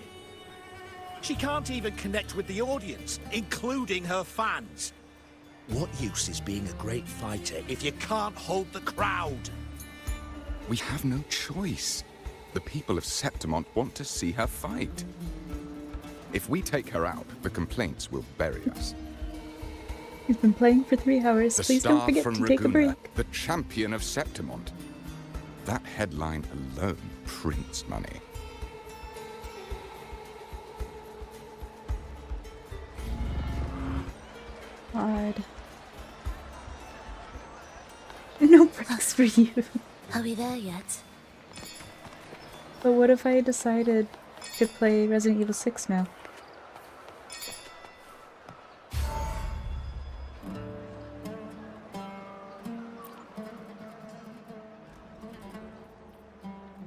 She can't even connect with the audience, including her fans. What use is being a great fighter if you can't hold the crowd? We have no choice. The people of Septimont want to see her fight. If we take her out, the complaints will bury us. You've been playing for 3 hours. The Please don't star forget from to take a Raguna, break. the champion of Septimont. That headline alone prints money. God. No breaks for you. Are we there yet? But what if I decided to play Resident Evil 6 now?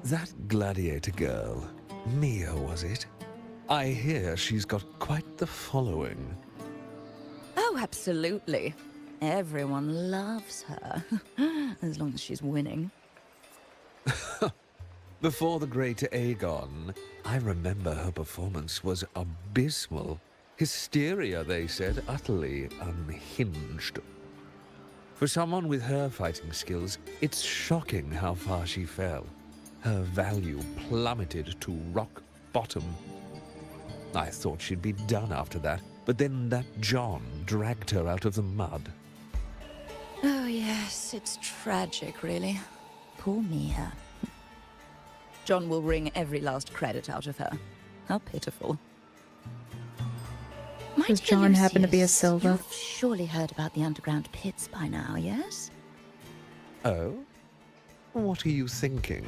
That gladiator girl, Mia, was it? I hear she's got quite the following. Oh, absolutely. Everyone loves her. As long as she's winning. Before the great Aegon, I remember her performance was abysmal. Hysteria, they said, utterly unhinged. For someone with her fighting skills, it's shocking how far she fell. Her value plummeted to rock bottom. I thought she'd be done after that, but then that John dragged her out of the mud. Oh, yes, it's tragic, really. Poor Mia. John will wring every last credit out of her. How pitiful. Does John happen to be a Silva? You've surely heard about the underground pits by now, yes? Oh? What are you thinking?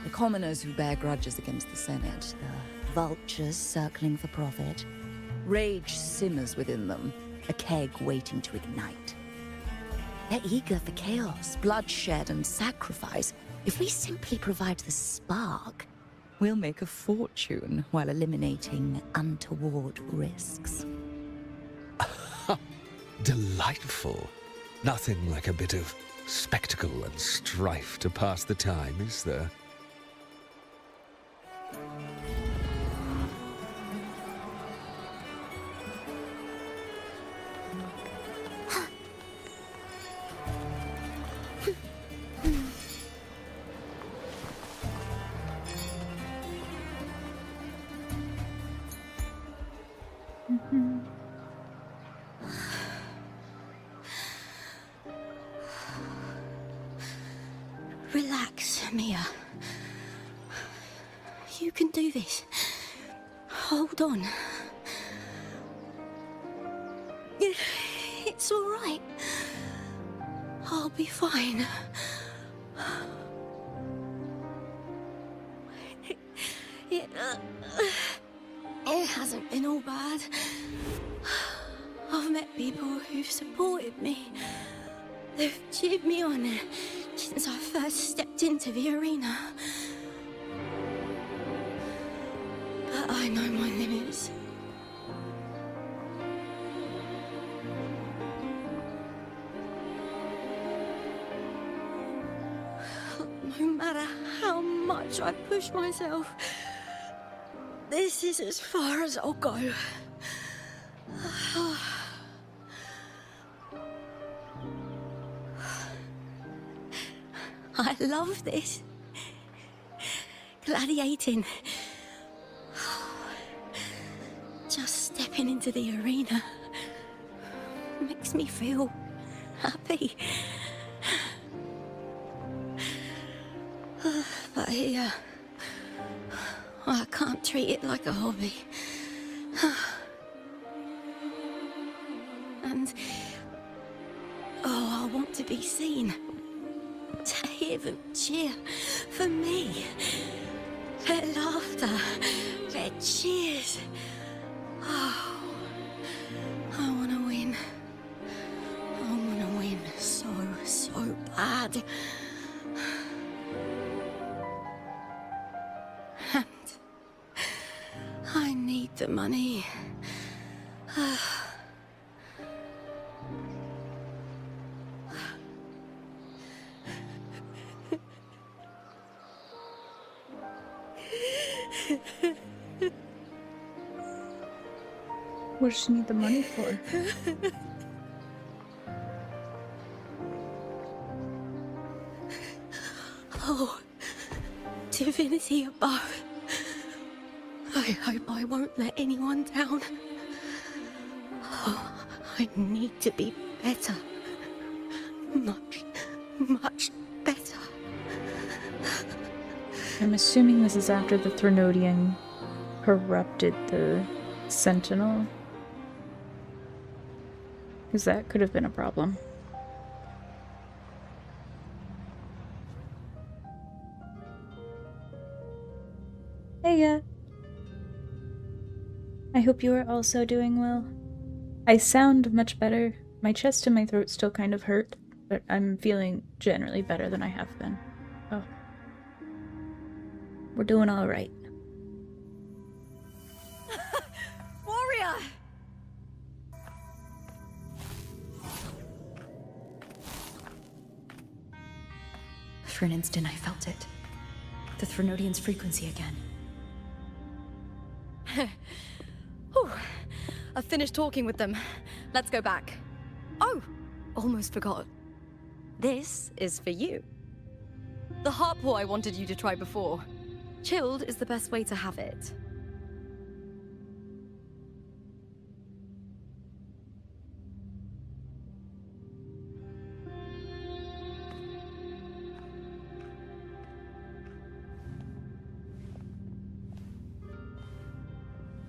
The commoners who bear grudges against the Senate, the vultures circling for profit. Rage simmers within them, a keg waiting to ignite. They're eager for chaos, bloodshed, and sacrifice. If we simply provide the spark, we'll make a fortune while eliminating untoward risks. Delightful. Nothing like a bit of spectacle and strife to pass the time, is there? Relax, Mia. You can do this. Hold on. It's all right. I'll be fine. It hasn't been all bad. I've met people who've supported me. They've cheered me on since I first stepped into the arena. But I know my limits. No matter how much I push myself, this is as far as I'll go. I love this. Gladiating. Just stepping into the arena makes me feel happy. But here, I can't treat it like a hobby. And... oh, I want to be seen. To hear them cheer for me. Their laughter, their cheers. Oh, I want to win. I want to win so bad. And I need the money. What does she need the money for? Oh, divinity above. I hope I won't let anyone down. Oh, I need to be better. Much better. I'm assuming this is after the Threnodian corrupted the Sentinel. Because that could have been a problem. Hey, I hope you are also doing well. I sound much better. My chest and my throat still kind of hurt, but I'm feeling generally better than I have been. Oh. We're doing alright. Warrior! For an instant, I felt it. The Threnodian's frequency again. Whew. I've finished talking with them. Let's go back. Oh, almost forgot. This is for you. The heart pour I wanted you to try before. Chilled is the best way to have it.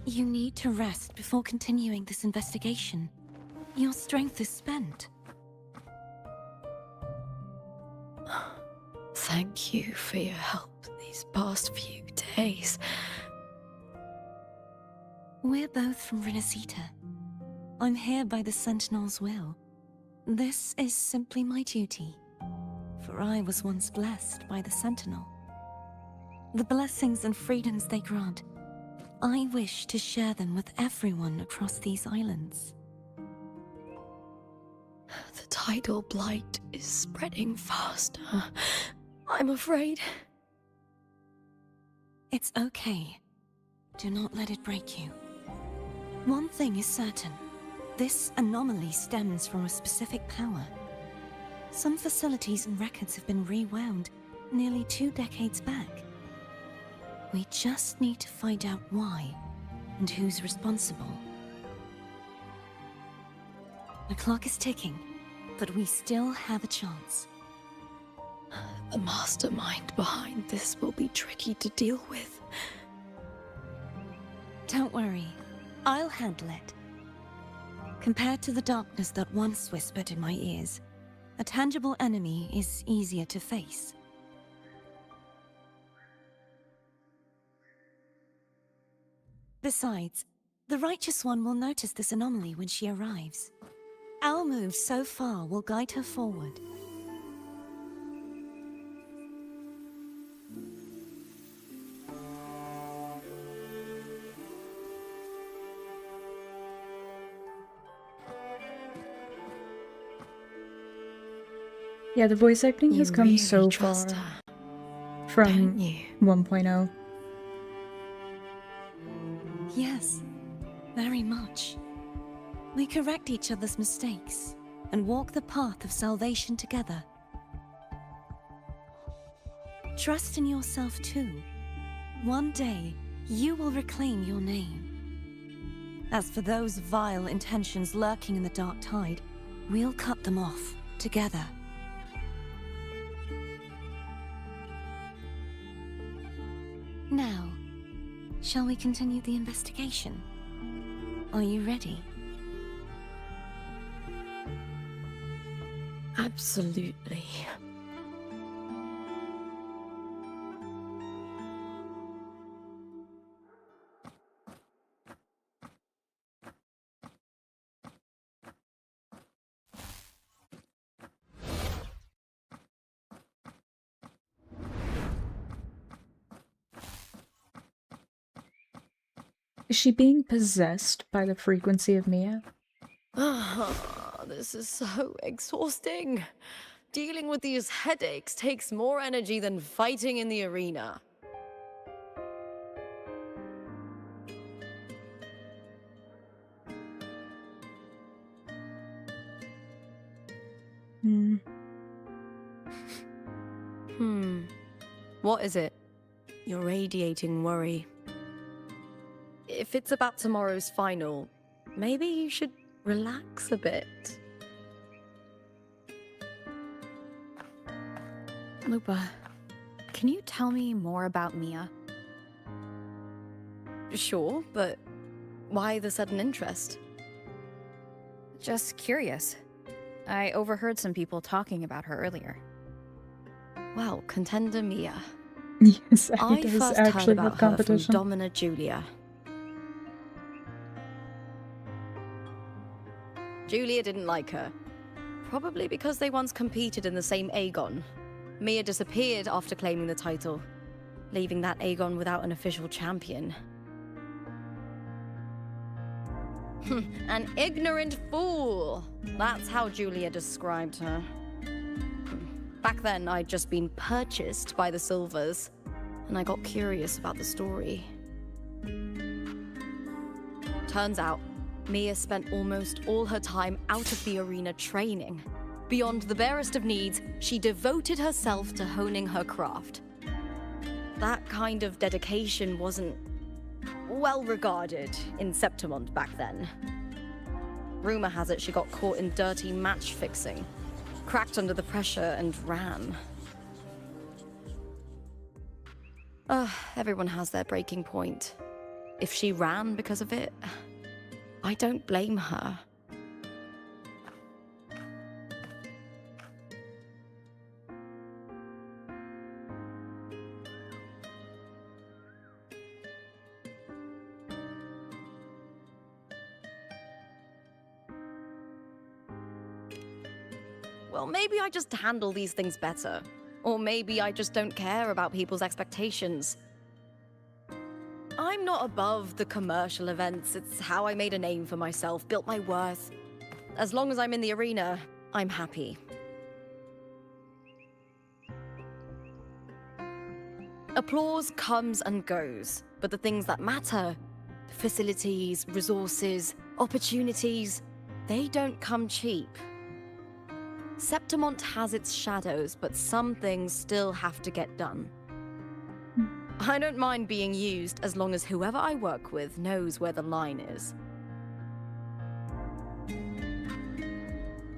You need to rest before continuing this investigation. Your strength is spent. Thank you for your help these past few days. We're both from Renacita. I'm here by the Sentinel's will. This is simply my duty, for I was once blessed by the Sentinel. The blessings and freedoms they grant, I wish to share them with everyone across these islands. The tidal blight is spreading faster. I'm afraid. It's okay. Do not let it break you. One thing is certain. This anomaly stems from a specific power. Some facilities and records have been rewound nearly 2 decades back. We just need to find out why and who's responsible. The clock is ticking, but we still have a chance. The mastermind behind this will be tricky to deal with. Don't worry, I'll handle it. Compared to the darkness that once whispered in my ears, a tangible enemy is easier to face. Besides, the Righteous One will notice this anomaly when she arrives. Our moves so far will guide her forward. Yeah, the voice acting has come so far from 1.0. Yes, very much. We correct each other's mistakes and walk the path of salvation together. Trust in yourself too. One day, you will reclaim your name. As for those vile intentions lurking in the dark tide, we'll cut them off together. Now, Shall we continue the investigation? Are you ready? Absolutely. Is she being possessed by the frequency of Mia? This is so exhausting. Dealing with these headaches takes more energy than fighting in the arena. What is it? You're radiating worry. If it's about tomorrow's final, maybe you should relax a bit. Lupa, can you tell me more about Mia? Sure, but why the sudden interest? Just curious. I overheard some people talking about her earlier. Well, contender Mia. Yes, I does first heard actually have about her from competition. Domina Julia. Julia didn't like her. Probably because they once competed in the same Aegon. Mia disappeared after claiming the title, leaving that Aegon without an official champion. An ignorant fool! That's how Julia described her. Back then, I'd just been purchased by the Silvers, and I got curious about the story. Turns out, Mia spent almost all her time out of the arena training. Beyond the barest of needs, she devoted herself to honing her craft. That kind of dedication wasn't well regarded in Septimont back then. Rumor has it she got caught in dirty match fixing, cracked under the pressure and ran. Everyone has their breaking point. If she ran because of it, I don't blame her. Well, maybe I just handle these things better. Or maybe I just don't care about people's expectations. I'm not above the commercial events. It's how I made a name for myself, built my worth. As long as I'm in the arena, I'm happy. Applause comes and goes, but the things that matter, facilities, resources, opportunities, they don't come cheap. Septimont has its shadows, but some things still have to get done. I don't mind being used as long as whoever I work with knows where the line is.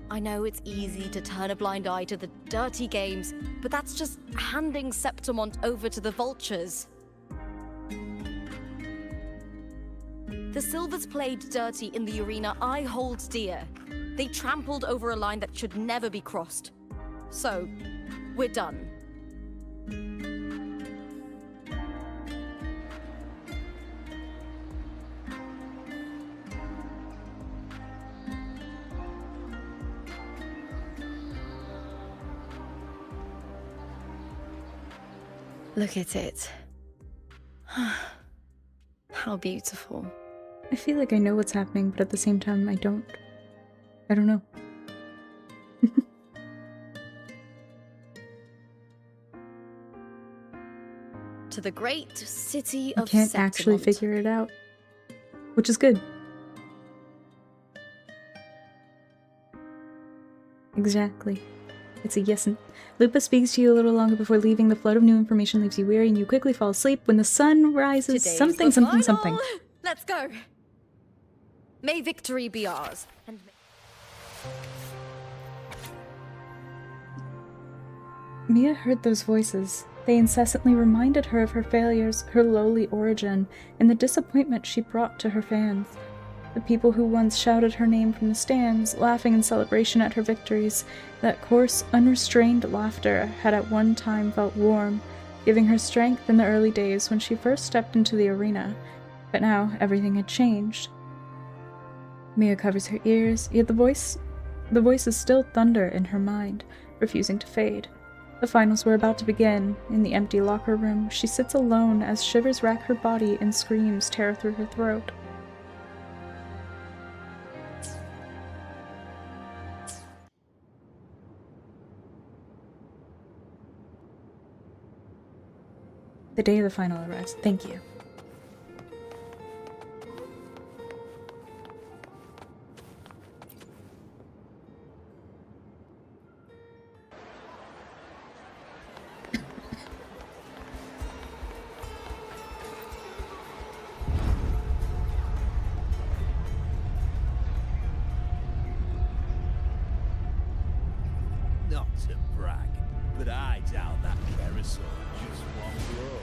I know it's easy to turn a blind eye to the dirty games, but that's just handing Septimont over to the vultures. The Silvers played dirty in the arena I hold dear. They trampled over a line that should never be crossed. So, we're done. Look at it. How beautiful. I feel like I know what's happening, but at the same time, I don't know. To the great city I of can't actually Septimont. figure it out, which is good. Exactly. It's a yes. And Lupa speaks to you a little longer before leaving. The flood of new information leaves you weary, and you quickly fall asleep. When the sun rises, Today's something, the something, final. something. Let's go. May victory be ours. And Mia heard those voices. They incessantly reminded her of her failures, her lowly origin, and the disappointment she brought to her fans. The people who once shouted her name from the stands, laughing in celebration at her victories, that coarse, unrestrained laughter had at one time felt warm, giving her strength in the early days when she first stepped into the arena. But now everything had changed. Mia covers her ears, yet the voice is still thunder in her mind, refusing to fade. The finals were about to begin. In the empty locker room, she sits alone as shivers rack her body and screams tear through her throat. The day of the final arrives. Thank you. Not to brag, but I doubt that carousel just won't grow.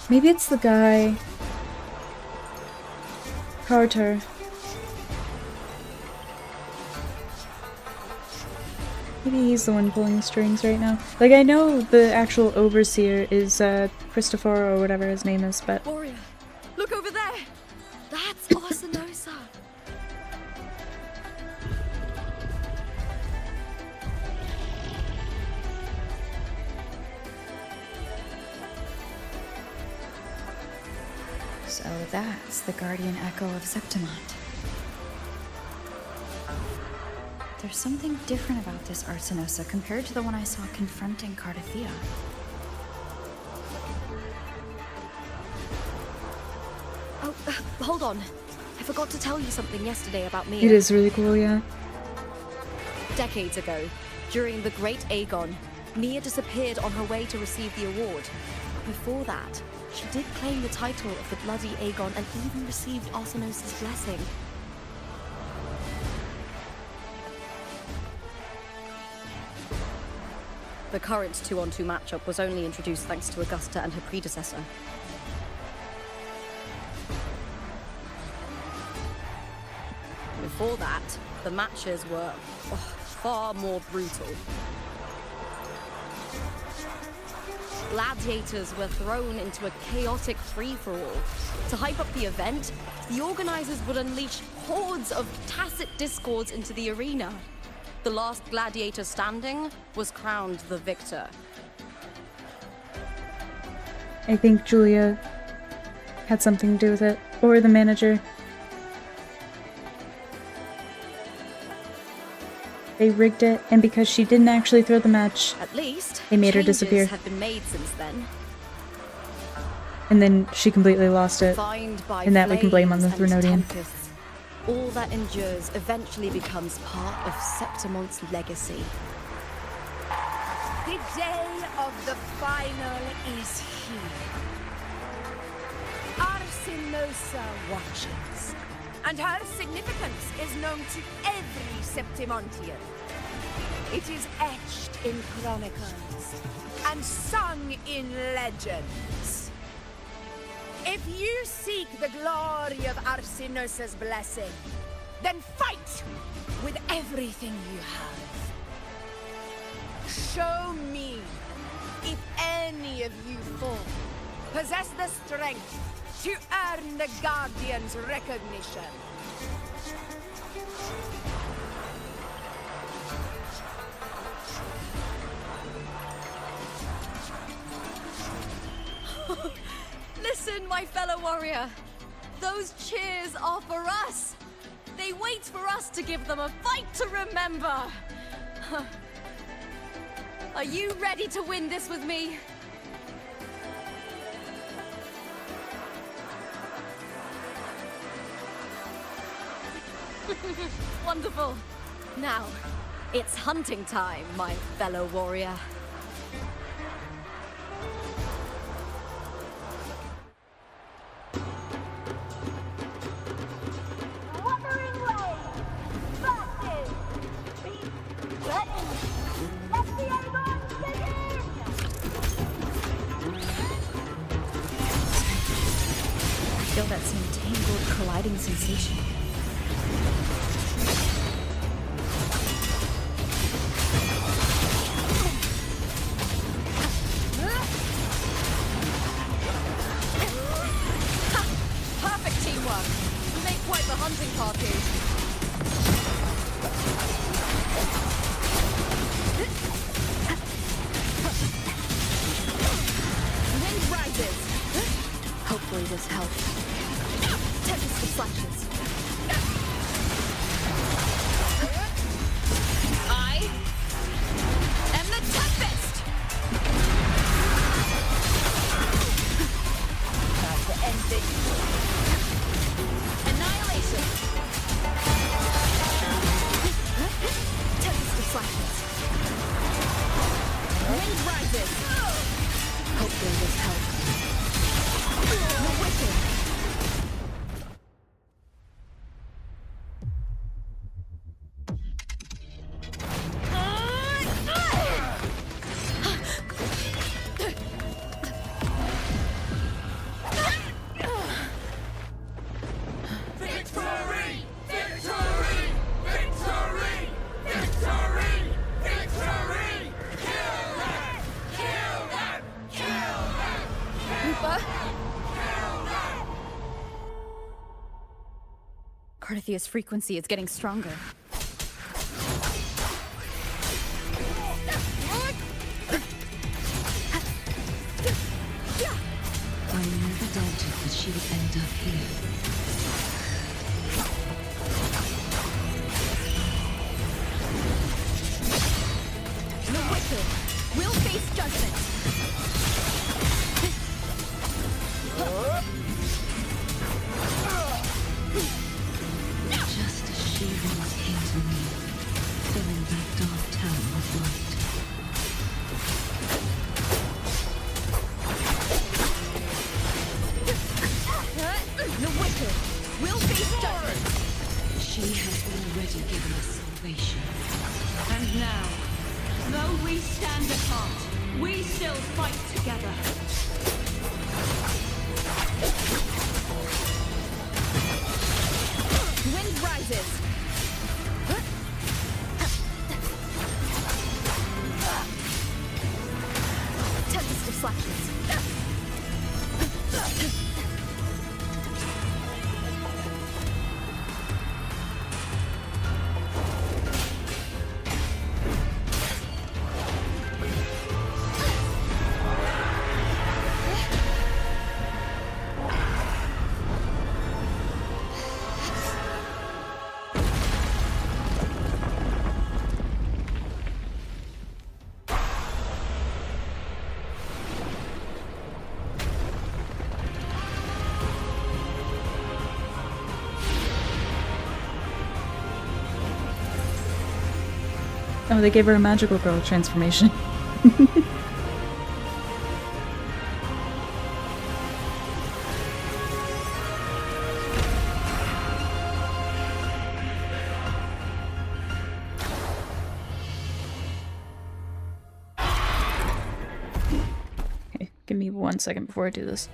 Maybe it's the guy... Carter. Maybe he's the one pulling the strings right now. Like, I know the actual overseer is, Christopher or whatever his name is, but... Warrior, look over there! That's Arsinosa! So that's the guardian echo of Septimont. There's something different about this Arsinosa compared to the one I saw confronting Cardathea. Oh, hold on. I forgot to tell you something yesterday about Mia. It is really cool, yeah. Decades ago, during the Great Aegon, Mia disappeared on her way to receive the award. Before that, she did claim the title of the Bloody Aegon and even received Arsinosa's blessing. The current 2-on-2 matchup was only introduced thanks to Augusta and her predecessor. Before that, the matches were far more brutal. Gladiators were thrown into a chaotic free-for-all. To hype up the event, the organizers would unleash hordes of tacit discords into the arena. The last gladiator standing was crowned the victor. I think Julia had something to do with it. Or the manager. They rigged it, and because she didn't actually throw the match, At least, they made her disappear. have been made since then. And then she completely lost it. Fined by And that we can blame on the flames and Threnodian. tempests. All that endures eventually becomes part of Septimont's legacy. The day of the final is here. Arsinosa watches, and her significance is known to every Septimontian. It is etched in chronicles and sung in legends. If you seek the glory of Arsinosa's blessing, then fight with everything you have. Show me if any of you four possess the strength to earn the Guardian's recognition. Listen, my fellow warrior. Those cheers are for us. They wait for us to give them a fight to remember. Are you ready to win this with me? Wonderful. Now, it's hunting time, my fellow warrior. feel that same tangled, colliding sensation. Perfect teamwork. We make quite the hunting party. Wind rises. Hopefully this helps. Tempest of flashes. I am the Tempest! Time to end this. Annihilation! Tempest of flashes. Wind rises. Hopefully this helps. The wicked. Victory! Victory! Victory! Victory! Victory! Kill them! Kill them! Kill them! Hooper? Carthia's frequency is getting stronger. I never doubted that she would end up here. The wicked will face judgment. Just as she once came to me, filling that dark town with light. The wicked will face judgment. She has already given us salvation. And now, though we stand apart, we still fight together. Wind rises. Tempest of flashes. Oh, they gave her a magical girl transformation. Okay, give me 1 second before I do this.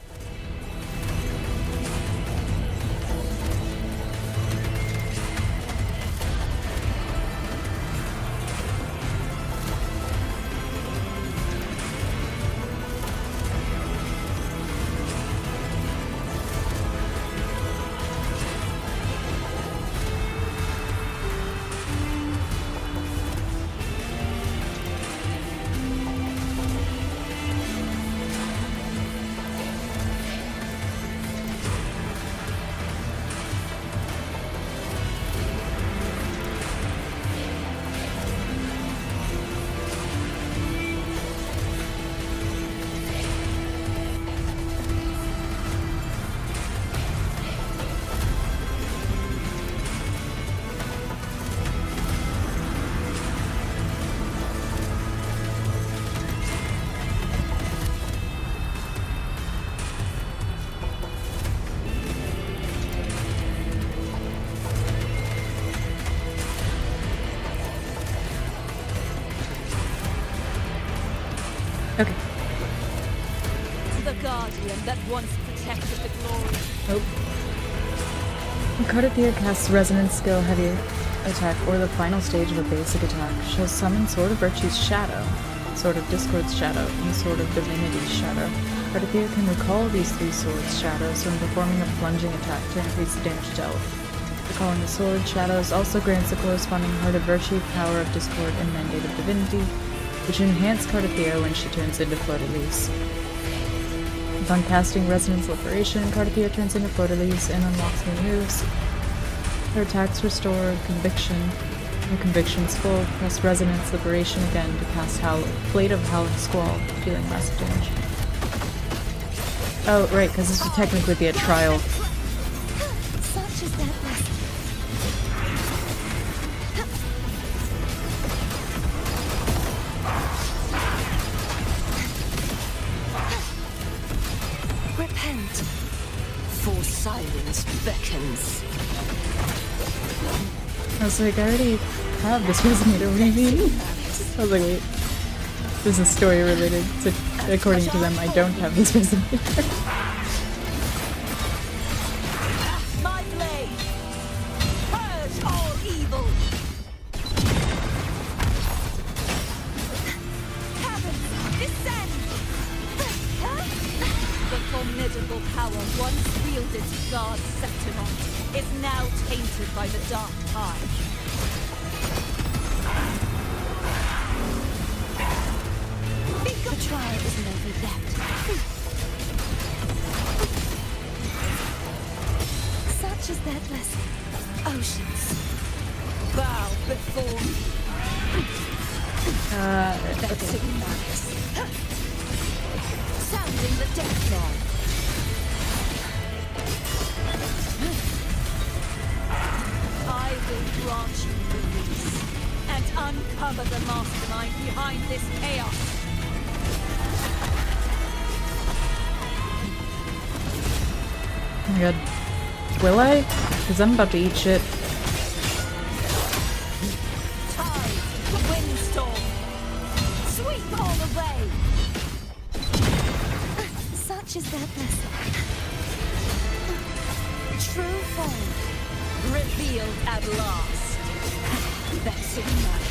The guardian that once protected protected the glory. Oh. Cartapir casts Resonance skill heavy attack or the final stage of a basic attack. She'll summon Sword of Virtue's Shadow, Sword of Discord's Shadow, and Sword of Divinity's Shadow. Cartapir can recall these three swords' shadows when performing a plunging attack to increase the damage dealt. Recalling the sword shadows also grants the corresponding Heart of Virtue, Power of Discord, and Mandate of Divinity, which enhance Cartapir when she turns into Fleur-de-Lis. Upon casting Resonance Liberation, Cartapir turns into Fleur-de-Lis and unlocks new moves. Her attacks restore Conviction. Her Conviction's full. Press Resonance Liberation again to cast Blade of Howling Squall, dealing massive damage. Oh, right, because this would technically be a trial. Such is that blessing. Repent, for silence beckons. I was like, I already have this resonator, what do you mean? I was like, wait. This is story related, so according to them, I don't have this resonator. My blade! Purge all evil! Heavens, descend! The formidable power once wielded to guard Septimont is now tainted by the dark tide. The trial isn't over yet. Such is their blessing. Oceans, Bow before me. Betsy Max. Sounding the death knell. I will grant you release and uncover the mastermind behind this chaos. Oh my god. Will I? Because I'm about to eat shit. Tide, windstorm, sweep all away. Such is their blessing. True form revealed at last. Betsy Max.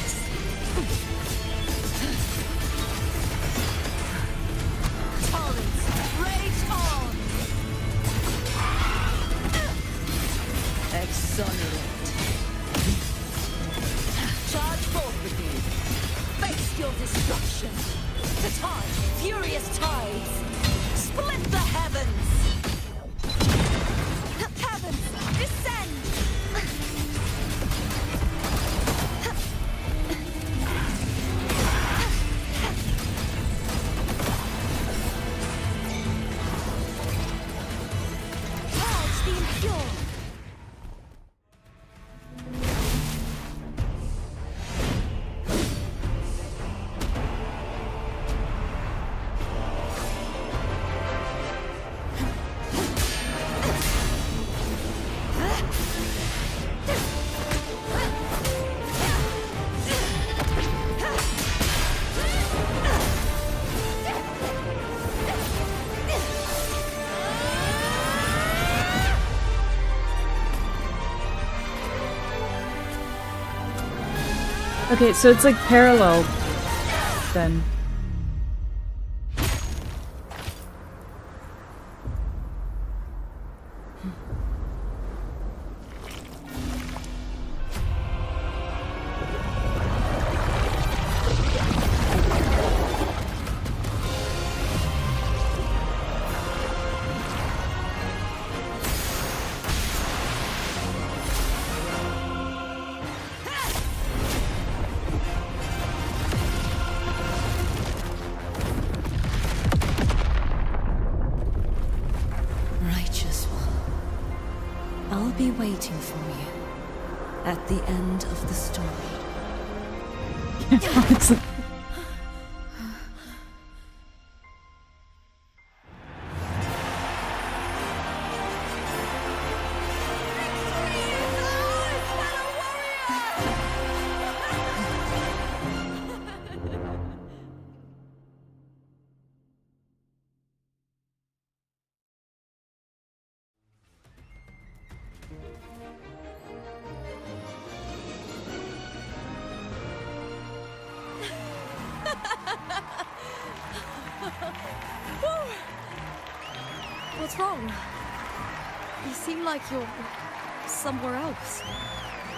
Torrents, rage on. Exonerate. Charge forth with me. Face your destruction. The tide, furious tides. Split the heavens. Heavens, descend. Purge the impure. Okay, so it's like parallel then. Righteous one, I'll be waiting for you at the end of the story. What's wrong? You seem like you're somewhere else.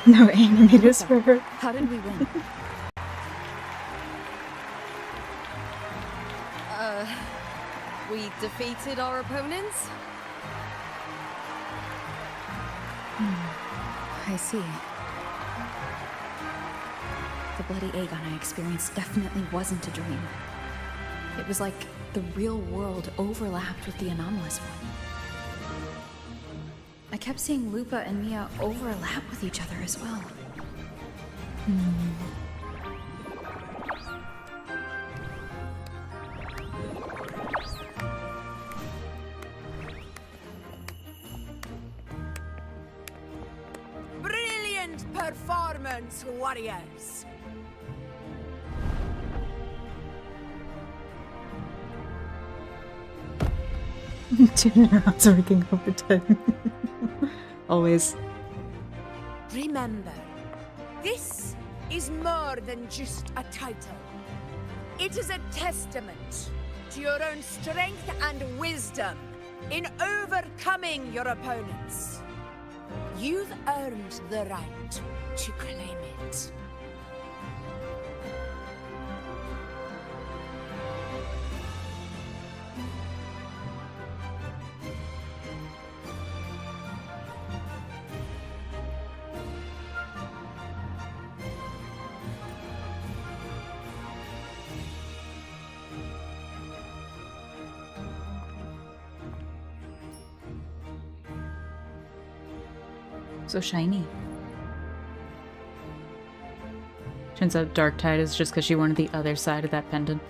No animators for her. How did we win? We defeated our opponents? I see. The bloody Aegon I experienced definitely wasn't a dream. It was like the real world overlapped with the anomalous one. I kept seeing Lupa and Mia overlap with each other as well. Brilliant performance, warriors! General's working overtime. Always. Remember, this is more than just a title. It is a testament to your own strength and wisdom in overcoming your opponents. You've earned the right to claim it. So shiny. Turns out Dark Tide is just because she wanted the other side of that pendant.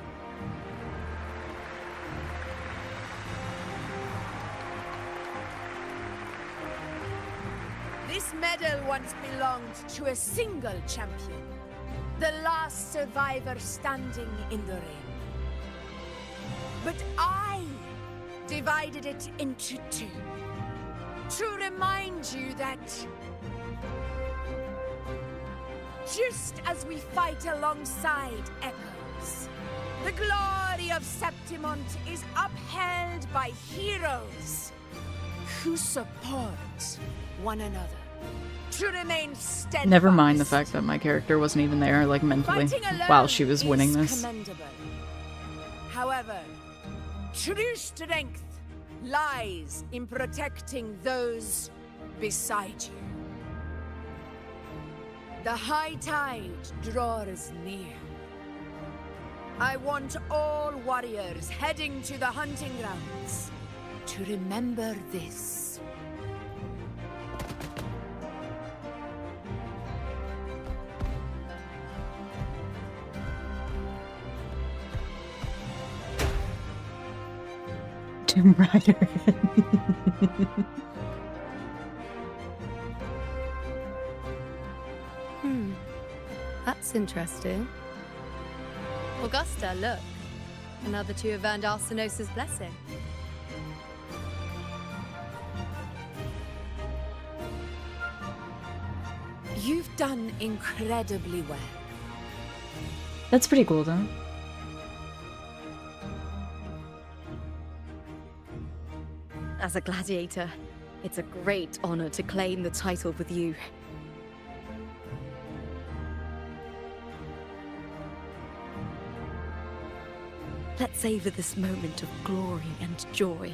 This medal once belonged to a single champion, the last survivor standing in the ring. But I divided it into two, to remind you that just as we fight alongside echoes, the glory of Septimont is upheld by heroes who support one another. To remain steadfast. Never mind the fact that my character wasn't even there, like, mentally, while she was winning this. Commendable. However, true strength lies in protecting those beside you. The high tide draws near. I want all warriors heading to the hunting grounds to remember this. Tomb Raider. That's interesting. Augusta, look. Another two have earned Arsenos's blessing. You've done incredibly well. That's pretty cool, though. As a gladiator, it's a great honor to claim the title with you. Let's savor this moment of glory and joy.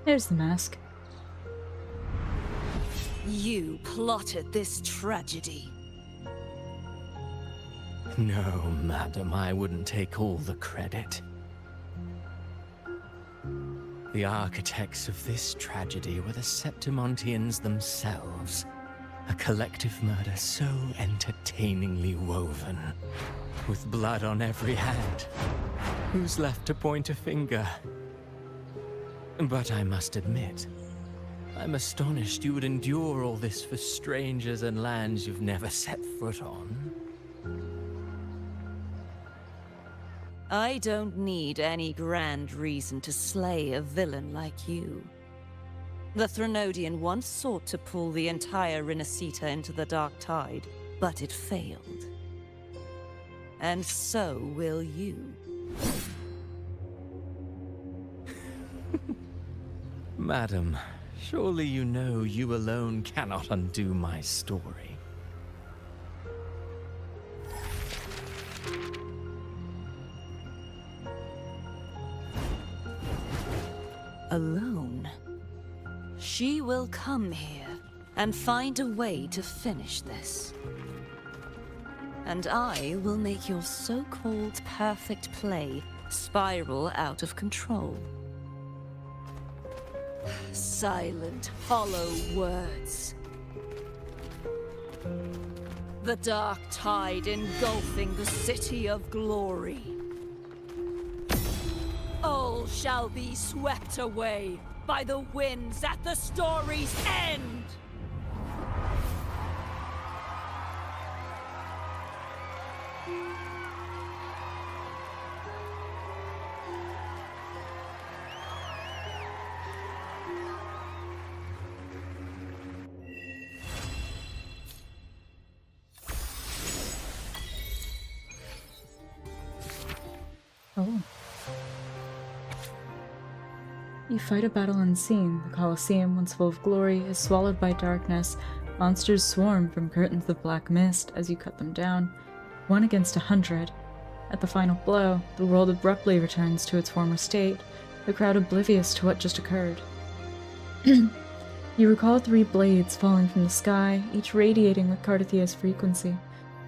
There's the mask. You plotted this tragedy. No, madam, I wouldn't take all the credit. The architects of this tragedy were the Septimontians themselves. A collective murder so entertainingly woven. With blood on every hand. Who's left to point a finger? But I must admit, I'm astonished you would endure all this for strangers and lands you've never set foot on. I don't need any grand reason to slay a villain like you. The Threnodian once sought to pull the entire Rinascita into the Dark Tide, but it failed. And so will you. Madam, surely you know you alone cannot undo my story. Alone? She will come here and find a way to finish this. And I will make your so-called perfect play spiral out of control. Silent, hollow words. The dark tide engulfing the city of glory. All shall be swept away by the winds at the story's end! Oh. You fight a battle unseen. The Colosseum, once full of glory, is swallowed by darkness. Monsters swarm from curtains of black mist as you cut them down, 1 against 100. At the final blow, the world abruptly returns to its former state, the crowd oblivious to what just occurred. You recall 3 blades falling from the sky, each radiating with Cardathia's frequency.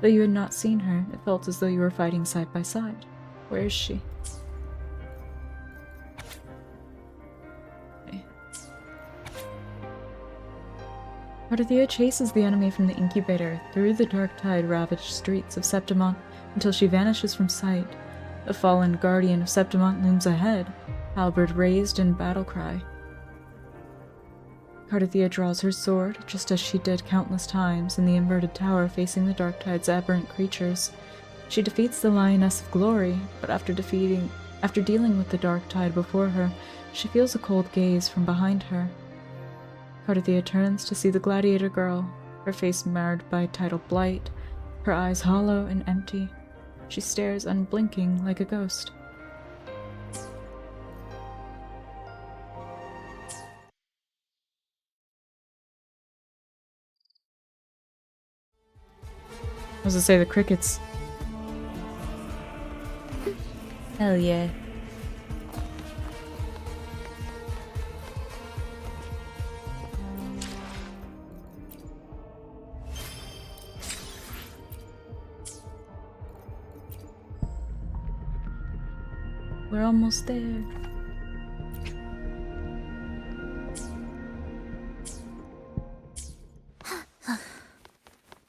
Though you had not seen her, it felt as though you were fighting side by side. Where is she? Cardathia chases the enemy from the incubator through the dark tide-ravaged streets of Septimont until she vanishes from sight. The fallen guardian of Septimont looms ahead, halberd raised in battle cry. Cardathia draws her sword, just as she did countless times in the inverted tower facing the dark tide's aberrant creatures. She defeats the Lioness of Glory, but after dealing with the dark tide before her, she feels a cold gaze from behind her. Cardathia turns to see the gladiator girl, her face marred by tidal blight, her eyes hollow and empty. She stares unblinking like a ghost. I was to say the crickets. Hell yeah. We're almost there.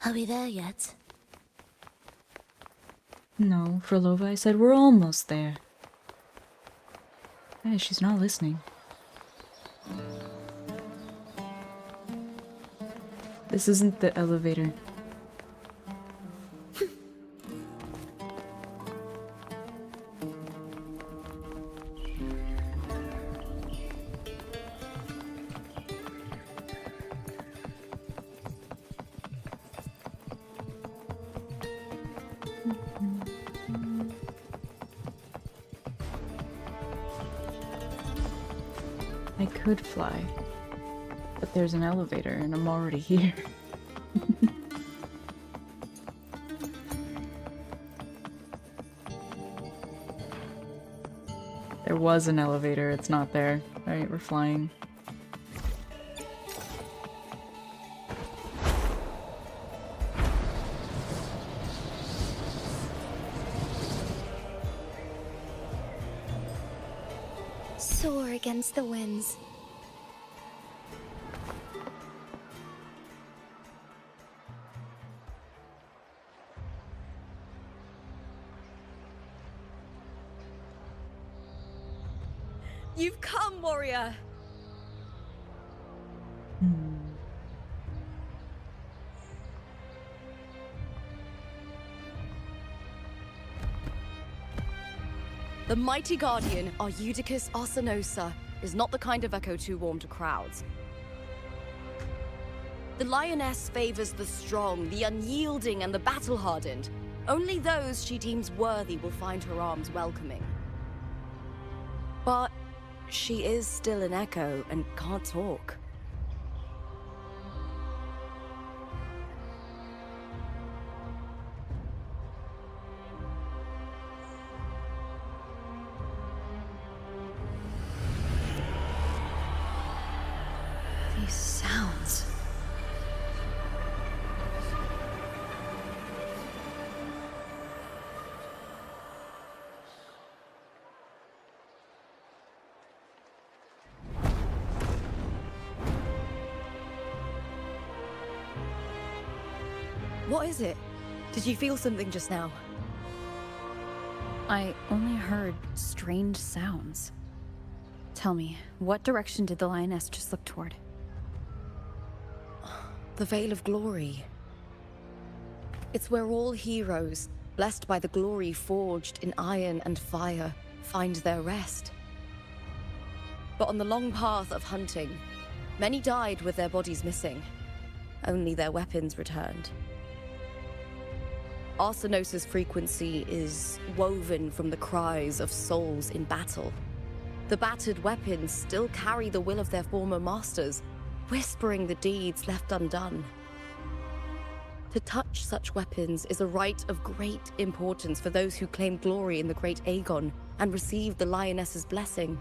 Are we there yet? No, Frolova, I said we're almost there. Hey, she's not listening. This isn't the elevator. I could fly, but there's an elevator and I'm already here. There was an elevator, it's not there. Alright, we're flying. Soar against the winds. You've come, warrior! The mighty guardian, Eudicus Arsenosa, is not the kind of echo too warm to crowds. The lioness favors the strong, the unyielding, and the battle-hardened. Only those she deems worthy will find her arms welcoming. But she is still an echo and can't talk. These sounds. What is it? Did you feel something just now? I only heard strange sounds. Tell me, what direction did the lioness just look toward? The Veil of Glory. It's where all heroes, blessed by the glory forged in iron and fire, find their rest. But on the long path of hunting, many died with their bodies missing. Only their weapons returned. Arsenosa's frequency is woven from the cries of souls in battle. The battered weapons still carry the will of their former masters, whispering the deeds left undone. To touch such weapons is a rite of great importance for those who claim glory in the great Aegon and receive the lioness's blessing.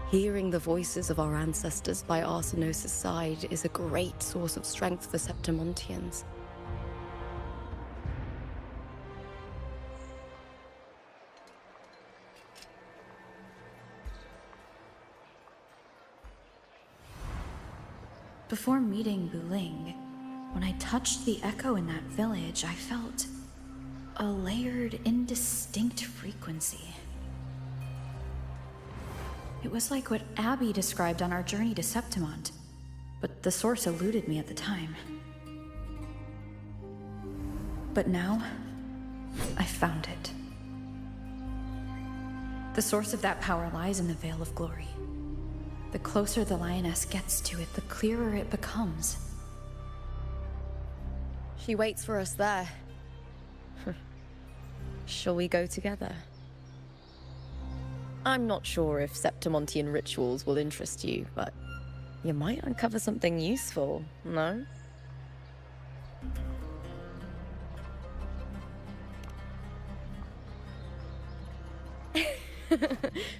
Hearing the voices of our ancestors by Arsenosa's side is a great source of strength for Septimontians. Before meeting Buling, when I touched the echo in that village, I felt a layered, indistinct frequency. It was like what Abby described on our journey to Septimont, but the source eluded me at the time. But now, I found it. The source of that power lies in the Veil of Glory. The closer the lioness gets to it, the clearer it becomes. She waits for us there. Shall we go together? I'm not sure if Septimontian rituals will interest you, but you might uncover something useful, no?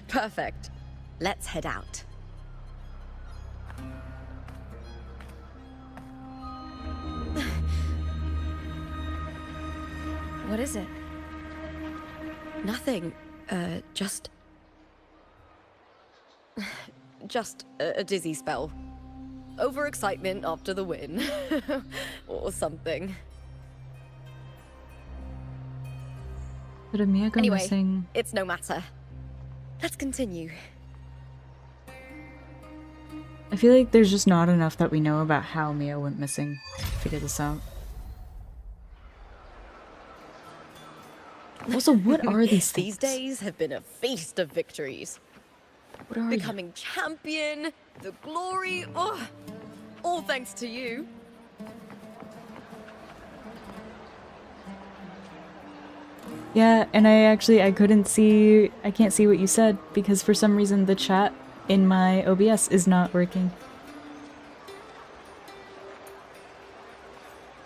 Perfect. Let's head out. What is it? Nothing. Just a dizzy spell. Overexcitement after the win. Or something. Did Amia go Anyway, missing? it's no matter. Let's continue. I feel like there's just not enough that we know about how Mia went missing to figure this out. Also, what are these things? These days have been a feast of victories. What are Becoming champion, the glory, oh, all thanks to you. Yeah, and I can't see what you said because for some reason the chat in my OBS is not working.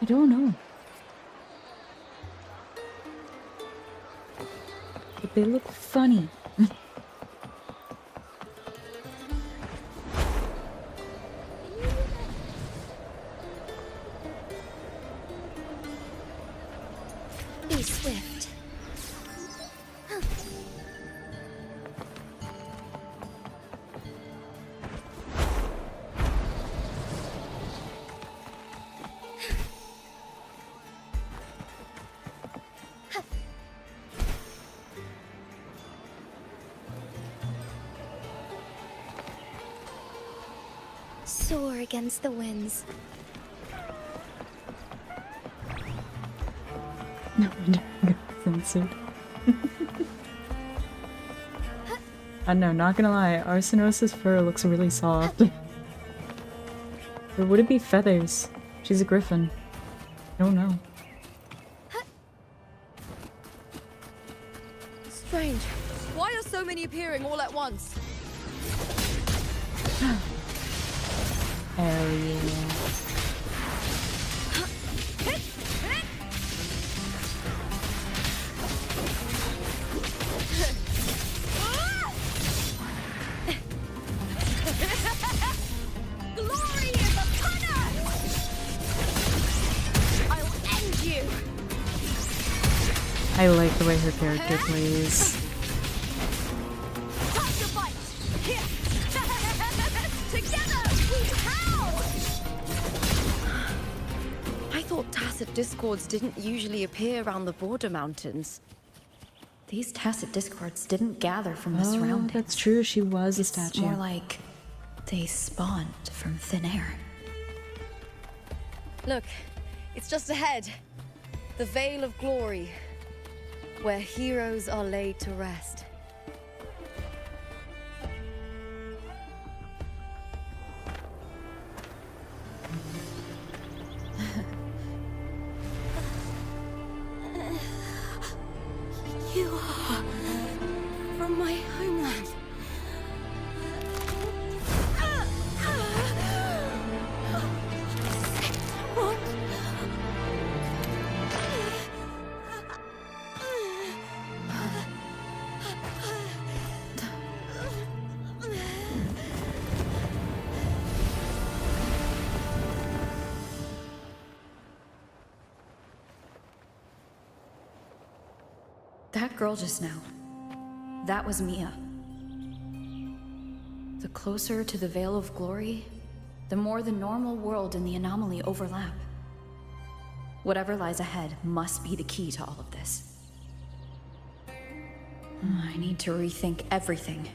I don't know. But they look funny. Be swift. Soar against the winds. No wonder I got censored. I know, not gonna lie, Arsenosis' fur looks really soft. Or would it be feathers? She's a griffin. I don't know. Strange. Why are so many appearing all at once? Hell yeah. Glory is upon us! I'll end you! I like the way her character plays. Time to fight! Here! Together we howl! I thought tacit discords didn't usually appear around the border mountains. These tacit discords didn't gather from the Oh, surroundings. that's true. She was a It's statue. more like they spawned from thin air. Look, it's just ahead. The Vale of Glory, where heroes are laid to rest. You are from my homeland. What? That girl just now, that was Mia. The closer to the Veil of Glory, the more the normal world and the anomaly overlap. Whatever lies ahead must be the key to all of this. I need to rethink everything.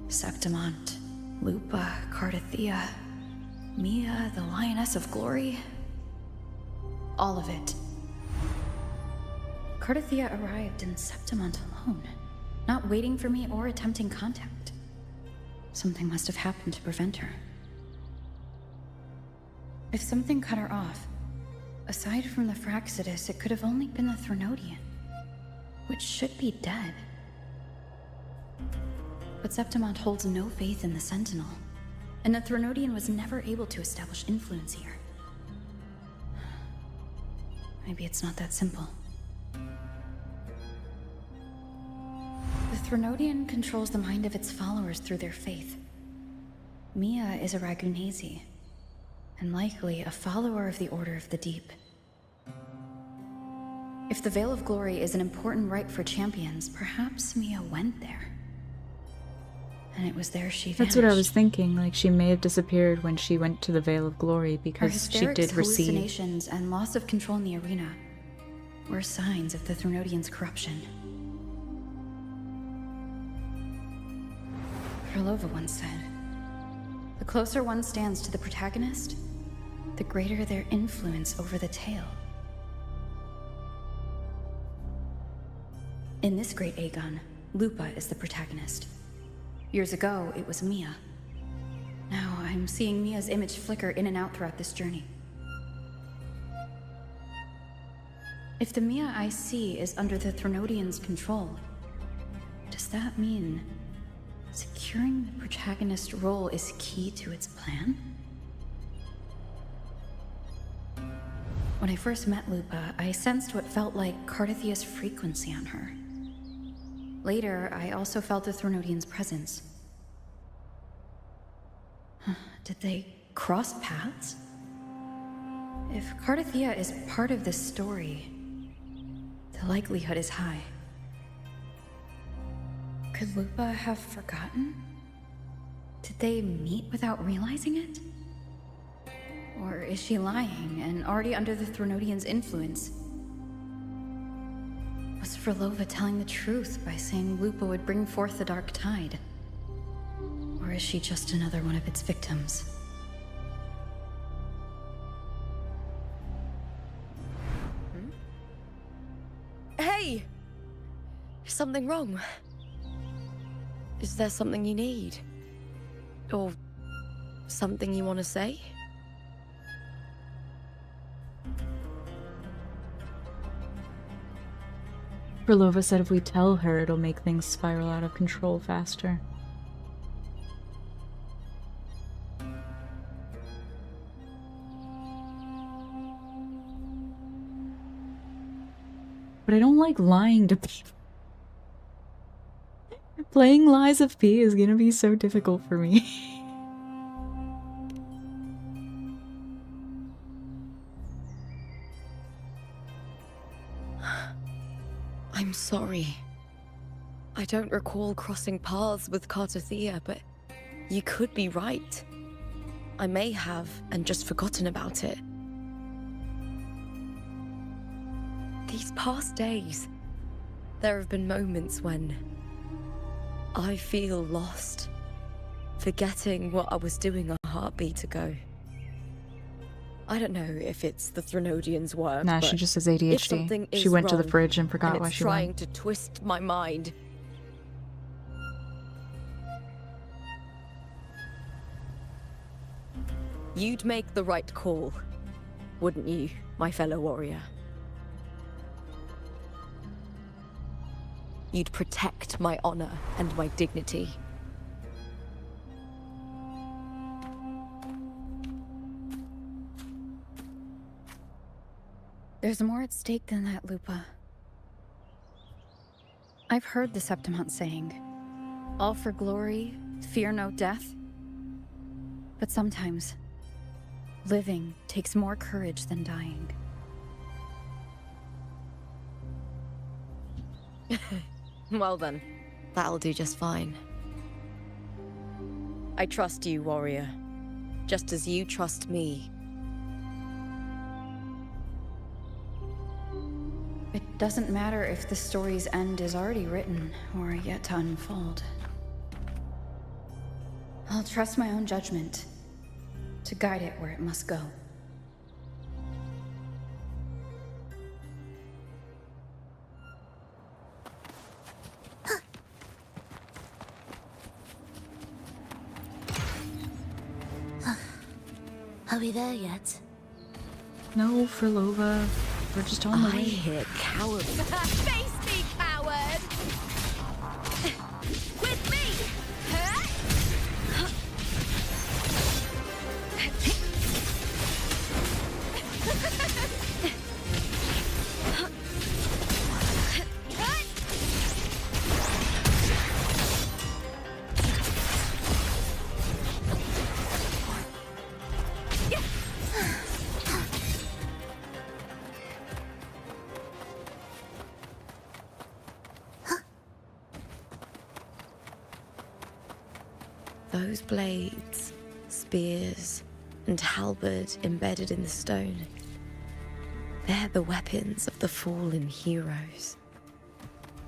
Septimont, Lupa, Cardathia, Mia, the Lioness of Glory. All of it. Cardathia arrived in Septimont alone, not waiting for me or attempting contact. Something must have happened to prevent her. If something cut her off, aside from the Fraxidus, it could have only been the Threnodian, which should be dead. But Septimont holds no faith in the Sentinel, and the Threnodian was never able to establish influence here. Maybe it's not that simple. The Threnodian controls the mind of its followers through their faith. Mia is a Ragunesi, and likely a follower of the Order of the Deep. If the Veil of Glory is an important rite for champions, perhaps Mia went there. And it was there she vanished. That's what I was thinking. Like, she may have disappeared when she went to the Veil of Glory Her because she hysterics, did receive. hallucinations, and loss of control in the arena were signs of the Threnodian's corruption. Krylova once said, "The closer one stands to the protagonist, the greater their influence over the tale." In this great Aegon, Lupa is the protagonist. Years ago, it was Mia. Now I'm seeing Mia's image flicker in and out throughout this journey. If the Mia I see is under the Threnodian's control, does that mean securing the protagonist role is key to its plan? When I first met Lupa, I sensed what felt like Cardathia's frequency on her. Later, I also felt the Threnodian's presence. Did they cross paths? If Cardathia is part of this story, the likelihood is high. Could Lupa have forgotten? Did they meet without realizing it? Or is she lying and already under the Threnodian's influence? Was Krylova telling the truth by saying Lupa would bring forth the Dark Tide? Or is she just another one of its victims? something wrong? Is there something you need? Or something you want to say? Perlova said if we tell her, it'll make things spiral out of control faster. But I don't like lying to people. Playing Lies of P is gonna be so difficult for me. I'm sorry. I don't recall crossing paths with Cartothea, but you could be right. I may have, and just forgotten about it. These past days, there have been moments when I feel lost, forgetting what I was doing a heartbeat ago. I don't know if it's the Threnodian's work, Nah, but she just has if ADHD. something She is went to the wrong, fridge and forgot and why it's she trying went. to twist my mind. You'd make the right call, wouldn't you, my fellow warrior? You'd protect my honor and my dignity. There's more at stake than that, Lupa. I've heard the Septimont saying, all for glory, fear no death. But sometimes, living takes more courage than dying. Well then, that'll do just fine. I trust you, warrior. Just as you trust me. It doesn't matter if the story's end is already written or yet to unfold. I'll trust my own judgment to guide it where it must go. Are we there yet? No, Perlova. We're just on the way. I hear cowards. Face me, coward! With me! Huh? Those blades, spears, and halberd embedded in the stone. They're the weapons of the fallen heroes.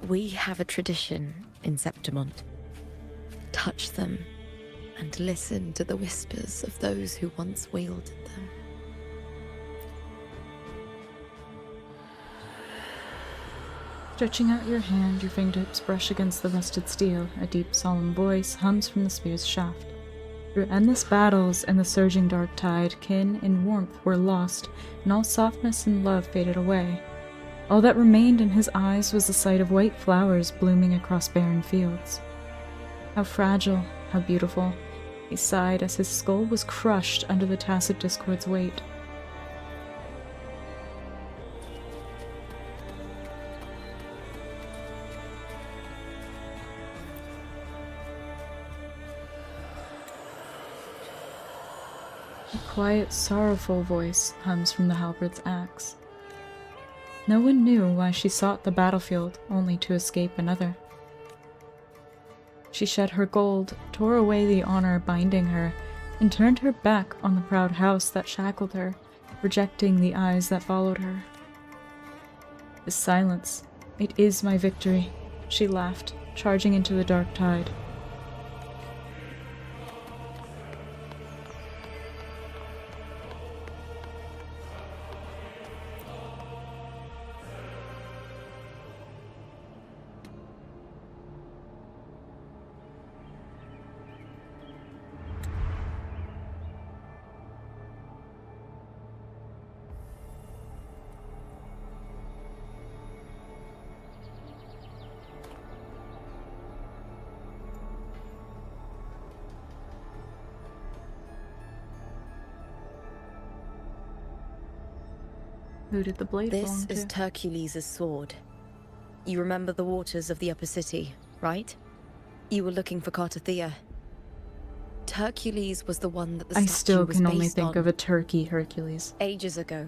We have a tradition in Septimont. Touch them and listen to the whispers of those who once wielded them. Stretching out your hand, your fingertips brush against the rusted steel. A deep, solemn voice hums from the spear's shaft. Through endless battles and the surging dark tide, kin and warmth were lost, and all softness and love faded away. All that remained in his eyes was the sight of white flowers blooming across barren fields. How fragile, how beautiful. He sighed as his skull was crushed under the tacit discord's weight. A quiet, sorrowful voice hums from the halberd's axe. No one knew why she sought the battlefield, only to escape another. She shed her gold, tore away the honor binding her, and turned her back on the proud house that shackled her, rejecting the eyes that followed her. The silence. It is my victory, she laughed, charging into the dark tide. Who did the blade This belong is to? Hercules' sword. You remember the waters of the upper city, right? You were looking for Cartathea. Hercules was the one that the I statue still was can only based think on. of a turkey Hercules. Ages ago,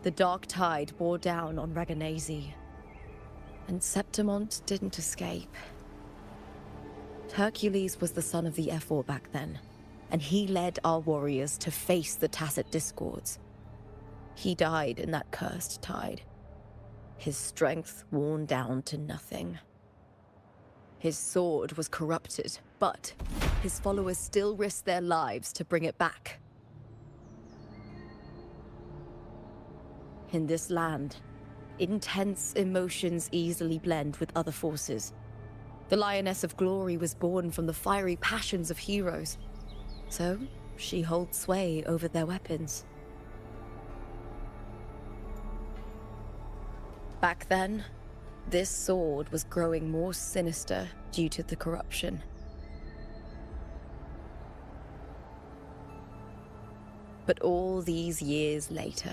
the dark tide bore down on Reganese. And Septimont didn't escape. Hercules was the son of the Ephor back then, and he led our warriors to face the Tacit Discords. He died in that cursed tide, his strength worn down to nothing. His sword was corrupted, but his followers still risked their lives to bring it back. In this land, intense emotions easily blend with other forces. The Lioness of Glory was born from the fiery passions of heroes, so she holds sway over their weapons. Back then, this sword was growing more sinister due to the corruption. But all these years later,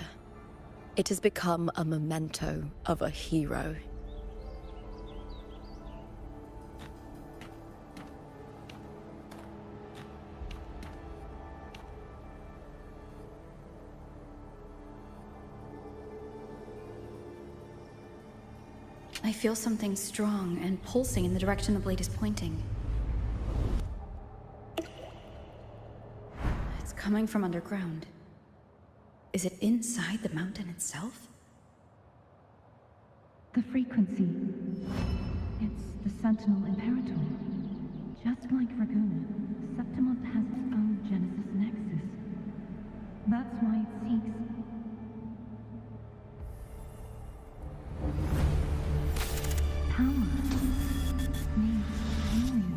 it has become a memento of a hero. I feel something strong and pulsing in the direction the blade is pointing. It's coming from underground. Is it inside the mountain itself? The frequency. It's the Sentinel Imperator. Just like Raguna, Septimont has its own Genesis Nexus. That's why it seeks... power. Needs union.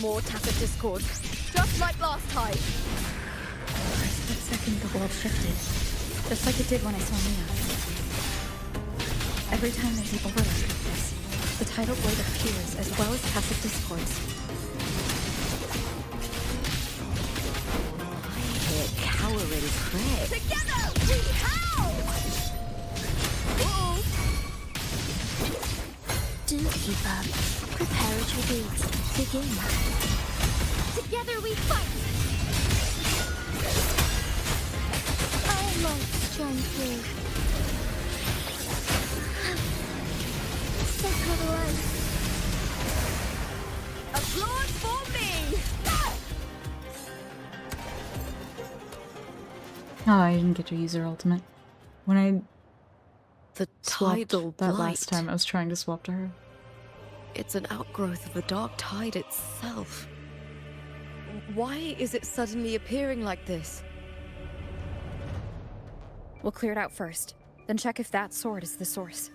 More Tacit Discords, just like last time. For a split second, the world shifted, just like it did when I saw Mia. Every time there's an overlap like this, the tidal blade appears as well as Tacit Discords. I hear cowering prayer. Together we howl! Do keep up. Preparatory dates begin. Together we fight! Our lights shine through. Sacred light. Applause for me! Oh, I didn't get to use her ultimate. When I The swapped tidal that blight. last time, I was trying to swap to her. It's an outgrowth of the dark tide itself. Why is it suddenly appearing like this? We'll clear it out first, then check if that sword is the source.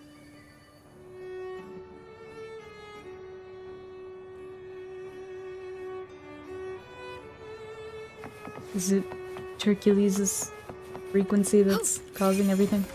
Is it Hercules' frequency that's causing everything?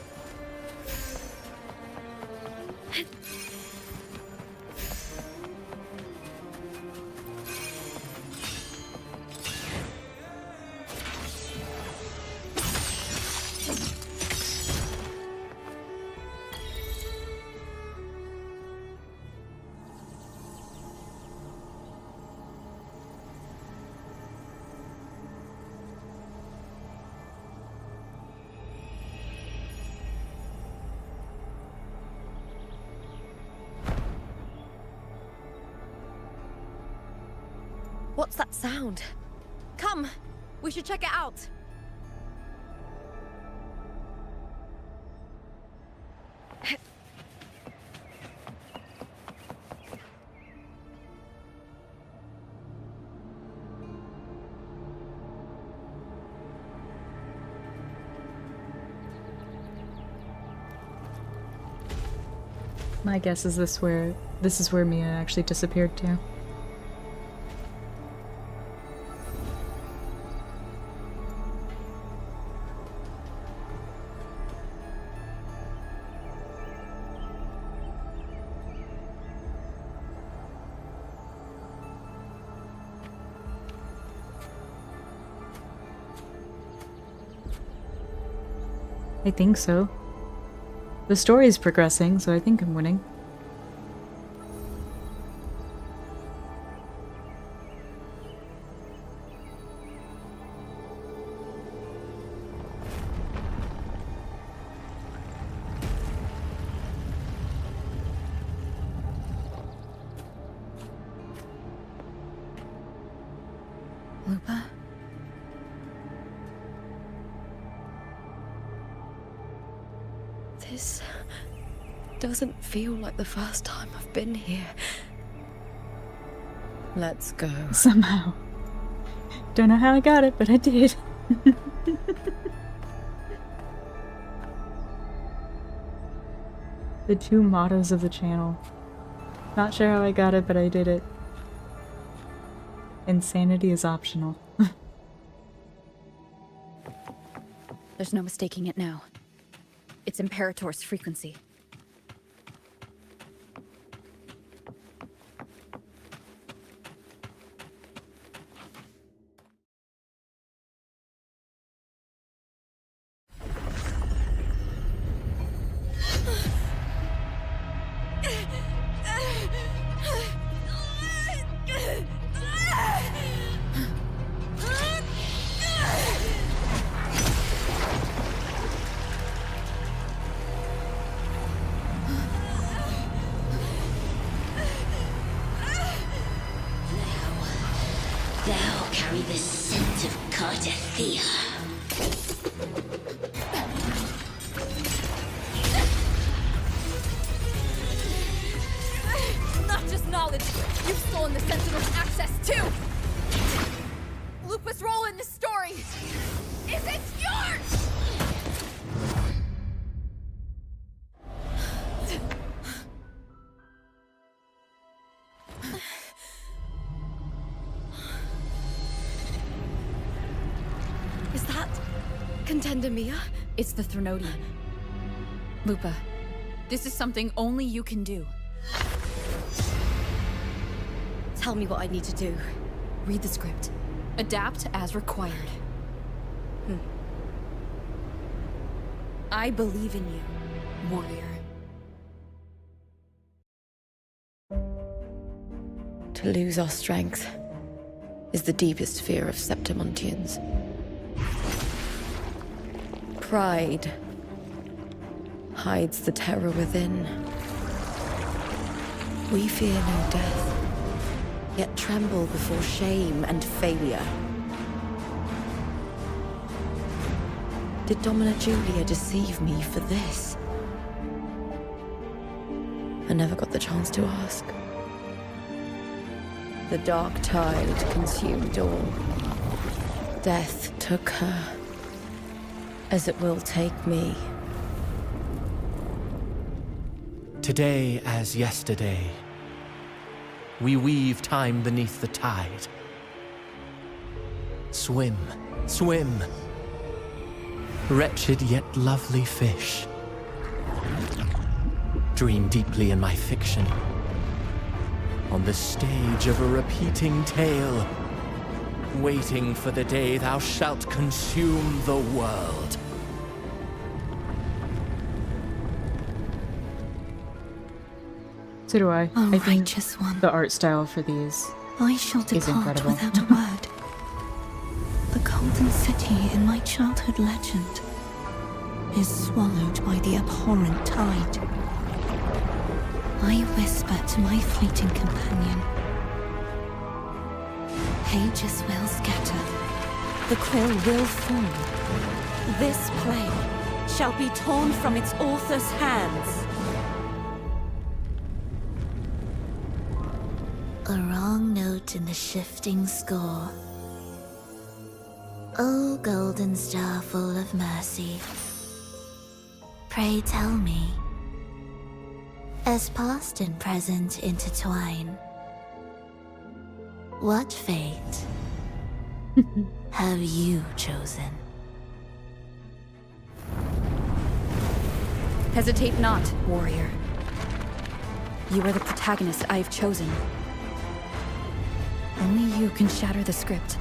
What's that sound? Come, we should check it out. My guess is this is where Mia actually disappeared to. I think so. The story is progressing, so I think I'm winning. Lupa? This doesn't feel like the first time I've been here. Let's go. Somehow. Don't know how I got it, but I did. The two mottos of the channel. Not sure how I got it, but I did it. Insanity is optional. There's no mistaking it now. It's Imperator's frequency. Thou carry the scent of Cardathea. Not just knowledge, you've stolen the Sentinel's access too! Lupa's role in this story isn't yours! Is that Contender Mia? It's the Threnodian. Lupa, this is something only you can do. Tell me what I need to do. Read the script. Adapt as required. I believe in you, warrior. To lose our strength is the deepest fear of Septimontians. Pride hides the terror within. We fear no death, yet tremble before shame and failure. Did Domina Julia deceive me for this? I never got the chance to ask. The dark tide consumed all. Death took her, as it will take me. Today as yesterday, we weave time beneath the tide. Swim, swim, wretched yet lovely fish. Dream deeply in my fiction, on the stage of a repeating tale, waiting for the day thou shalt consume the world. So do I. Oh, I think righteous one. the art style for these I shall is depart incredible. without a word. The golden city in my childhood legend is swallowed by the abhorrent tide. I whisper to my fleeting companion. Pages will scatter. The quill will form. This play shall be torn from its author's hands. A wrong note in the shifting score. O golden star full of mercy, pray tell me, as past and present intertwine, what fate have you chosen? Hesitate not, warrior. You are the protagonist I have chosen. Only you can shatter the script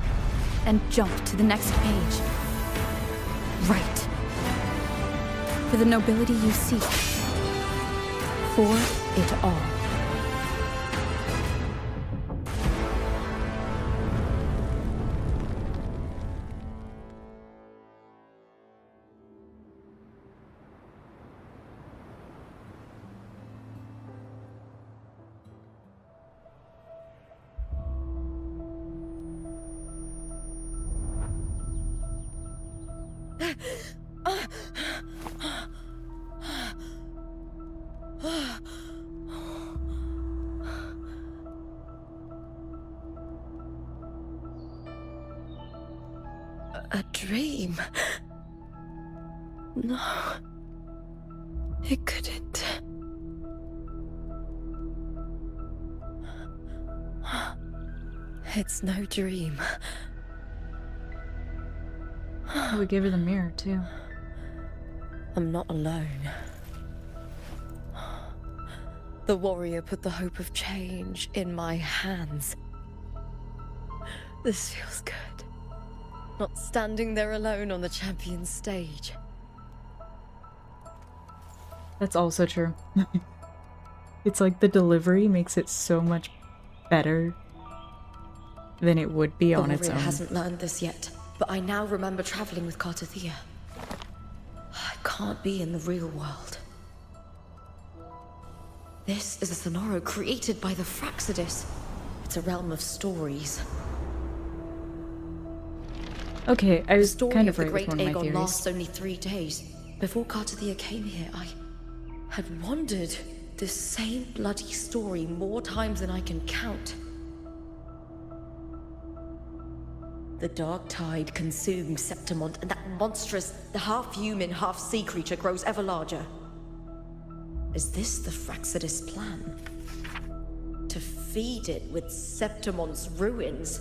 and jump to the next page. Right. for the nobility you seek, for it all. A dream? No. It couldn't. It's no dream. We gave her the mirror, too. I'm not alone. The warrior put the hope of change in my hands. This feels good. Not standing there alone on the champion's stage. That's also true. It's like the delivery makes it so much better than it would be on its own. The warrior hasn't learned this yet, but I now remember traveling with Cartathea. I can't be in the real world. This is a Sonoro created by the Fraxidus. It's a realm of stories. Okay, I was kind of the right with great one of my Aegon theories. lasts only 3 days. Before Cartathea came here, I had wandered this same bloody story more times than I can count. The dark tide consumes Septimont, and that monstrous, the half-human, half-sea creature grows ever larger. Is this the Fraxidus plan? To feed it with Septimont's ruins?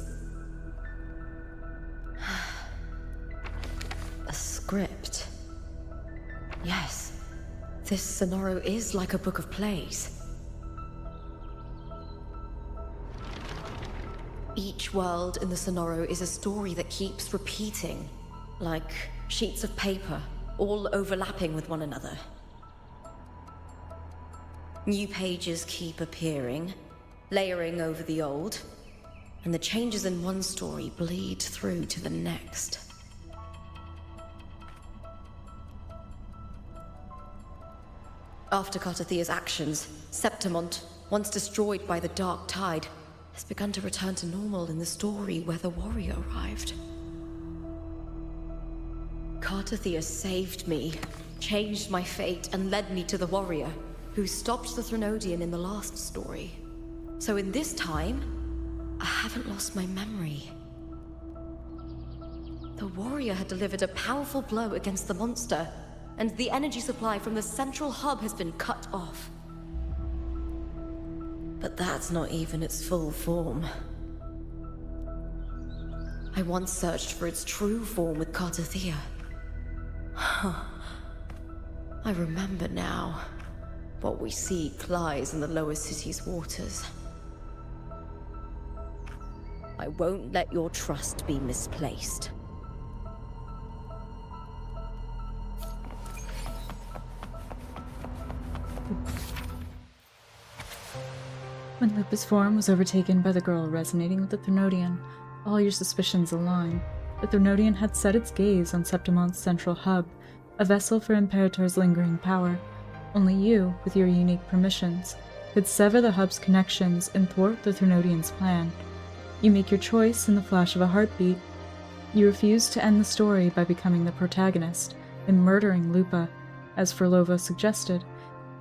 A script. Yes, this Sonoro is like a book of plays. Each world in the Sonoro is a story that keeps repeating, like sheets of paper, all overlapping with one another. New pages keep appearing, layering over the old, and the changes in one story bleed through to the next. After Cartathea's actions, Septimont, once destroyed by the dark tide, has begun to return to normal in the story where the warrior arrived. Cartathea saved me, changed my fate, and led me to the warrior, who stopped the Threnodian in the last story. So in this time, I haven't lost my memory. The warrior had delivered a powerful blow against the monster, and the energy supply from the central hub has been cut off. But that's not even its full form. I once searched for its true form with Cartathea. I remember now. What we seek lies in the lower city's waters. I won't let your trust be misplaced. When Lupus' form was overtaken by the girl resonating with the Threnodian, all your suspicions align. The Threnodian had set its gaze on Septimont's central hub, a vessel for Imperator's lingering power. Only you, with your unique permissions, could sever the hub's connections and thwart the Threnodian's plan. You make your choice in the flash of a heartbeat. You refuse to end the story by becoming the protagonist and murdering Lupa, as Furlova suggested.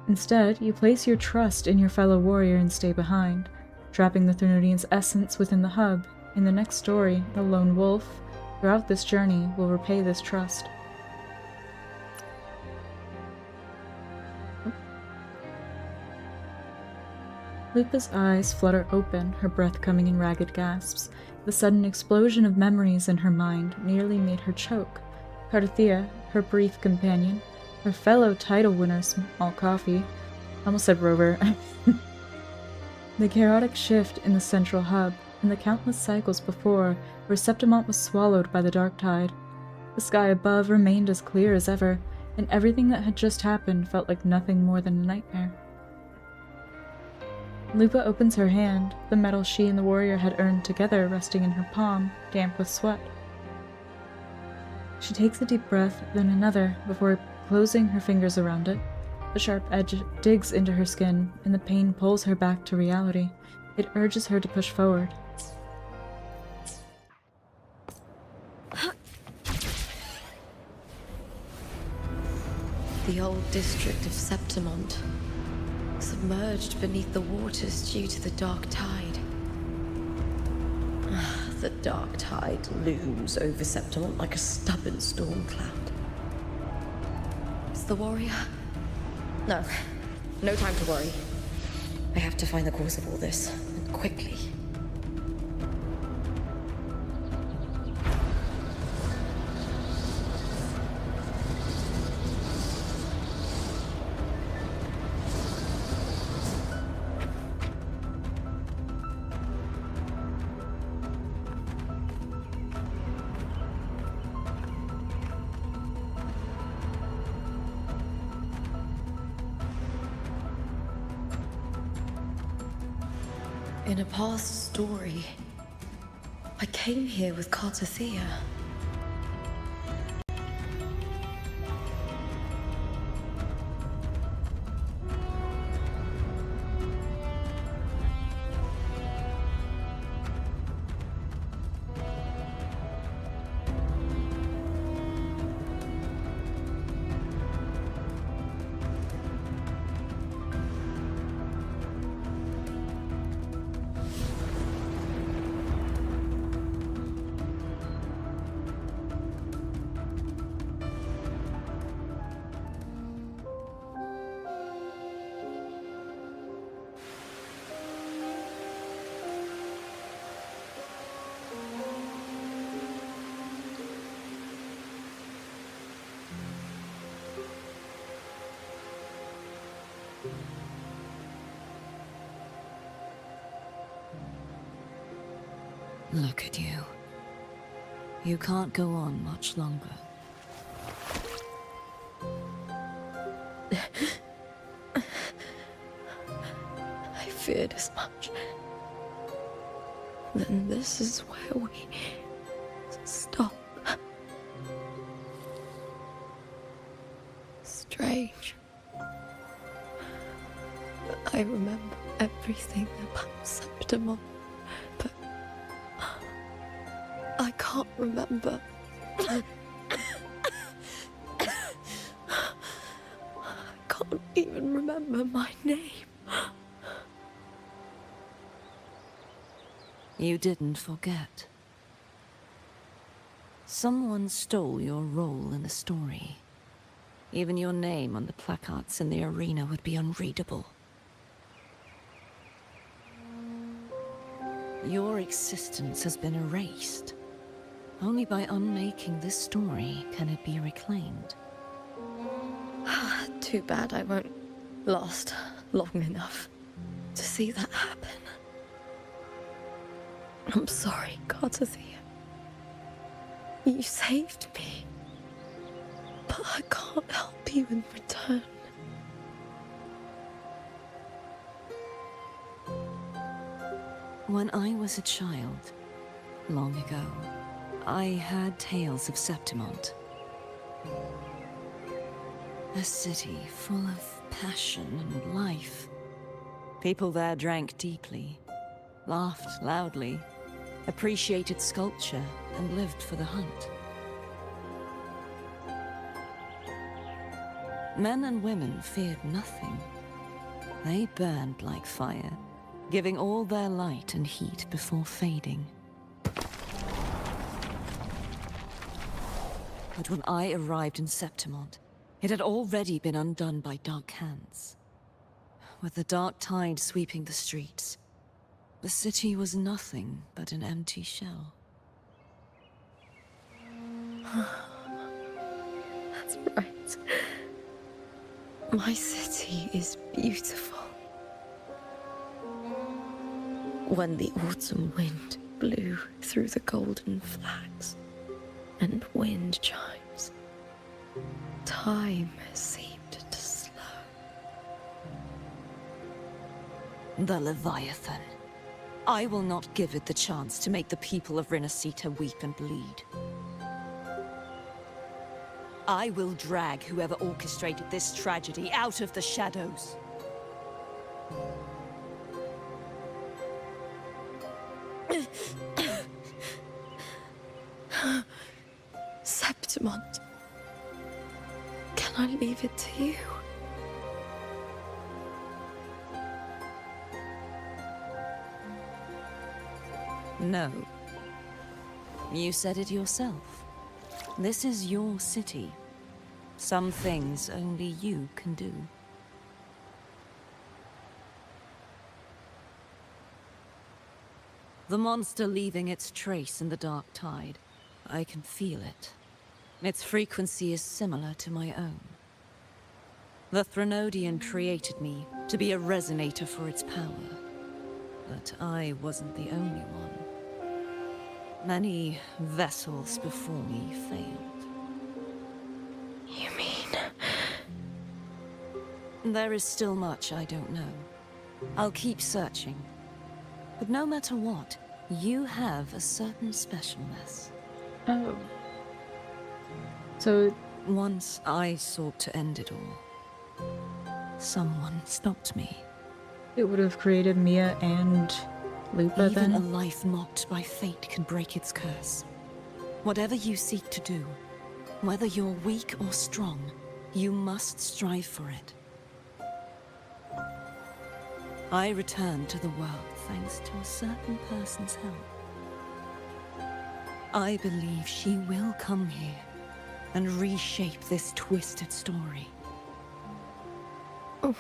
Instead, you place your trust in your fellow warrior and stay behind, trapping the Threnodian's essence within the hub. In the next story, the lone wolf, throughout this journey, will repay this trust. Lupa's eyes flutter open, her breath coming in ragged gasps. The sudden explosion of memories in her mind nearly made her choke. Cartathea, her brief companion, her fellow title winner, Small Coffee, almost said Rover, the chaotic shift in the central hub, and the countless cycles before, where Septimont was swallowed by the dark tide. The sky above remained as clear as ever, and everything that had just happened felt like nothing more than a nightmare. Lupa opens her hand, the medal she and the warrior had earned together resting in her palm, damp with sweat. She takes a deep breath, then another, before closing her fingers around it. The sharp edge digs into her skin, and the pain pulls her back to reality. It urges her to push forward. The old district of Septimont, submerged beneath the waters due to the dark tide. The dark tide looms over Septimont like a stubborn storm cloud. Is the warrior? No. No time to worry. I have to find the cause of all this, and quickly. In a past story, I came here with Cartothea. Look at you. You can't go on much longer. I feared as much. Then this is where we stop. Strange. I remember everything about Septimont, but I can't remember. I can't even remember my name. You didn't forget. Someone stole your role in the story. Even your name on the placards in the arena would be unreadable. Your existence has been erased. Only by unmaking this story can it be reclaimed. Too bad I won't last long enough to see that happen. I'm sorry, Cartothea. You saved me. But I can't help you in return. When I was a child, long ago, I heard tales of Septimont. A city full of passion and life. People there drank deeply, laughed loudly, appreciated sculpture, and lived for the hunt. Men and women feared nothing. They burned like fire, giving all their light and heat before fading. But when I arrived in Septimont, it had already been undone by dark hands. With the dark tide sweeping the streets, the city was nothing but an empty shell. That's right. My city is beautiful. When the autumn wind blew through the golden flags and wind chimes, Time seemed to slow. The Leviathan. I will not give it the chance to make the people of Rinascita weep and bleed. I will drag whoever orchestrated this tragedy out of the shadows. Septimont, can I leave it to you? No. You said it yourself. This is your city. Some things only you can do. The monster leaving its trace in the dark tide. I can feel it. Its frequency is similar to my own. The Threnodian created me to be a resonator for its power. But I wasn't the only one. Many vessels before me failed. You mean? There is still much I don't know. I'll keep searching. But no matter what, you have a certain specialness. Oh. So... Once I sought to end it all. Someone stopped me. It would have created Mia and Lupa Even then? a life mocked by fate can break its curse. Whatever you seek to do, whether you're weak or strong, you must strive for it. I returned to the world thanks to a certain person's help. I believe she will come here and reshape this twisted story. Oh,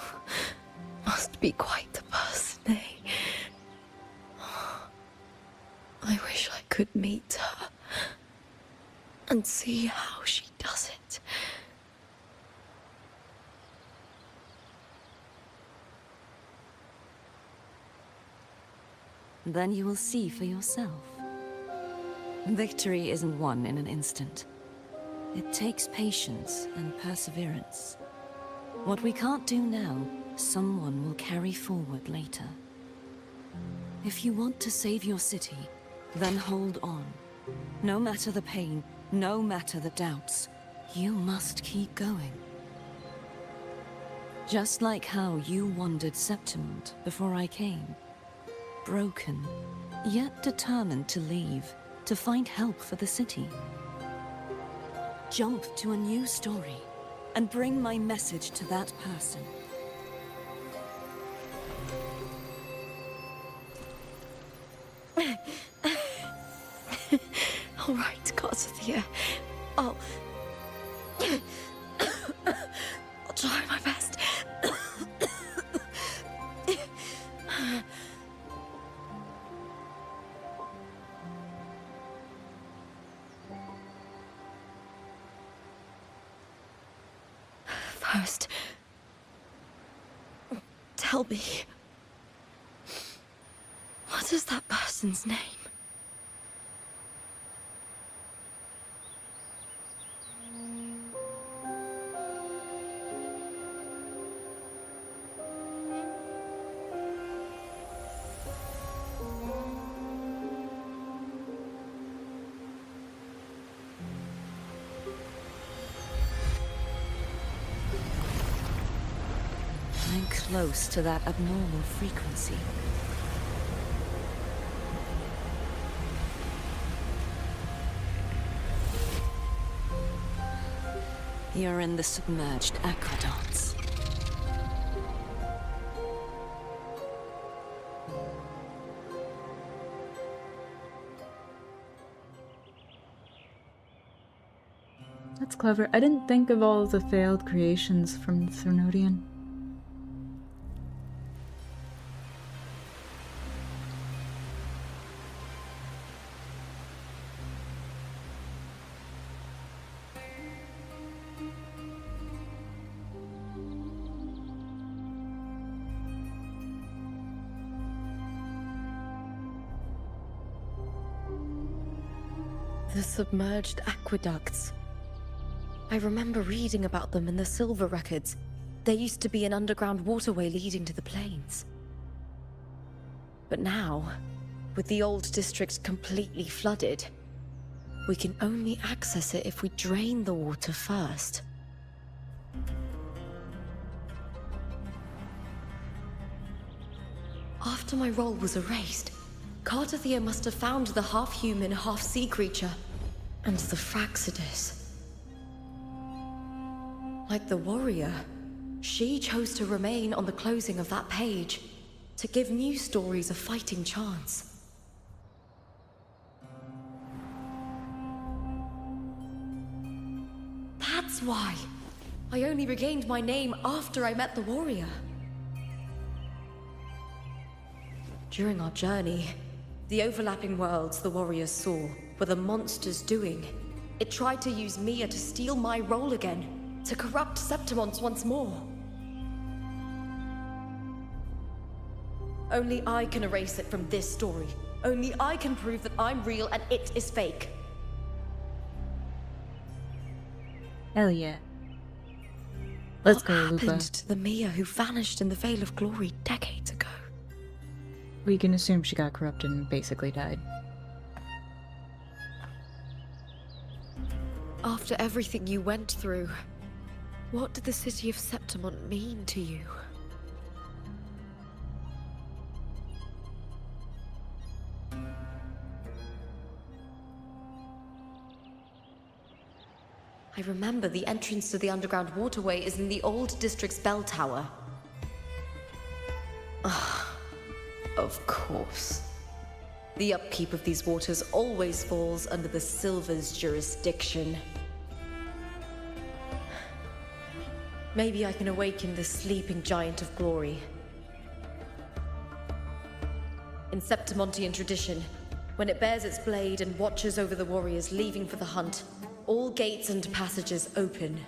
must be quite the person, eh? I wish I could meet her and see how she does it. Then you will see for yourself. Victory isn't won in an instant. It takes patience and perseverance. What we can't do now, someone will carry forward later. If you want to save your city, then hold on. No matter the pain, no matter the doubts, you must keep going. Just like how you wandered Septimont before I came. Broken, yet determined to leave, to find help for the city. Jump to a new story, and bring my message to that person. All right, Garcia. I'll try my best. First, tell me, what is that person's name? I'm close to that abnormal frequency. You're in the submerged aqueducts. That's clever. I didn't think of all of the failed creations from the Threnodian. The submerged aqueducts. I remember reading about them in the Silver records. There used to be an underground waterway leading to the plains. But now, with the old district completely flooded, we can only access it if we drain the water first. After my role was erased, Cartathea must have found the half-human, half-sea creature, and the Fraxidus. Like the warrior, she chose to remain on the closing of that page, to give new stories a fighting chance. That's why I only regained my name after I met the warrior. During our journey, the overlapping worlds the warriors saw were the monsters doing. It tried to use Mia to steal my role again, to corrupt Septimont once more. Only I can erase it from this story. Only I can prove that I'm real and it is fake. Hell yeah. Let's go, What Lupa. happened to the Mia who vanished in the Veil of Glory decades ago? We can assume she got corrupted and basically died. After everything you went through, what did the city of Septimont mean to you? I remember the entrance to the underground waterway is in the old district's bell tower. Of course. The upkeep of these waters always falls under the Silver's jurisdiction. Maybe I can awaken the sleeping giant of glory. In Septimontian tradition, when it bears its blade and watches over the warriors leaving for the hunt, all gates and passages open.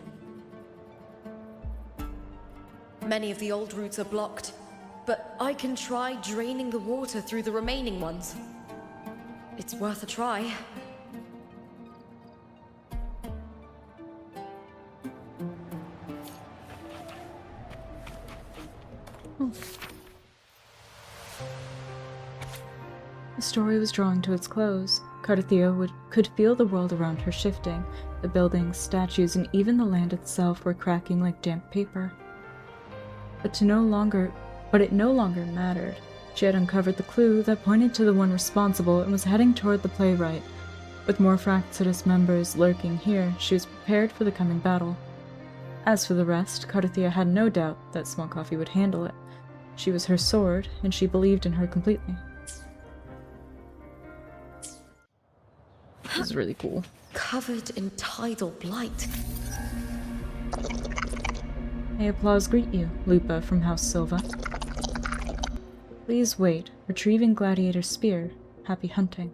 Many of the old routes are blocked, but I can try draining the water through the remaining ones. It's worth a try. The story was drawing to its close. Cartathea could feel the world around her shifting. The buildings, statues, and even the land itself were cracking like damp paper. But it no longer mattered. She had uncovered the clue that pointed to the one responsible and was heading toward the playwright. With more Fraxidus members lurking here, she was prepared for the coming battle. As for the rest, Cartathea had no doubt that Small Coffee would handle it. She was her sword, and she believed in her completely. This is really cool. Covered in tidal blight. May applause greet you, Lupa from House Silva. Please wait. Retrieving Gladiator's spear. Happy hunting.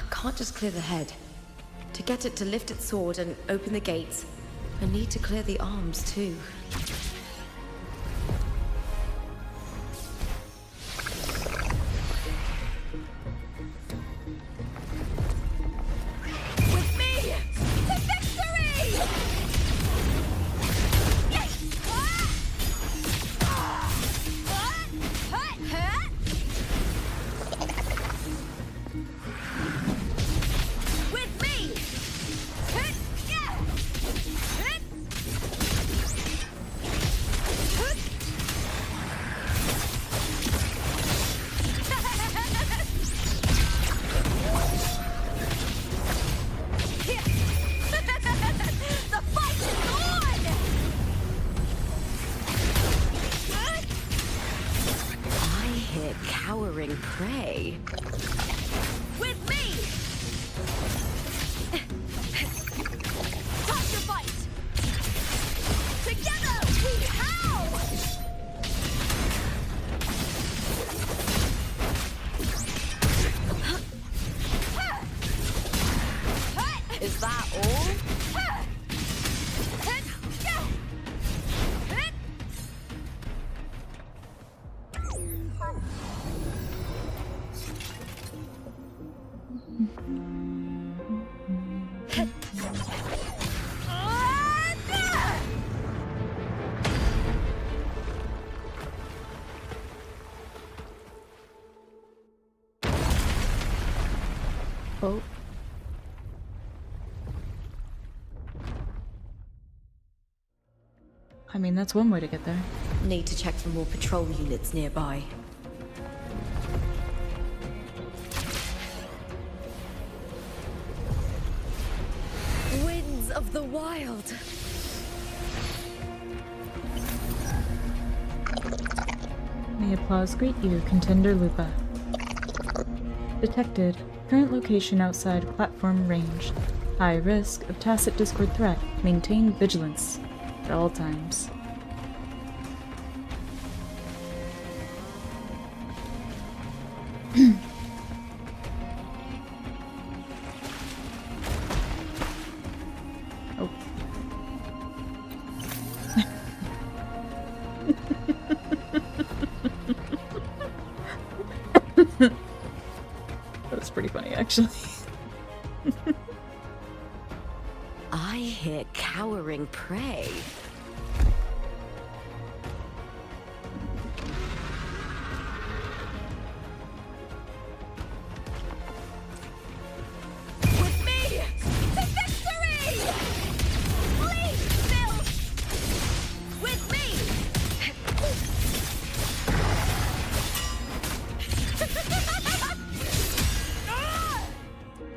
Can't just clear the head. To get it to lift its sword and open the gates, I need to clear the arms too. With me to victory! With me! The fight is on! I hear cowering prey. With me! Time to fight! Oh. I mean, that's one way to get there. Need to check for more patrol units nearby. Winds of the wild. May applause greet you, Contender Lupa. Detected. Current location outside platform range. High risk of tacit Discord threat. Maintain vigilance at all times. Oh. That was pretty funny, actually. I hear cowering prey. With me to victory! Please, Bill! With me!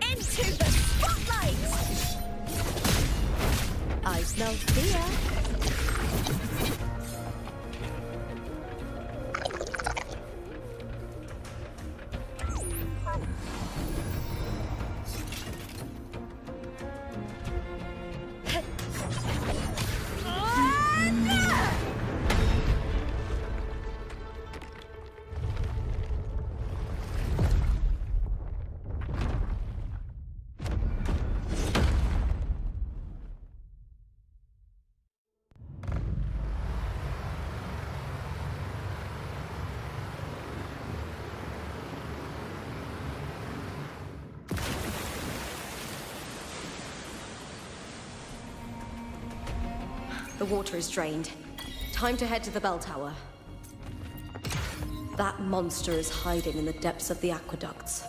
Into the spotlight! I smell fear. The water is drained. Time to head to the bell tower. That monster is hiding in the depths of the aqueducts.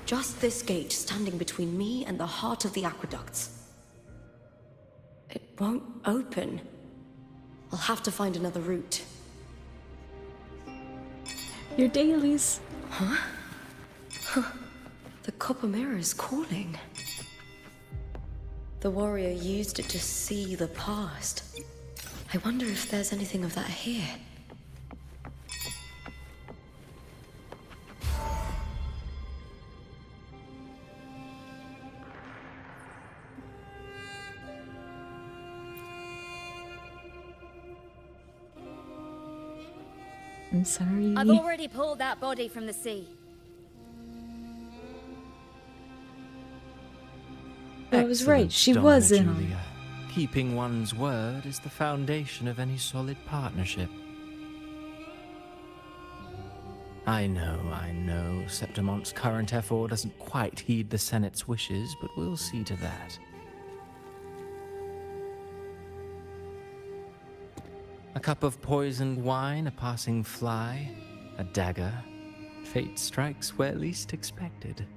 Just this gate standing between me and the heart of the aqueducts. It won't open. I'll have to find another route. Your dailies. Huh? Huh. The copper mirror is calling. The warrior used it to see the past. I wonder if there's anything of that here. I'm sorry. I've already pulled that body from the sea. I was right, Excellent, she Domina was in on it. Julia. Keeping one's word is the foundation of any solid partnership. I know, Septimonte's current effort doesn't quite heed the Senate's wishes, but we'll see to that. A cup of poisoned wine, a passing fly, a dagger. Fate strikes where least expected.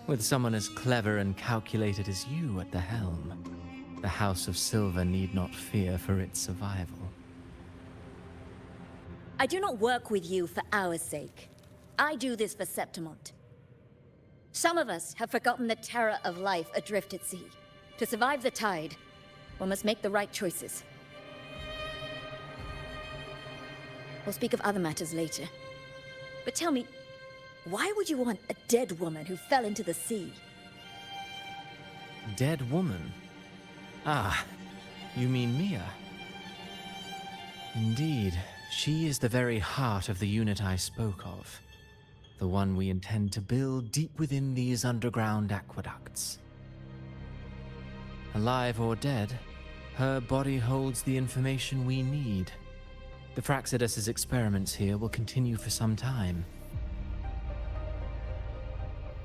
With someone as clever and calculated as you at the helm, the House of Silver need not fear for its survival. I do not work with you for our sake. I do this for Septimont. Some of us have forgotten the terror of life adrift at sea. To survive the tide, one must make the right choices. We'll speak of other matters later. But tell me, why would you want a dead woman who fell into the sea? Dead woman? Ah, you mean Mia? Indeed, she is the very heart of the unit I spoke of. The one we intend to build deep within these underground aqueducts. Alive or dead, her body holds the information we need. The Fraxidus' experiments here will continue for some time.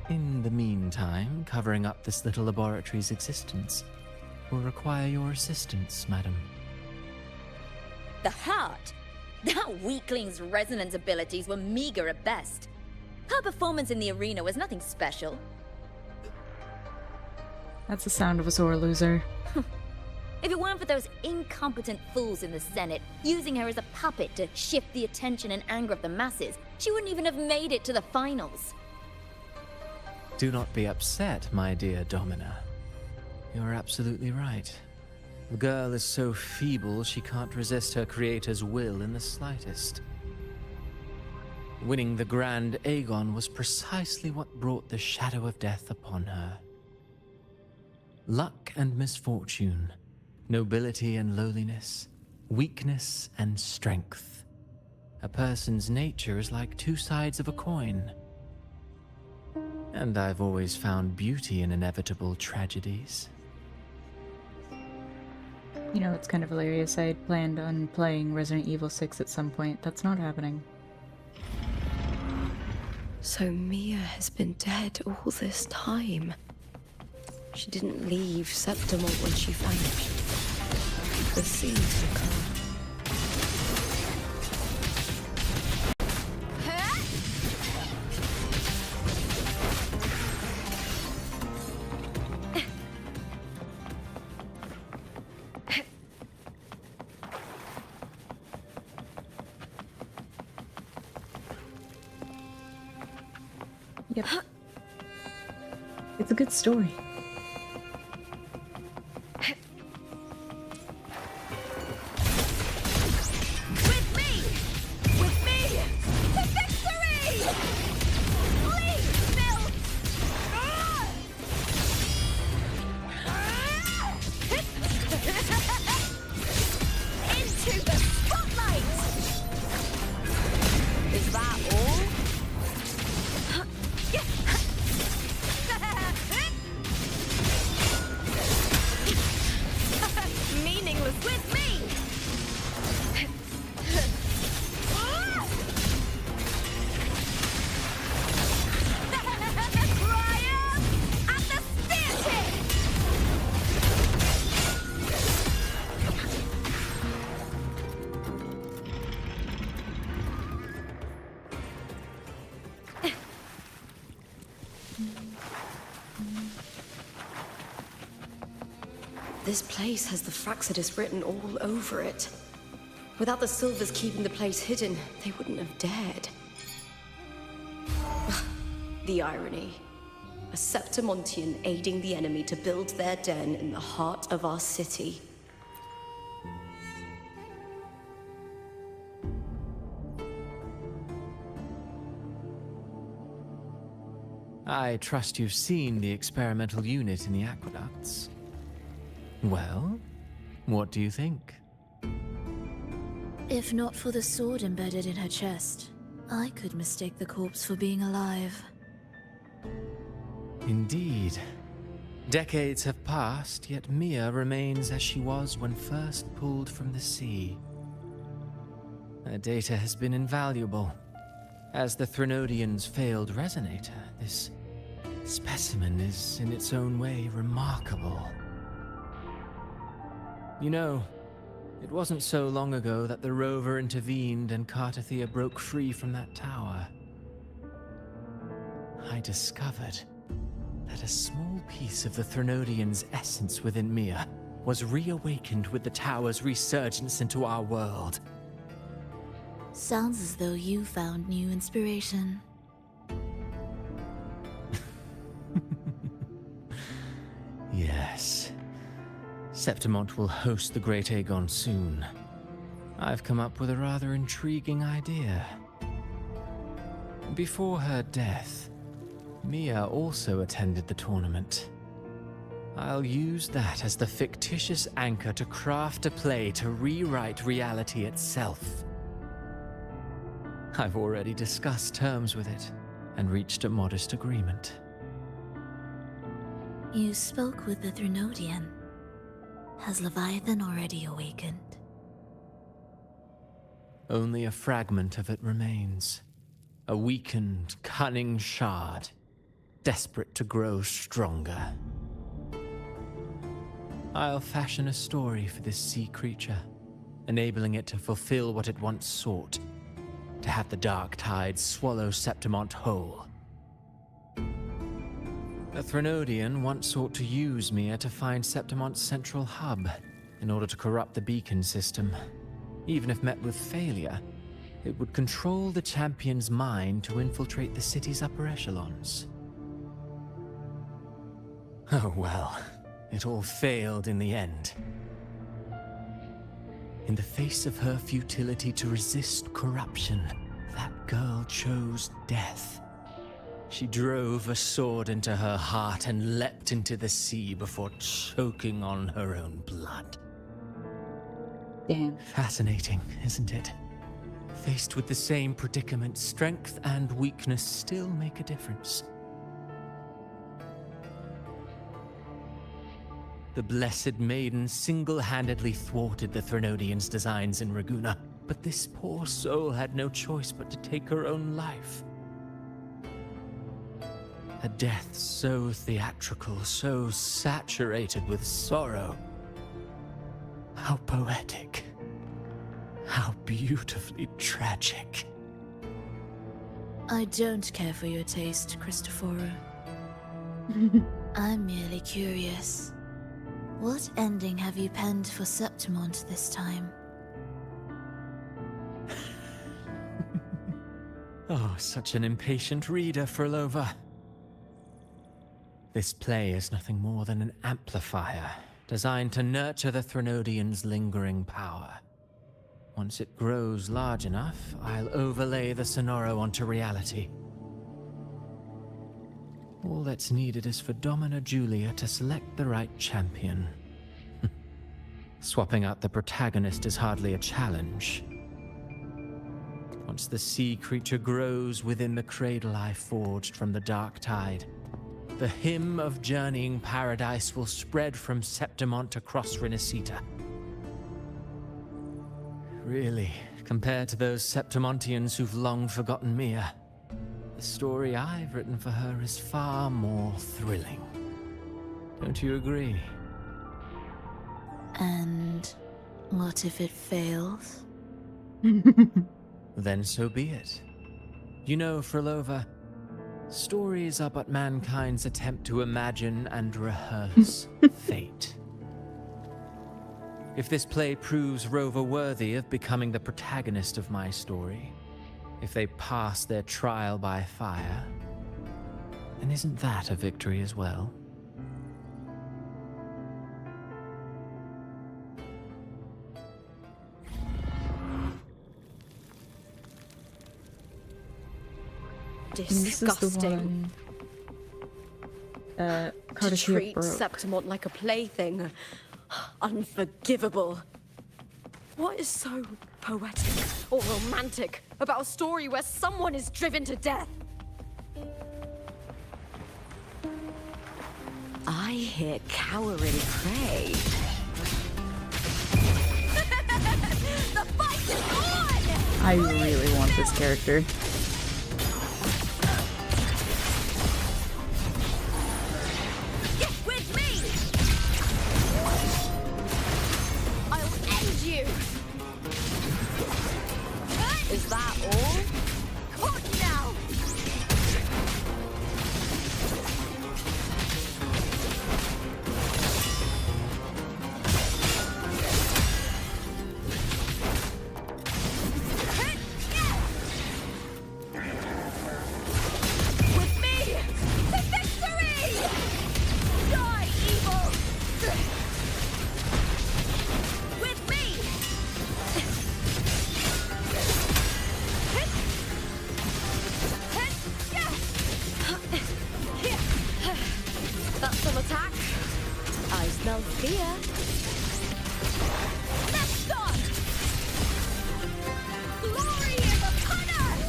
In the meantime, covering up this little laboratory's existence will require your assistance, madam. The heart? That weakling's resonance abilities were meager at best. Her performance in the arena was nothing special. That's the sound of a sore loser. If it weren't for those incompetent fools in the Senate, using her as a puppet to shift the attention and anger of the masses, she wouldn't even have made it to the finals. Do not be upset, my dear Domina. You're absolutely right. The girl is so feeble she can't resist her creator's will in the slightest. Winning the Grand Aegon was precisely what brought the shadow of death upon her. Luck and misfortune, nobility and lowliness, weakness and strength. A person's nature is like two sides of a coin. And I've always found beauty in inevitable tragedies. You know, it's kind of hilarious. I had planned on playing Resident Evil 6 at some point. That's not happening. So Mia has been dead all this time. She didn't leave Septimont when she vanished. The sea took her. Yep. It's a good story. This place has the Fraxidus written all over it. Without the Silvers keeping the place hidden, they wouldn't have dared. The irony. A Septimontian aiding the enemy to build their den in the heart of our city. I trust you've seen the experimental unit in the aqueducts. Well, what do you think? If not for the sword embedded in her chest, I could mistake the corpse for being alive. Indeed. Decades have passed, yet Mia remains as she was when first pulled from the sea. Her data has been invaluable. As the Threnodian's failed resonator, this specimen is in its own way remarkable. You know, it wasn't so long ago that the rover intervened and Cartathea broke free from that tower. I discovered that a small piece of the Threnodian's essence within Mia was reawakened with the tower's resurgence into our world. Sounds as though you found new inspiration. Yes. Septimont will host the Great Aegon soon. I've come up with a rather intriguing idea. Before her death, Mia also attended the tournament. I'll use that as the fictitious anchor to craft a play to rewrite reality itself. I've already discussed terms with it and reached a modest agreement. You spoke with the Threnodian. Has Leviathan already awakened? Only a fragment of it remains. A weakened, cunning shard, desperate to grow stronger. I'll fashion a story for this sea creature, enabling it to fulfill what it once sought, to have the dark tide swallow Septimont whole. The Threnodian once sought to use Mia to find Septimont's central hub in order to corrupt the beacon system. Even if met with failure, it would control the champion's mind to infiltrate the city's upper echelons. Oh well, it all failed in the end. In the face of her futility to resist corruption, that girl chose death. She drove a sword into her heart and leapt into the sea before choking on her own blood. Damn. Fascinating, isn't it? Faced with the same predicament, strength and weakness still make a difference. The Blessed Maiden single-handedly thwarted the Threnodian's designs in Raguna, but this poor soul had no choice but to take her own life. A death so theatrical, so saturated with sorrow. How poetic. How beautifully tragic. I don't care for your taste, Cristoforo. I'm merely curious. What ending have you penned for Septimont this time? Oh, such an impatient reader, Frolova. This play is nothing more than an amplifier, designed to nurture the Threnodian's lingering power. Once it grows large enough, I'll overlay the Sonoro onto reality. All that's needed is for Domina Julia to select the right champion. Swapping out the protagonist is hardly a challenge. Once the sea creature grows within the cradle I forged from the dark tide, the hymn of journeying paradise will spread from Septimont across Renacita. Really, compared to those Septimontians who've long forgotten Mia, the story I've written for her is far more thrilling. Don't you agree? And what if it fails? Then so be it. You know, Frolova, stories are but mankind's attempt to imagine and rehearse fate. If this play proves Rover worthy of becoming the protagonist of my story, if they pass their trial by fire, then isn't that a victory as well? This is the one. To Courtesy of treat Brooke. Septimont like a plaything. Unforgivable. What is so poetic or romantic about a story where someone is driven to death? I hear cowering prey. The fight is on! I really want this character. Get with me! I'll end you! Is that all? Caught now! With me! To victory! Die, evil! With me! That's some attack. smells fear. Let's go! Glory is upon us!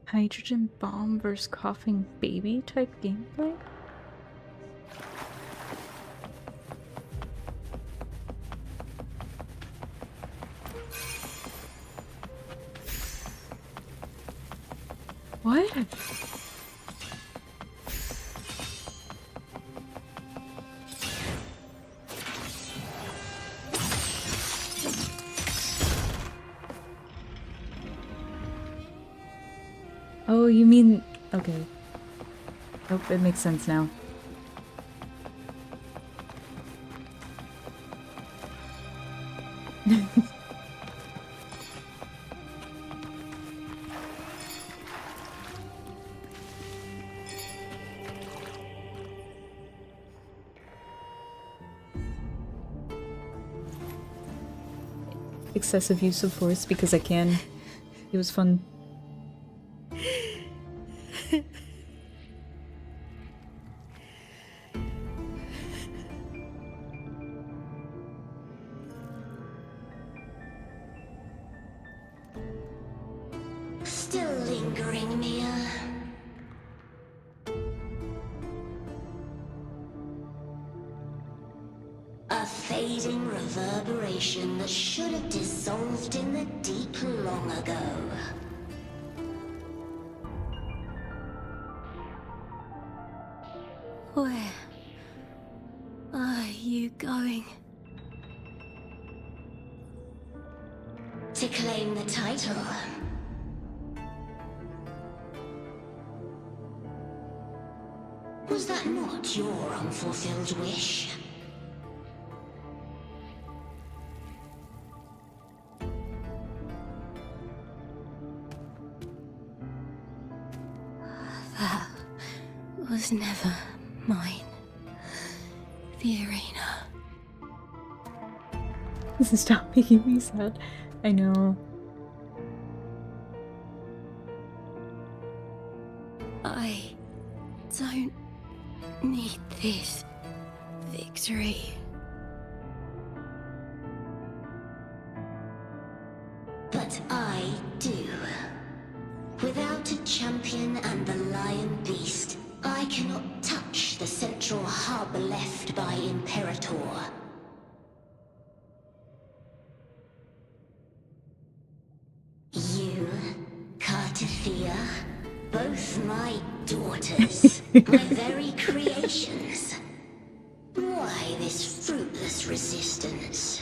Hydrogen bomb versus coughing baby type gameplay? What? Oh, you mean... Okay. Nope, it makes sense now. Excessive use of force because I can. It was fun. Still lingering, Mia. A fading reverberation that should have dissolved in the deep long ago. Where are you going? To claim the title. Was that not your unfulfilled wish? That was never mine. The arena. Stop making me sad. I know. I don't need this victory. But I do. Without a champion and the lion beast, I cannot touch the central hub left by Imperator. You, Cartithia, both my daughters, my very creations. Why this fruitless resistance?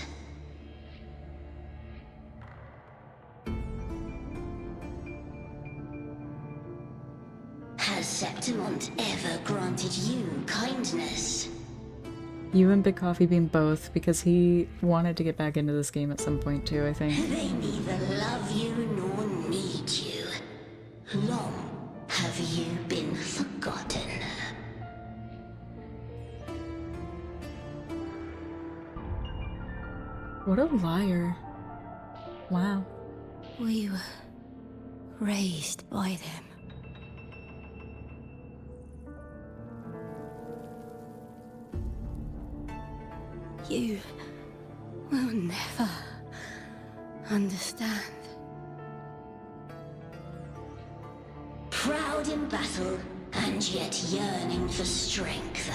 Has Septimont ever granted you kindness? You and Big Coffee Bean both, because he wanted to get back into this game at some point too, I think. They neither love you nor need you. Long have you been forgotten. What a liar. Wow. We were raised by them. You will never understand. Proud in battle, and yet yearning for strength.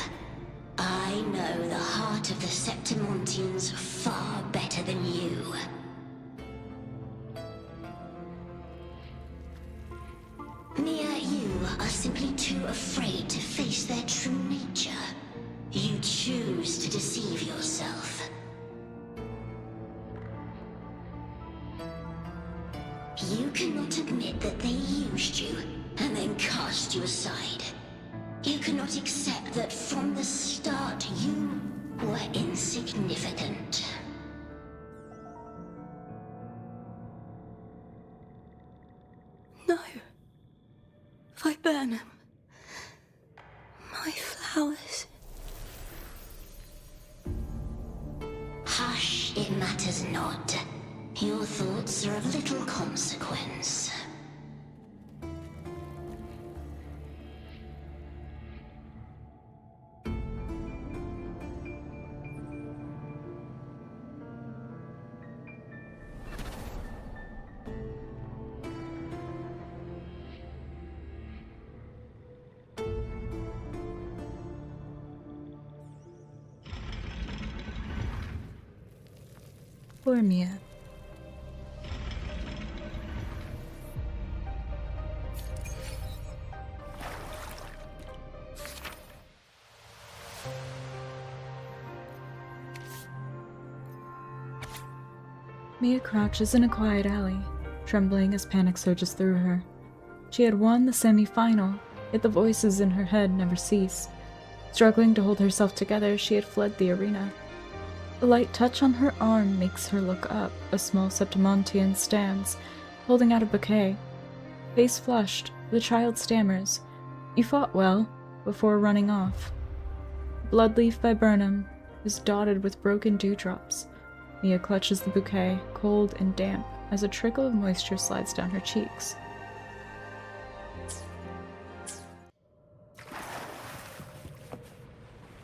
I know the heart of the Septimontians far better than you. Mia, you are simply too afraid to face their true nature. You choose to deceive yourself. You cannot admit that they used you and then cast you aside. You cannot accept that from the start you were insignificant. No. Viburnum. My flowers. Hush, it matters does not. Your thoughts are of little consequence. Poor Mia. Mia crouches in a quiet alley, trembling as panic surges through her. She had won the semi-final, yet the voices in her head never cease. Struggling to hold herself together, she had fled the arena. A light touch on her arm makes her look up. A small Septimontian stands, holding out a bouquet. Face flushed, the child stammers, "You fought well," before running off. Bloodleaf viburnum is dotted with broken dewdrops. Mia clutches the bouquet, cold and damp, as a trickle of moisture slides down her cheeks.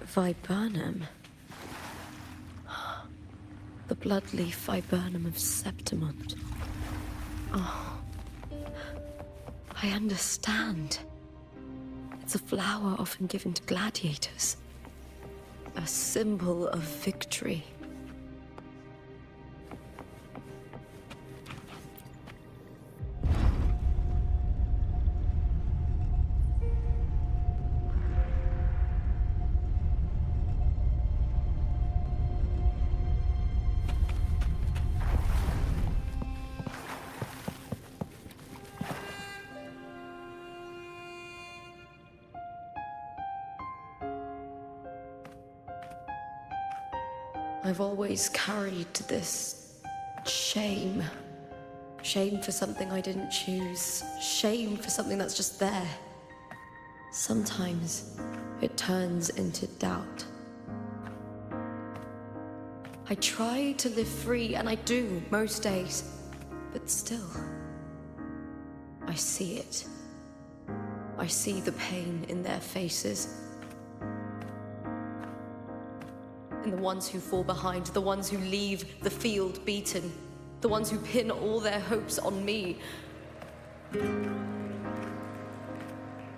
Viburnum. The bloodleaf viburnum of Septimont. Oh, I understand. It's a flower often given to gladiators. A symbol of victory. I've always carried this shame. Shame for something I didn't choose. Shame for something that's just there. Sometimes it turns into doubt. I try to live free, and I do most days. But still, I see it. I see the pain in their faces. In the ones who fall behind, the ones who leave the field beaten, the ones who pin all their hopes on me.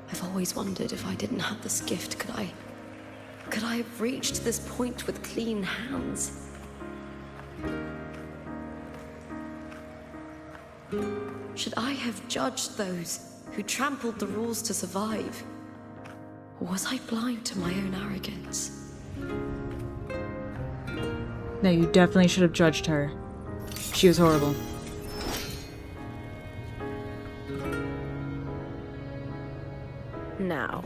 I've always wondered if I didn't have this gift, could I have reached this point with clean hands? Should I have judged those who trampled the rules to survive? Or was I blind to my own arrogance? No, you definitely should have judged her. She was horrible. Now,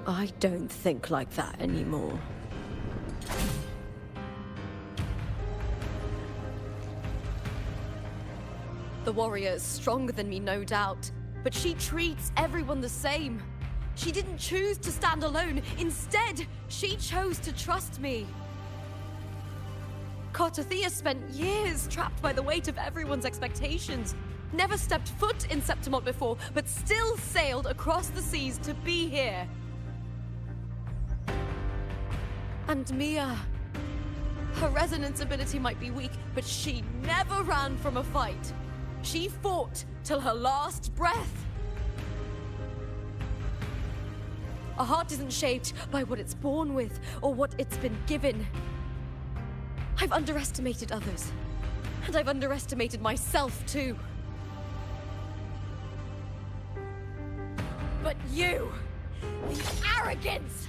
I don't think like that anymore. The warrior is stronger than me, no doubt, but she treats everyone the same. She didn't choose to stand alone. Instead, she chose to trust me. Cartothea spent years trapped by the weight of everyone's expectations. Never stepped foot in Septimont before, but still sailed across the seas to be here. And Mia, her resonance ability might be weak, but she never ran from a fight. She fought till her last breath. A heart isn't shaped by what it's born with or what it's been given. I've underestimated others, and I've underestimated myself too. But you, the arrogance,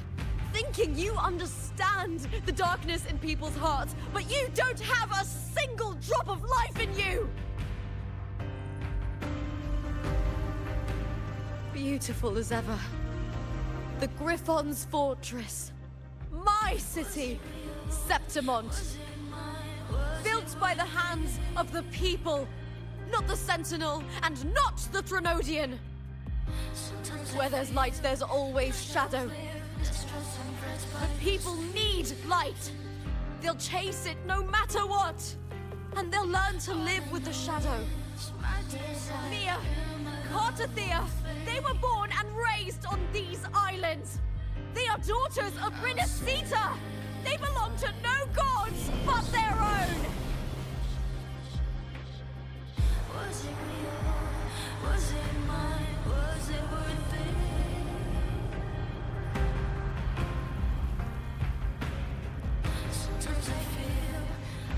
thinking you understand the darkness in people's hearts, but you don't have a single drop of life in you! Beautiful as ever. The Griffon's fortress. My city, Septimont. Built by the hands of the people, not the Sentinel and not the Threnodian. Where there's light, there's always shadow. But people need light. They'll chase it no matter what. And they'll learn to live with the shadow. Mia, Cartathea, they were born and raised on these islands. They are daughters of Renacita. They belong to no gods but their own. Was it real? Was it mine? Was it worth it? Sometimes I feel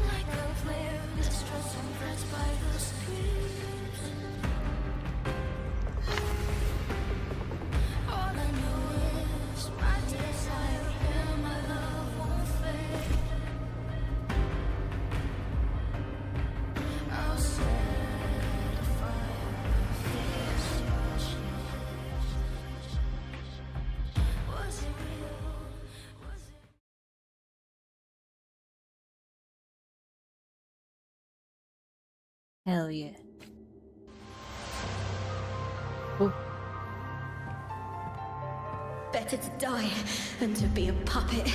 like a flare, distrust and threats by the screams. All I know is my desire and my love won't fade. I'll set a fire, fierce watch. Was it real? Was it? Hell yeah. Oh. Better to die than to be a puppet.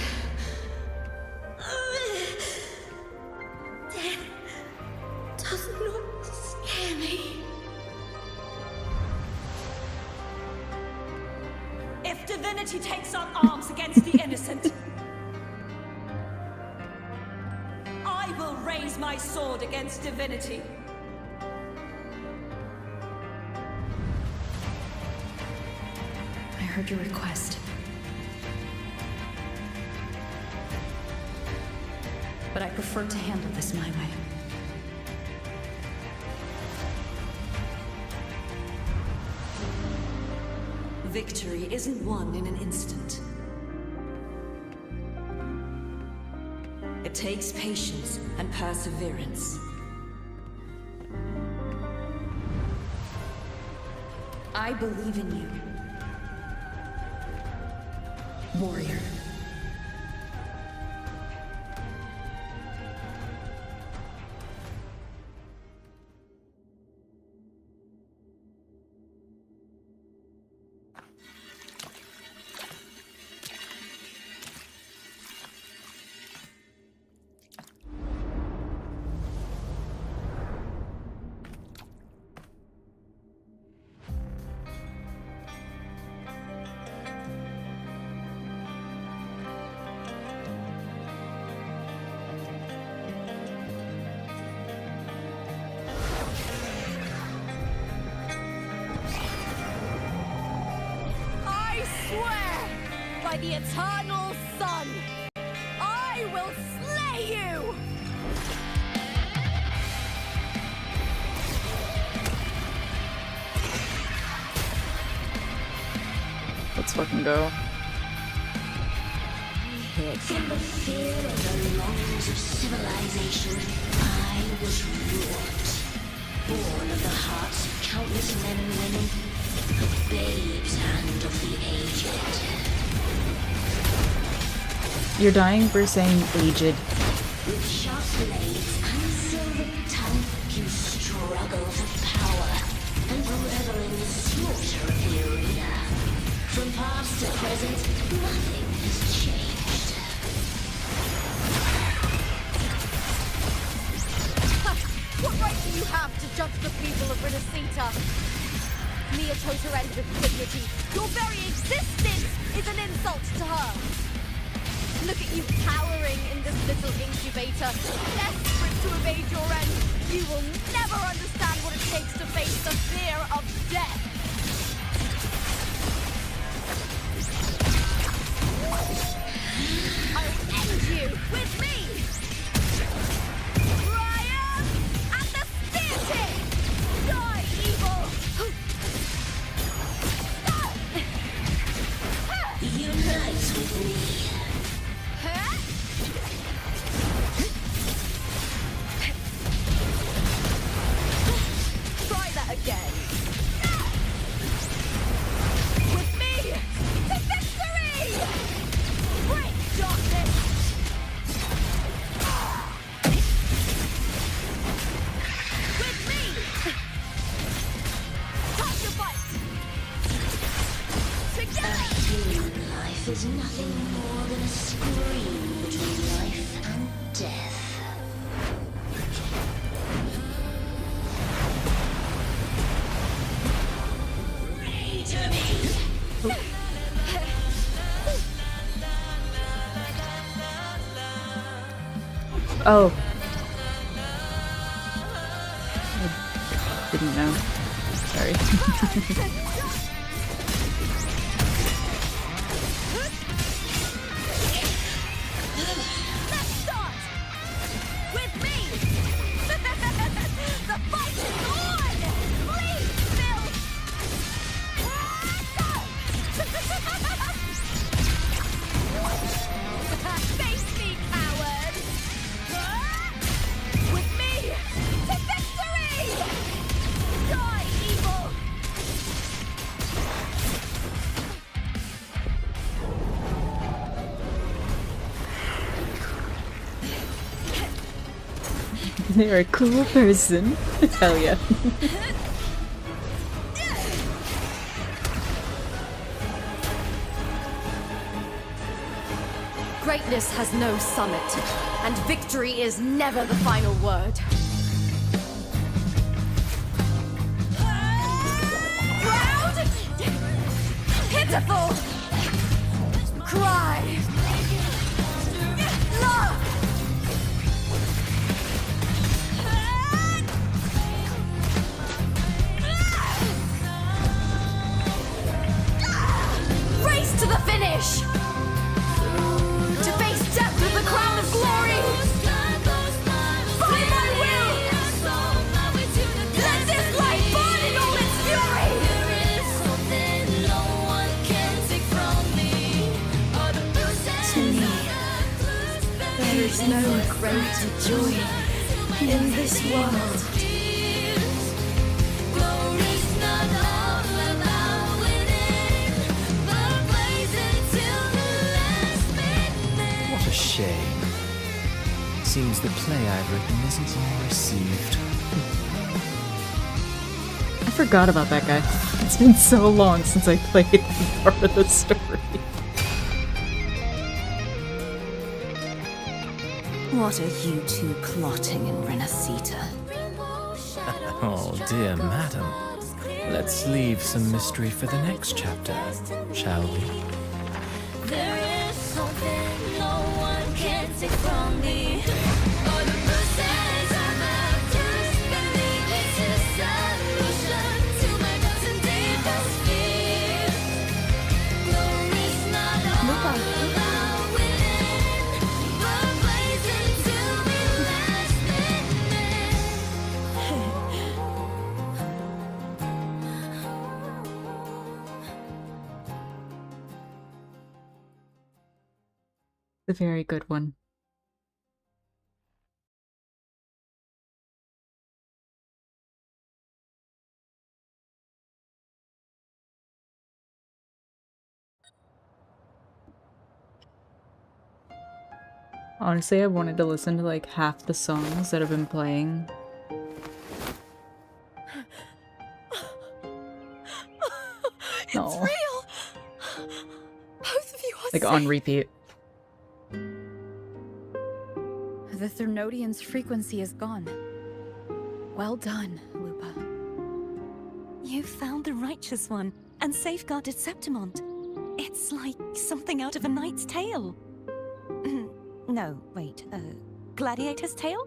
Death does not scare me. If divinity takes up arms against the innocent, I will raise my sword against divinity. I heard your request. But I prefer to handle this my way. Victory isn't won in an instant. It takes patience and perseverance. I believe in you, warrior. I swear by the eternal sun, I will slay you! Let's fucking go. From the fear of the lungs of civilization, I was wrought. Born of the hearts of countless men and women, of babes and of the aged. You're dying for saying aged. With sharp blades and silver tongue, you struggle for power and revel in the slaughter of the arena. From past to present, nothing has changed. What right do you have to judge the people of Renacita? Mia chose her end with dignity. Your very existence is an insult to her. Look at you cowering in this little incubator, desperate to evade your end. You will never understand what it takes to face the fear of death. I'll end you with me! Ryan and the spear tip! Die, evil! Unite with me. Try that again. With me to victory! Oh. I didn't know. Sorry. Let's start! With me! The fight is on! Please, Bill! Face me, coward! With me! To victory! Die, evil! They're a cool person. Hell yeah. Greatness has no summit, and victory is never the final word. Proud! Pitiful! Cry! Love! Race to the finish! To face death with the crown of glory! By my will! Let this light burn in all its fury! To me, there is no greater joy in this world. What a shame. Seems the play I've written isn't well received. I forgot about that guy. It's been so long since I played part of the story. What are you two plotting in Renacita? Oh, dear madam. Let's leave some mystery for the next chapter, shall we? There is something no one can take from me. All the bruises I've just believe it's a solution to my doubts and deepest fears. Glory's not all about winning, but blazing till the last The very good one. Honestly, I wanted to listen to like half the songs that have been playing. It's No. real! Both of you are Like safe. on repeat. The Threnodian's frequency is gone. Well done, Lupa. You found the righteous one and safeguarded Septimont. It's like something out of a knight's tale. No, wait, gladiator's tale?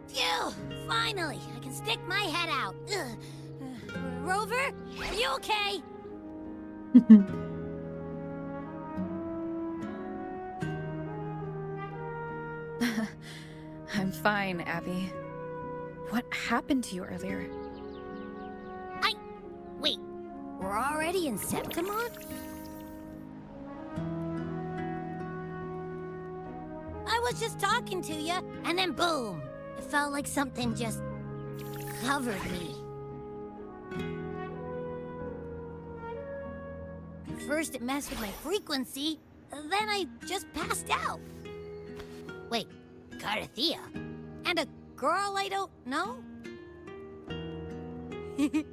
Phew! Finally, I can stick my head out. Rover, are you okay? I'm fine, Abby. What happened to you earlier? Wait, we're already in Septimont? I was just talking to you, and then boom! It felt like something just covered me. First it messed with my frequency, then I just passed out. Wait, Carthea? And a girl I don't know?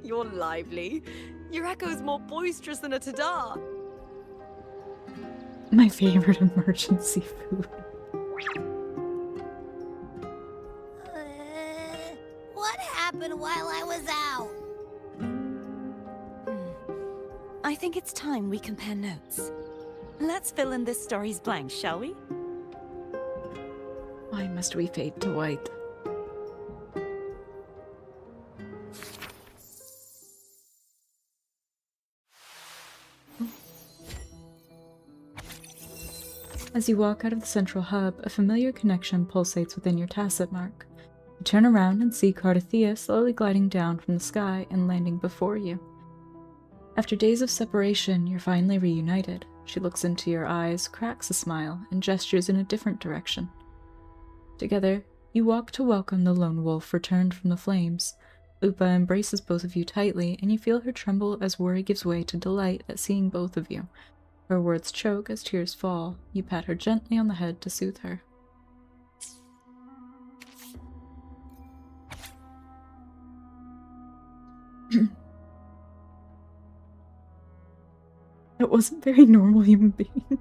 You're lively. Your echo's more boisterous than a Tadar. My favorite emergency food. What happened while I was out. I think it's time we compare notes. Let's fill in this story's blanks, shall we? Why must we fade to white? As you walk out of the central hub, a familiar connection pulsates within your tacit mark. You turn around and see Cardathea slowly gliding down from the sky and landing before you. After days of separation, you're finally reunited. She looks into your eyes, cracks a smile, and gestures in a different direction. Together, you walk to welcome the lone wolf returned from the flames. Lupa embraces both of you tightly, and you feel her tremble as worry gives way to delight at seeing both of you. Her words choke as tears fall. You pat her gently on the head to soothe her. That wasn't a very normal human being.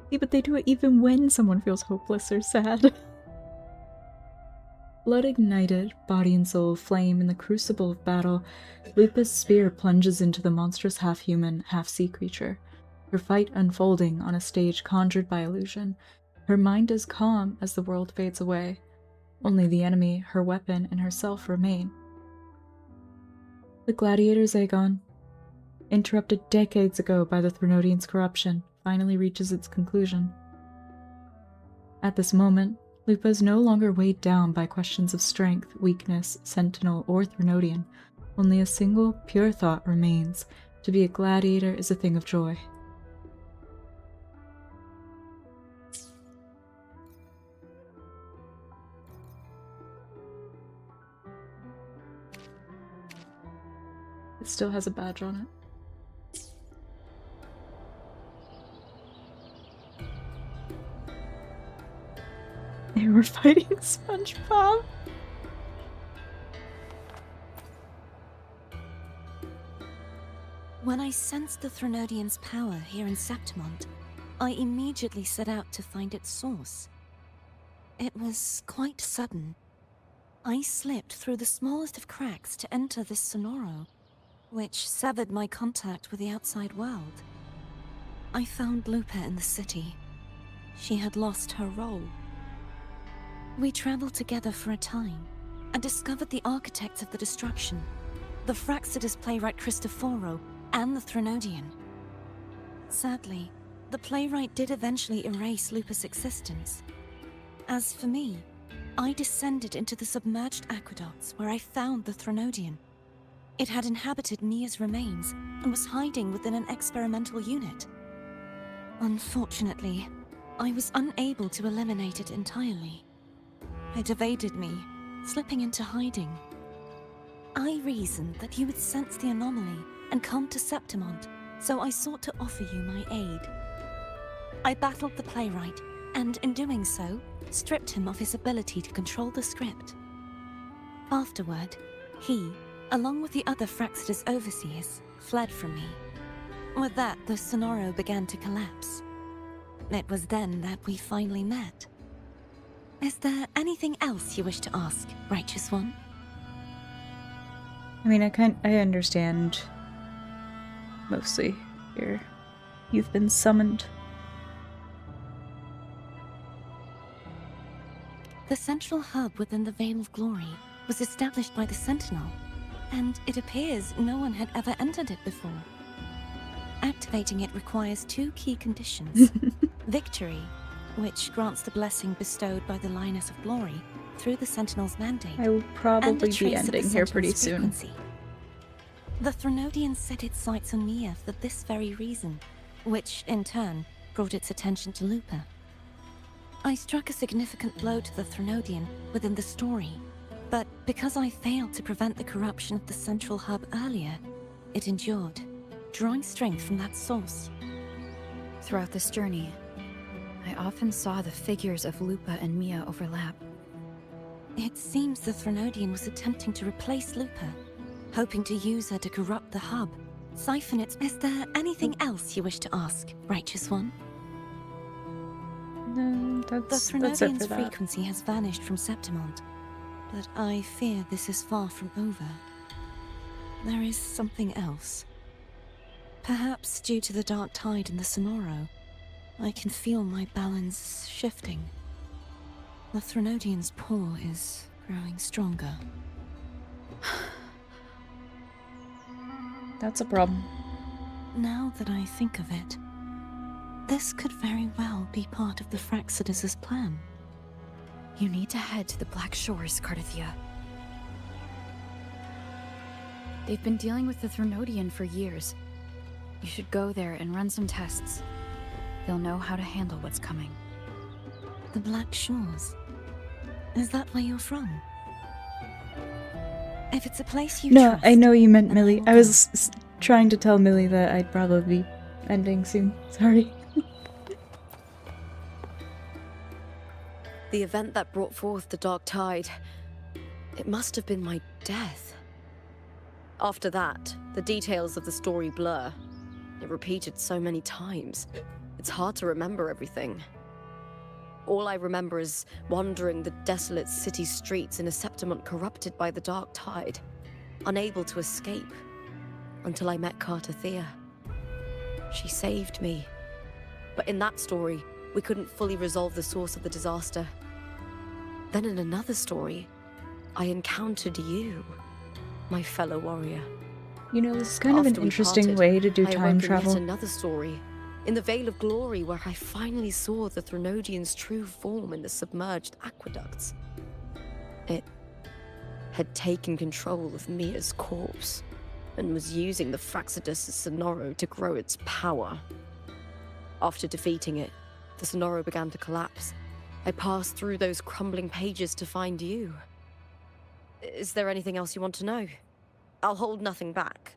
See, but they do it even when someone feels hopeless or sad. Blood ignited, body and soul aflame in the crucible of battle, Lupa's spear plunges into the monstrous half-human, half-sea creature. Her fight unfolding on a stage conjured by illusion. Her mind is calm as the world fades away. Only the enemy, her weapon, and herself remain. The gladiator's Aegon, interrupted decades ago by the Threnodians' corruption, finally reaches its conclusion. At this moment, Lupa is no longer weighed down by questions of strength, weakness, sentinel, or Threnodian. Only a single, pure thought remains. To be a gladiator is a thing of joy. It still has a badge on it. They were fighting SpongeBob. When I sensed the Threnodian's power here in Septimont, I immediately set out to find its source. It was quite sudden. I slipped through the smallest of cracks to enter this sonoro, which severed my contact with the outside world. I found Lupa in the city. She had lost her role. We traveled together for a time, and discovered the architects of the destruction, the Fraxidus playwright Cristoforo, and the Threnodian. Sadly, the playwright did eventually erase Lupa's existence. As for me, I descended into the submerged aqueducts where I found the Threnodian. It had inhabited Mia's remains and was hiding within an experimental unit. Unfortunately, I was unable to eliminate it entirely. It evaded me, slipping into hiding. I reasoned that you would sense the anomaly and come to Septimont, so I sought to offer you my aid. I battled the playwright, and in doing so, stripped him of his ability to control the script. Afterward, he, along with the other Fraxidus overseers, fled from me. With that, the sonoro began to collapse. It was then that we finally met. Is there anything else you wish to ask, Righteous One? I mean, I understand mostly here. You've been summoned. The central hub within the Veil of Glory was established by the Sentinel, and it appears no one had ever entered it before. Activating it requires two key conditions. Victory, which grants the blessing bestowed by the Lioness of Glory through the Sentinel's mandate. I will probably be ending here pretty soon. The Threnodian set its sights on Mia for this very reason, which, in turn, brought its attention to Lupa. I struck a significant blow to the Threnodian within the story, but because I failed to prevent the corruption of the central hub earlier, it endured, drawing strength from that source. Throughout this journey, I often saw the figures of Lupa and Mia overlap. It seems the Threnodian was attempting to replace Lupa, hoping to use her to corrupt the hub, siphon its... Is there anything else you wish to ask, Righteous One? No, The that's it Threnodian's for that. frequency has vanished from Septimont, but I fear this is far from over. There is something else. Perhaps due to the dark tide in the Sonoro, I can feel my balance shifting. The Threnodian's pull is growing stronger. That's a problem. Now that I think of it, this could very well be part of the Fraxidus' plan. You need to head to the Black Shores, Cardathia. They've been dealing with the Threnodian for years. You should go there and run some tests. They'll know how to handle what's coming. The Black Shores? Is that where you're from? If it's a place you No, trust, I know you meant Millie. I was trying to tell Millie that I'd probably be ending soon. Sorry. The event that brought forth the dark tide, it must have been my death. After that, the details of the story blur. It repeated so many times. It's hard to remember everything. All I remember is wandering the desolate city streets in a Septimont corrupted by the dark tide, unable to escape, until I met Cardathia. She saved me. But in that story, we couldn't fully resolve the source of the disaster. Then in another story, I encountered you, my fellow warrior. You know, this is kind of an After we interesting parted, way to do I time awoke in travel. yet another story, in the Vale of Glory, where I finally saw the Threnodian's true form in the submerged aqueducts. It had taken control of Mia's corpse, and was using the Fraxidus' Sonoro to grow its power. After defeating it, the Sonoro began to collapse. I passed through those crumbling pages to find you. Is there anything else you want to know? I'll hold nothing back.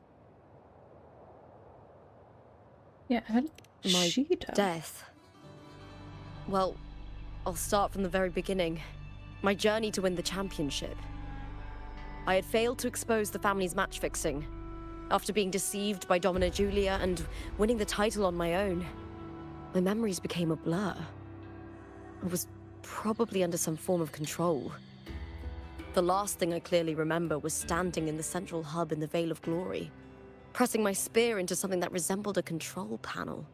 Yeah, how did My she die? death. Well, I'll start from the very beginning. My journey to win the championship. I had failed to expose the family's match fixing. After being deceived by Domina Julia and winning the title on my own, my memories became a blur. I was probably under some form of control. The last thing I clearly remember was standing in the central hub in the Vale of Glory, pressing my spear into something that resembled a control panel.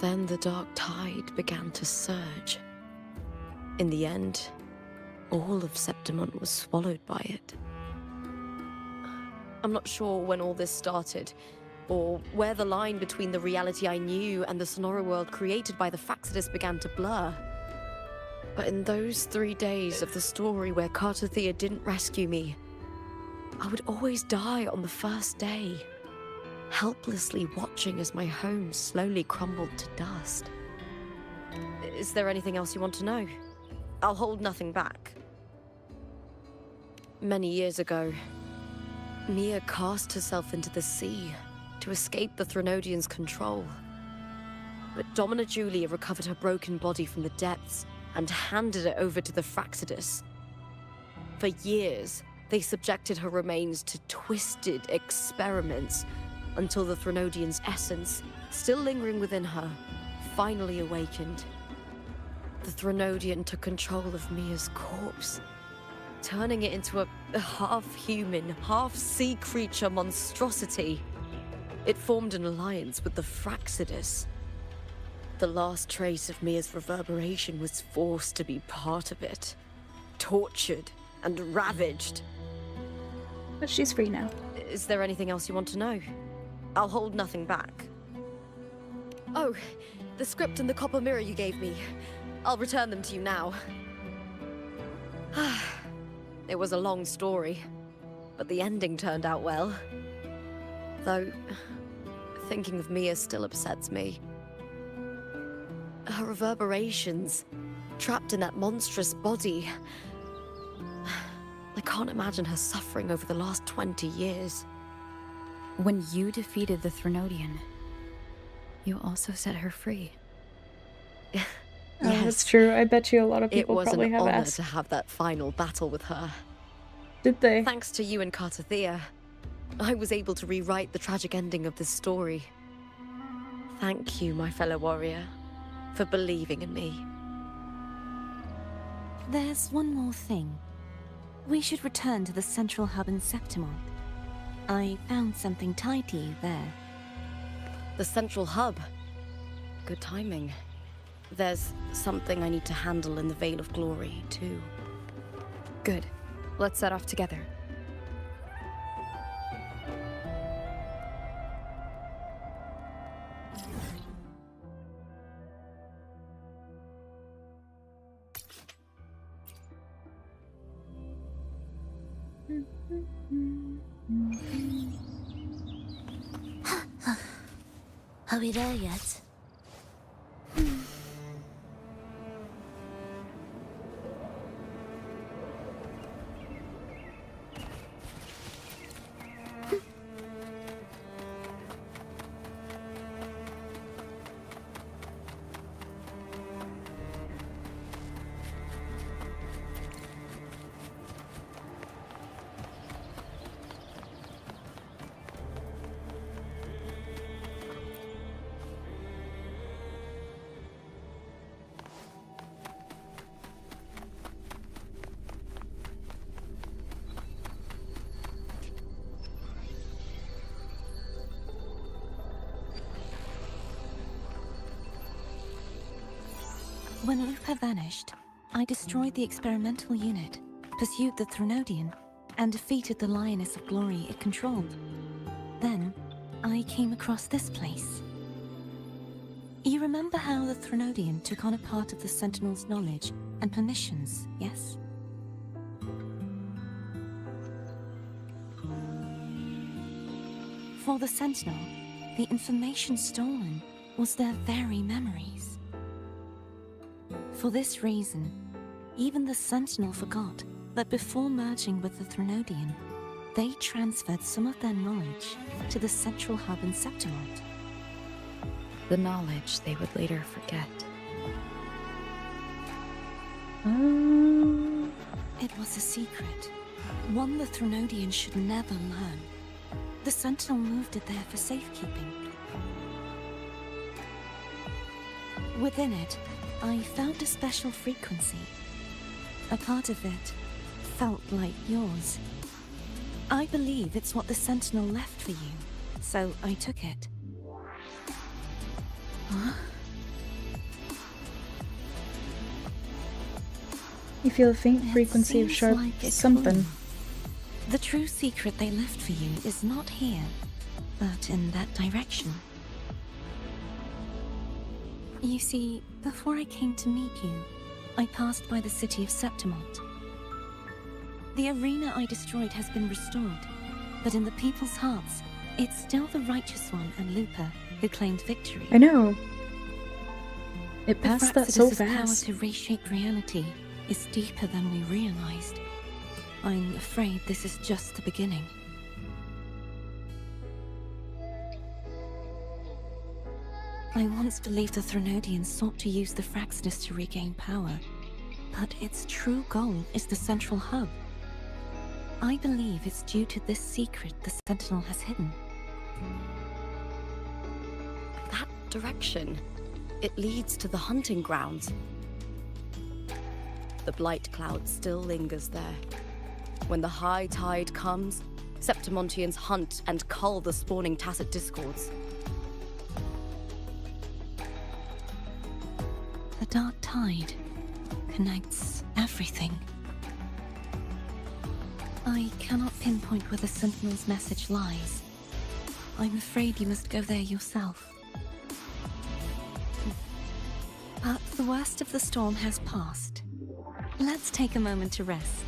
Then the dark tide began to surge. In the end, all of Septimont was swallowed by it. I'm not sure when all this started, or where the line between the reality I knew and the Sonoro world created by the Fraxidus began to blur. But in those 3 days of the story where Cardathia didn't rescue me, I would always die on the first day, helplessly watching as my home slowly crumbled to dust. Is there anything else you want to know? I'll hold nothing back. Many years ago, Mia cast herself into the sea to escape the Threnodian's control. But Domina Julia recovered her broken body from the depths and handed it over to the Fraxidus. For years, they subjected her remains to twisted experiments until the Threnodian's essence, still lingering within her, finally awakened. The Threnodian took control of Mia's corpse, turning it into a half-human, half-sea creature monstrosity. It formed an alliance with the Fraxidus. The last trace of Mia's reverberation was forced to be part of it, tortured and ravaged. But she's free now. Is there anything else you want to know? I'll hold nothing back. Oh, the script and the copper mirror you gave me. I'll return them to you now. It was a long story, but the ending turned out well. Though, thinking of Mia still upsets me. Her reverberations, trapped in that monstrous body. I can't imagine her suffering over the last 20 years. When you defeated the Threnodian, you also set her free. Oh, that's true. I bet you a lot of people it was probably an have honor asked. to have that final battle with her. Did they? Thanks to you and Cartathea, I was able to rewrite the tragic ending of this story. Thank you, my fellow warrior, for believing in me. There's one more thing. We should return to the central hub in Septimont. I found something tied to you there. The central hub? Good timing. There's something I need to handle in the Veil of Glory, too. Good. Let's set off together. Are we there yet? When Lupa vanished, I destroyed the experimental unit, pursued the Threnodian, and defeated the Lioness of Glory it controlled. Then, I came across this place. You remember how the Threnodian took on a part of the Sentinel's knowledge and permissions, yes? For the Sentinel, the information stolen was their very memories. For this reason, even the Sentinel forgot that before merging with the Threnodian, they transferred some of their knowledge to the central hub in Septimont. The knowledge they would later forget. It was a secret, one the Threnodian should never learn. The Sentinel moved it there for safekeeping. Within it, I found a special frequency. A part of it felt like yours. I believe it's what the Sentinel left for you, so I took it. Huh? You feel a faint frequency of sharp something. The true secret they left for you is not here, but in that direction. You see, before I came to meet you, I passed by the city of Septimont. The arena I destroyed has been restored, but in the people's hearts, it's still the Righteous One and Lupa who claimed victory. I know. It passed that so Fraxidus's power fast. to reshape reality is deeper than we realized. I'm afraid this is just the beginning. I once believed the Threnodians sought to use the Fraxidus to regain power, but its true goal is the central hub. I believe it's due to this secret the Sentinel has hidden. That direction, it leads to the hunting grounds. The blight cloud still lingers there. When the high tide comes, Septimontians hunt and cull the spawning Tacet Discords. The dark tide connects everything. I cannot pinpoint where the Sentinel's message lies. I'm afraid you must go there yourself. But the worst of the storm has passed. Let's take a moment to rest.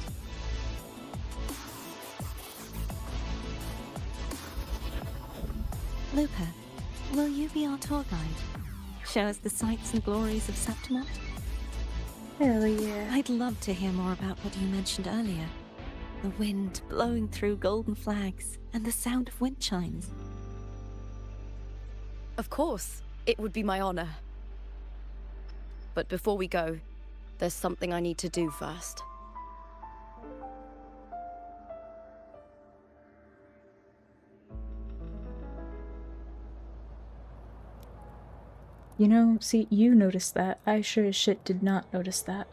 Lupa, will you be our tour guide? Show us the sights and glories of Septimont? Hell yeah. I'd love to hear more about what you mentioned earlier. The wind blowing through golden flags and the sound of wind chimes. Of course, it would be my honor. But before we go, there's something I need to do first. You know, see, you noticed that. I sure as shit did not notice that.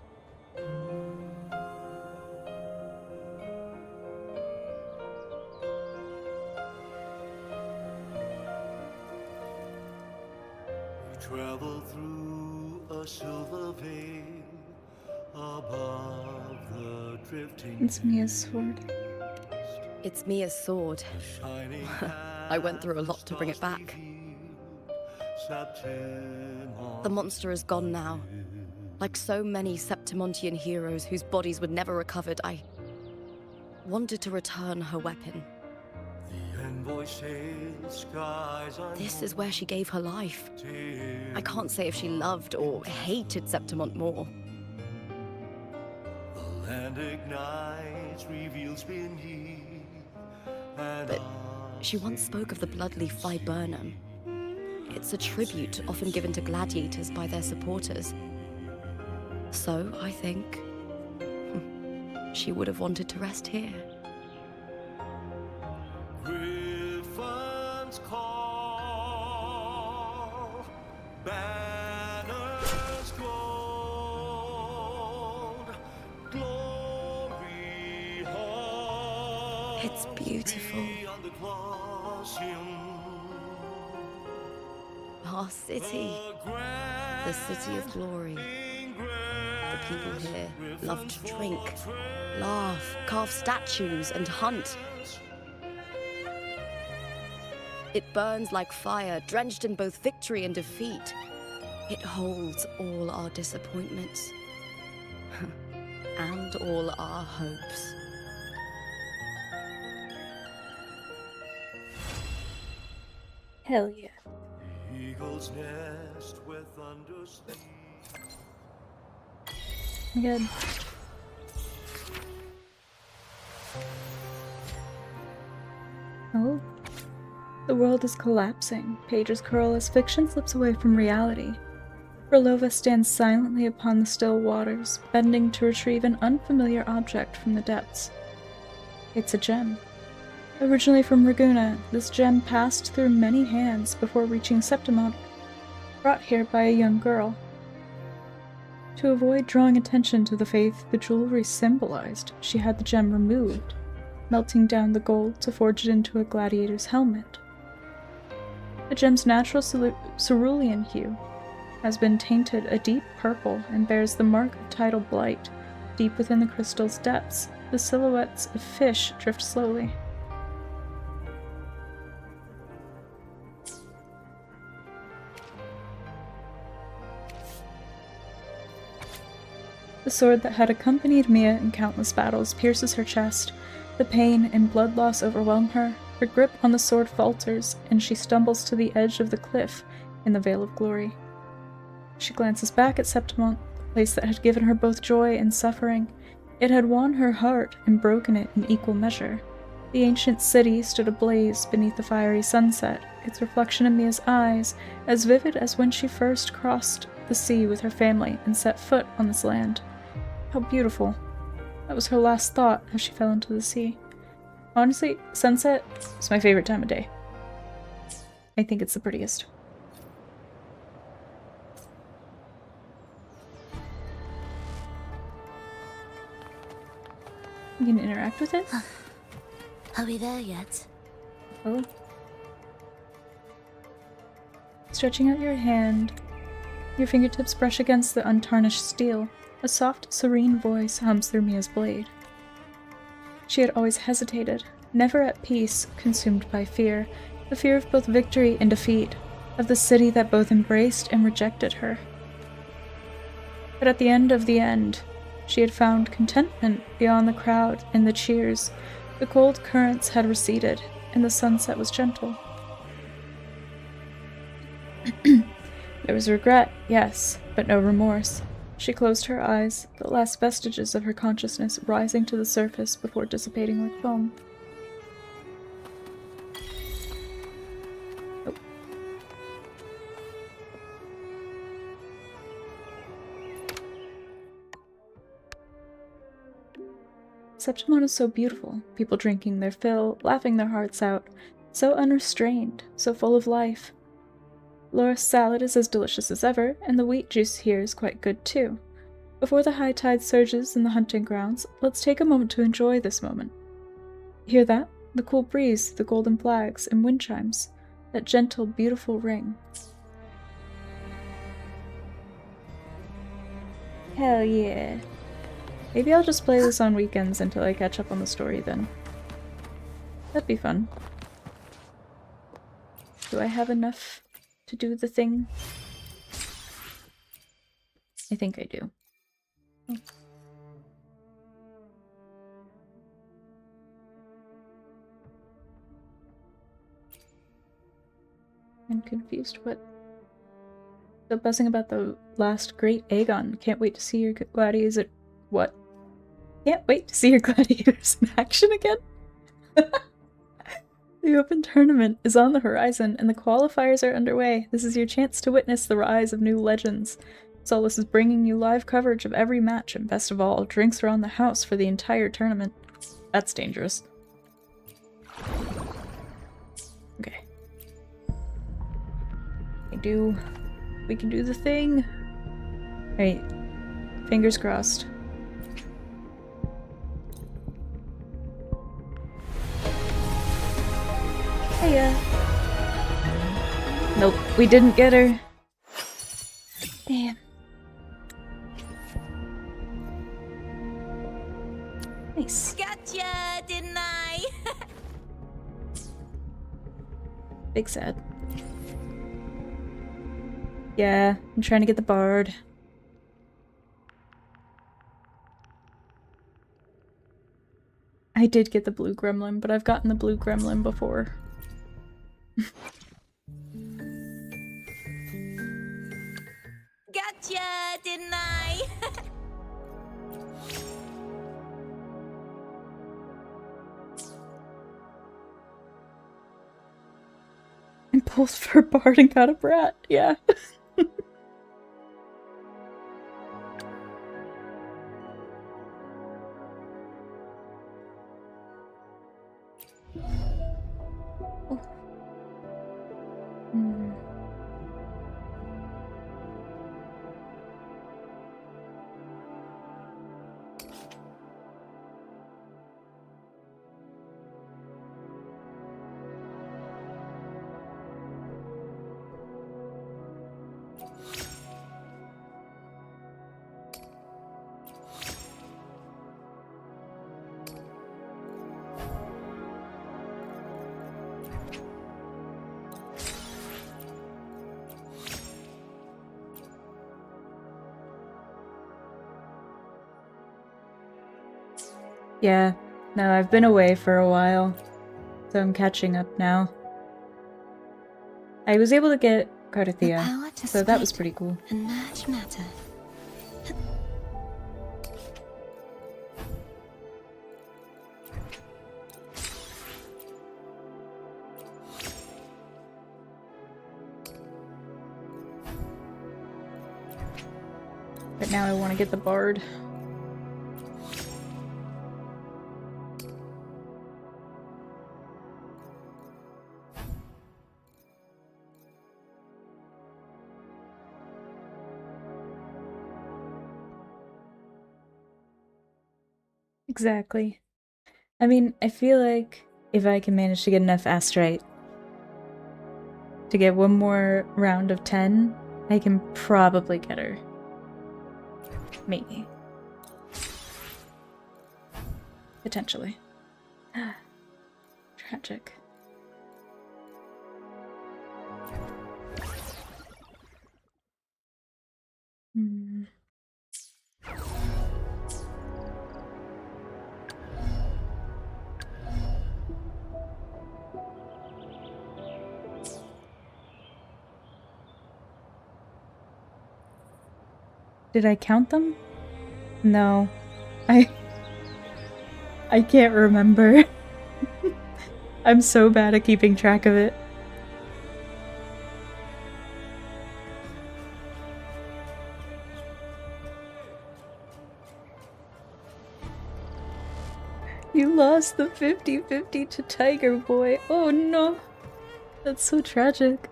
Travel through a silver veil above the drifting. It's Mia's sword. It's Mia's sword. I went through a lot to bring it back. The monster is gone now. Like so many Septimontian heroes whose bodies were never recovered, I wanted to return her weapon. This is where she gave her life. I can't say if she loved or hated Septimont more. The land ignites, reveals beneath. But she once spoke of the bloodleaf viburnum. It's a tribute often given to gladiators by their supporters. So, I think, she would have wanted to rest here. Griffins call, banners gold, glory hall. It's beautiful. Our city, the city of glory. The people here love to drink, laugh, carve statues, and hunt. It burns like fire, drenched in both victory and defeat. It holds all our disappointments and all our hopes. Hell yeah. Eagle's nest where thunder sleeps. Good. Oh. The world is collapsing. Pages curl as fiction slips away from reality. Berlova stands silently upon the still waters, bending to retrieve an unfamiliar object from the depths. It's a gem. Originally from Raguna, this gem passed through many hands before reaching Septimont, brought here by a young girl. To avoid drawing attention to the faith the jewelry symbolized, she had the gem removed, melting down the gold to forge it into a gladiator's helmet. The gem's natural cerulean hue has been tainted a deep purple and bears the mark of tidal blight. Deep within the crystal's depths, the silhouettes of fish drift slowly. The sword that had accompanied Mia in countless battles pierces her chest. The pain and blood loss overwhelm her. Her grip on the sword falters, and she stumbles to the edge of the cliff in the Vale of Glory. She glances back at Septimont, the place that had given her both joy and suffering. It had won her heart and broken it in equal measure. The ancient city stood ablaze beneath the fiery sunset, its reflection in Mia's eyes as vivid as when she first crossed the sea with her family and set foot on this land. How beautiful. That was her last thought as she fell into the sea. Honestly, sunset is my favorite time of day. I think it's the prettiest. You can interact with it? Are we there yet? Oh. Stretching out your hand, your fingertips brush against the untarnished steel. A soft, serene voice hums through Mia's blade. She had always hesitated, never at peace, consumed by fear, the fear of both victory and defeat, of the city that both embraced and rejected her. But at the end, she had found contentment beyond the crowd and the cheers. The cold currents had receded, and the sunset was gentle. There was regret, yes, but no remorse. She closed her eyes, the last vestiges of her consciousness rising to the surface before dissipating like foam. Oh. Septimont is so beautiful, people drinking their fill, laughing their hearts out, so unrestrained, so full of life. Laura's salad is as delicious as ever, and the wheat juice here is quite good too. Before the high tide surges in the hunting grounds, let's take a moment to enjoy this moment. Hear that? The cool breeze, the golden flags, and wind chimes. That gentle, beautiful ring. Hell yeah. Maybe I'll just play this on weekends until I catch up on the story then. That'd be fun. Do I have enough to do the thing? I think I do. Oh. I'm confused. What? Still buzzing about the last great Aegon. Can't wait to see your gladiators. What? Can't wait to see your gladiators in action again? The Open Tournament is on the horizon, and the qualifiers are underway. This is your chance to witness the rise of new legends. Solus is bringing you live coverage of every match, and best of all, drinks around the house for the entire tournament. That's dangerous. Okay. We can do the thing. Alright. Fingers crossed. Heya. Nope, we didn't get her. Damn. Nice. Gotcha, didn't I? Big sad. Yeah, I'm trying to get the bard. I did get the blue gremlin, but I've gotten the blue gremlin before. Gotcha, didn't I? And pulled for a bard and got a brat, yeah. Yeah, no, I've been away for a while, so I'm catching up now. I was able to get Cardathia, so that was pretty cool. And merge matter. But now I want to get the bard. Exactly. I mean, I feel like if I can manage to get enough Astrite to get one more round of 10, I can probably get her. Maybe. Potentially. Tragic. Hmm. Did I count them? No. I can't remember. I'm so bad at keeping track of it. You lost the 50-50 to Tiger Boy. Oh no. That's so tragic.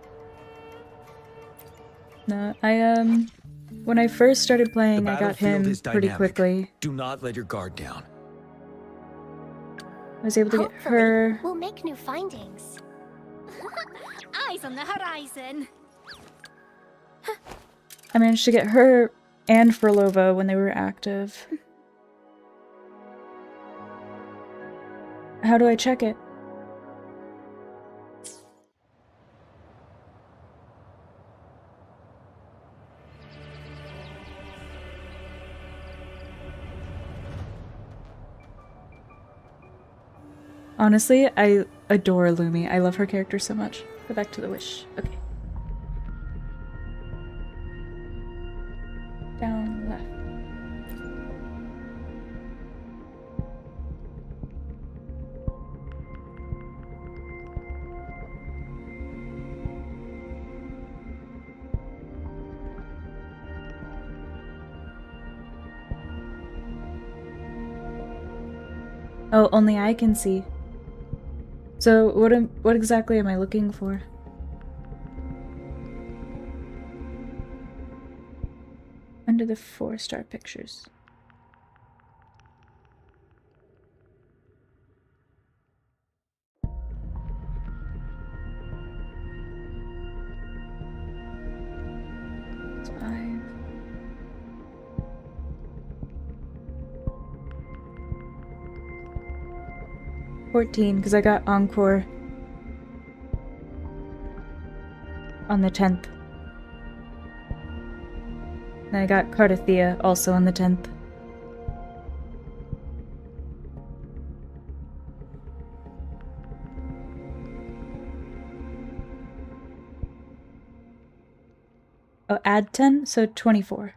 No, when I first started playing, The I got battlefield him is pretty dynamic. quickly. Do not let your guard down. I was able to get Hopefully, her. we'll make new findings. Eyes on the horizon. I managed to get her and Furlova when they were active. How do I check it? Honestly, I adore Lumi. I love her character so much. Go back to the wish. Okay. Down left. Oh, only I can see. So what exactly am I looking for? Under the 4-star pictures. It's 5. Because I got Encore on the 10th. And I got Cardathea also on the 10th. Oh, add 10, so 24.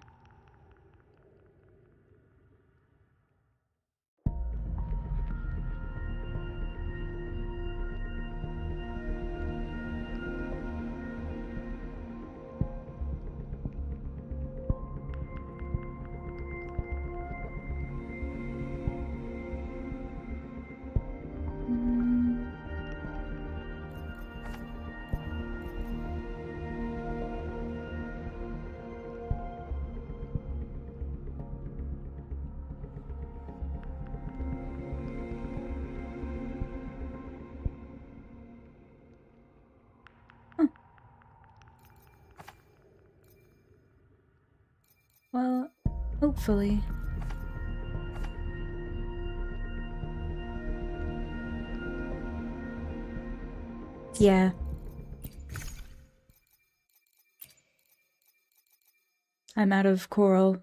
Well, hopefully. Yeah. I'm out of coral,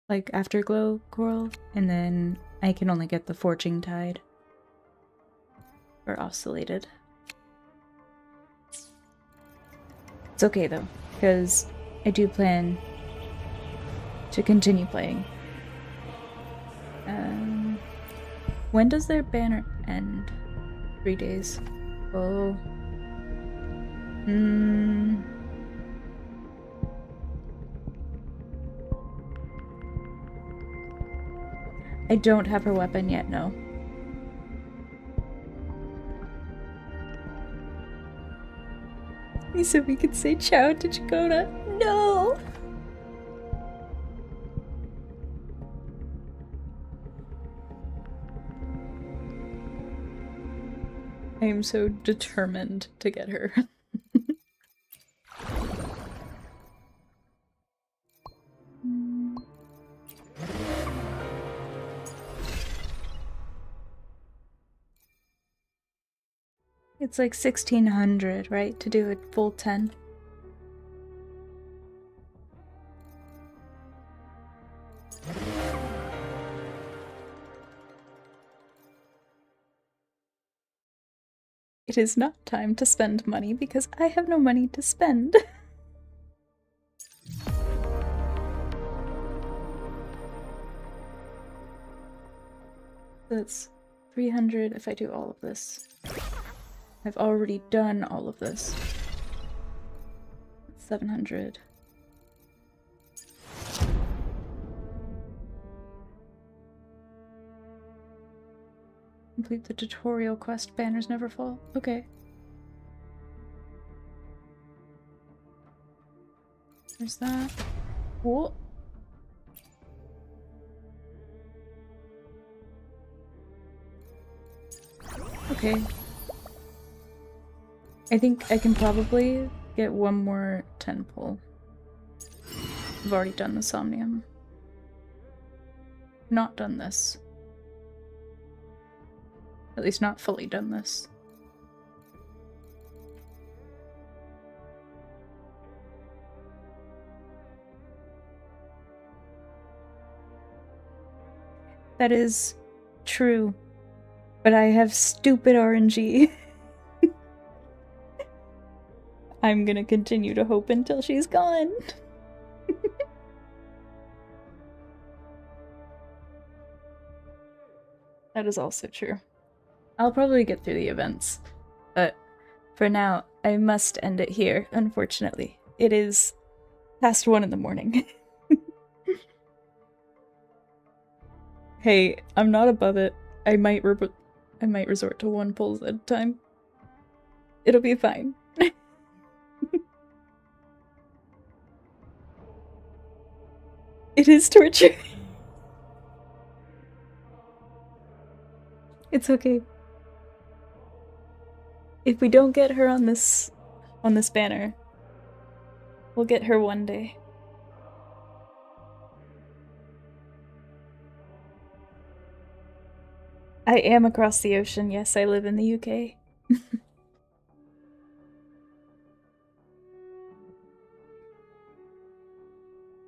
like Afterglow coral, and then I can only get the Forging Tide. Or Oscillated. It's okay though, because I do plan to continue playing. When does their banner end? 3 days. Oh. I don't have her weapon yet, no. He said we could say ciao to Chakona. No! I am so determined to get her. It's like 1600, right? To do a full 10. It is not time to spend money because I have no money to spend. That's 300 if I do all of this. I've already done all of this. 700. Complete the tutorial quest, banners never fall. Okay. There's that. Whoa. Okay. I think I can probably get one more 10 pull. I've already done the Somnium. Not done this. At least not fully done this. That is true. But I have stupid RNG. I'm gonna continue to hope until she's gone. That is also true. I'll probably get through the events, but for now, I must end it here, unfortunately. It is past 1 in the morning. Hey, I'm not above it. I might resort to 1 pulls at a time. It'll be fine. It is torture. It's okay. If we don't get her on this banner, we'll get her one day. I am across the ocean. Yes, I live in the UK.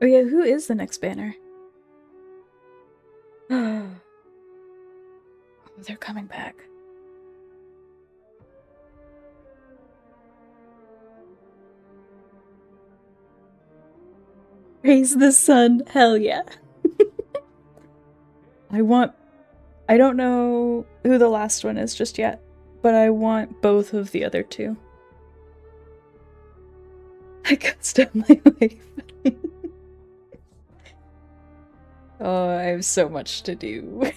Oh yeah, who is the next banner? Oh, they're coming back. Praise the sun. Hell yeah. I don't know who the last one is just yet, but I want both of the other two. I can't stand my life. Oh, I have so much to do.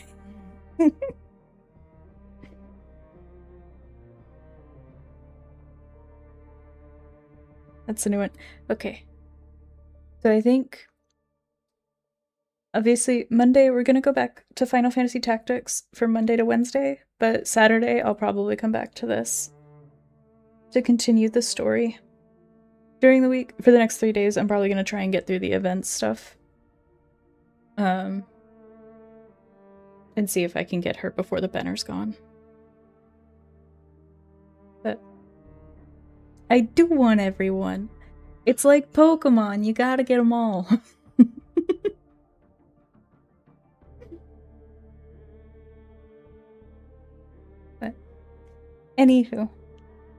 That's a new one. Okay. So I think obviously Monday we're gonna go back to Final Fantasy Tactics from Monday to Wednesday, but Saturday I'll probably come back to this to continue the story. During the week, for the next 3 days, I'm probably gonna try and get through the events stuff. And see if I can get her before the banner's gone. But I do want everyone. It's like Pokemon, you gotta get them all. But anywho,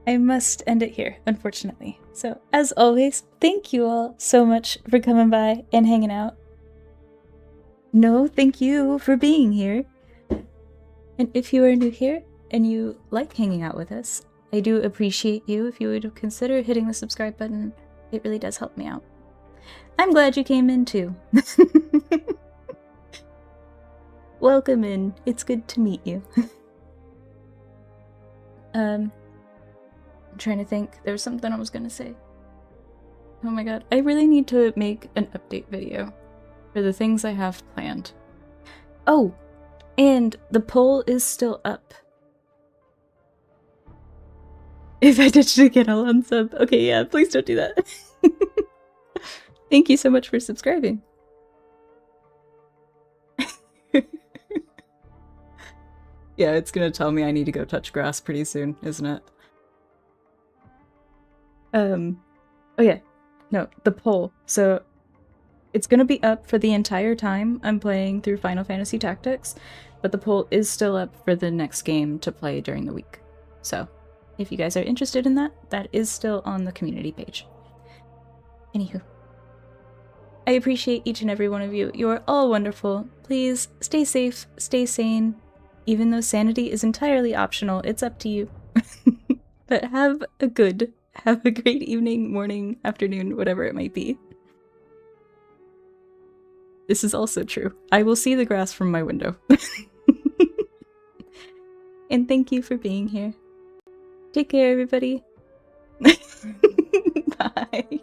I must end it here, unfortunately. So, as always, thank you all so much for coming by and hanging out. No, thank you for being here. And if you are new here and you like hanging out with us, I do appreciate you if you would consider hitting the subscribe button. It really does help me out. I'm glad you came in too. Welcome in. It's good to meet you. I'm trying to think. There was something I was gonna say. Oh my god. I really need to make an update video for the things I have planned. Oh! And the poll is still up. If I ditched it again, I'll unsub. Okay, yeah, please don't do that. Thank you so much for subscribing. Yeah, it's gonna tell me I need to go touch grass pretty soon, isn't it? Oh yeah. No, the poll. So it's gonna be up for the entire time I'm playing through Final Fantasy Tactics, but the poll is still up for the next game to play during the week. So, if you guys are interested in that, that is still on the community page. Anywho. I appreciate each and every one of you. You are all wonderful. Please stay safe, stay sane. Even though sanity is entirely optional, it's up to you. But have a great evening, morning, afternoon, whatever it might be. This is also true. I will see the grass from my window. And thank you for being here. Take care, everybody. Bye.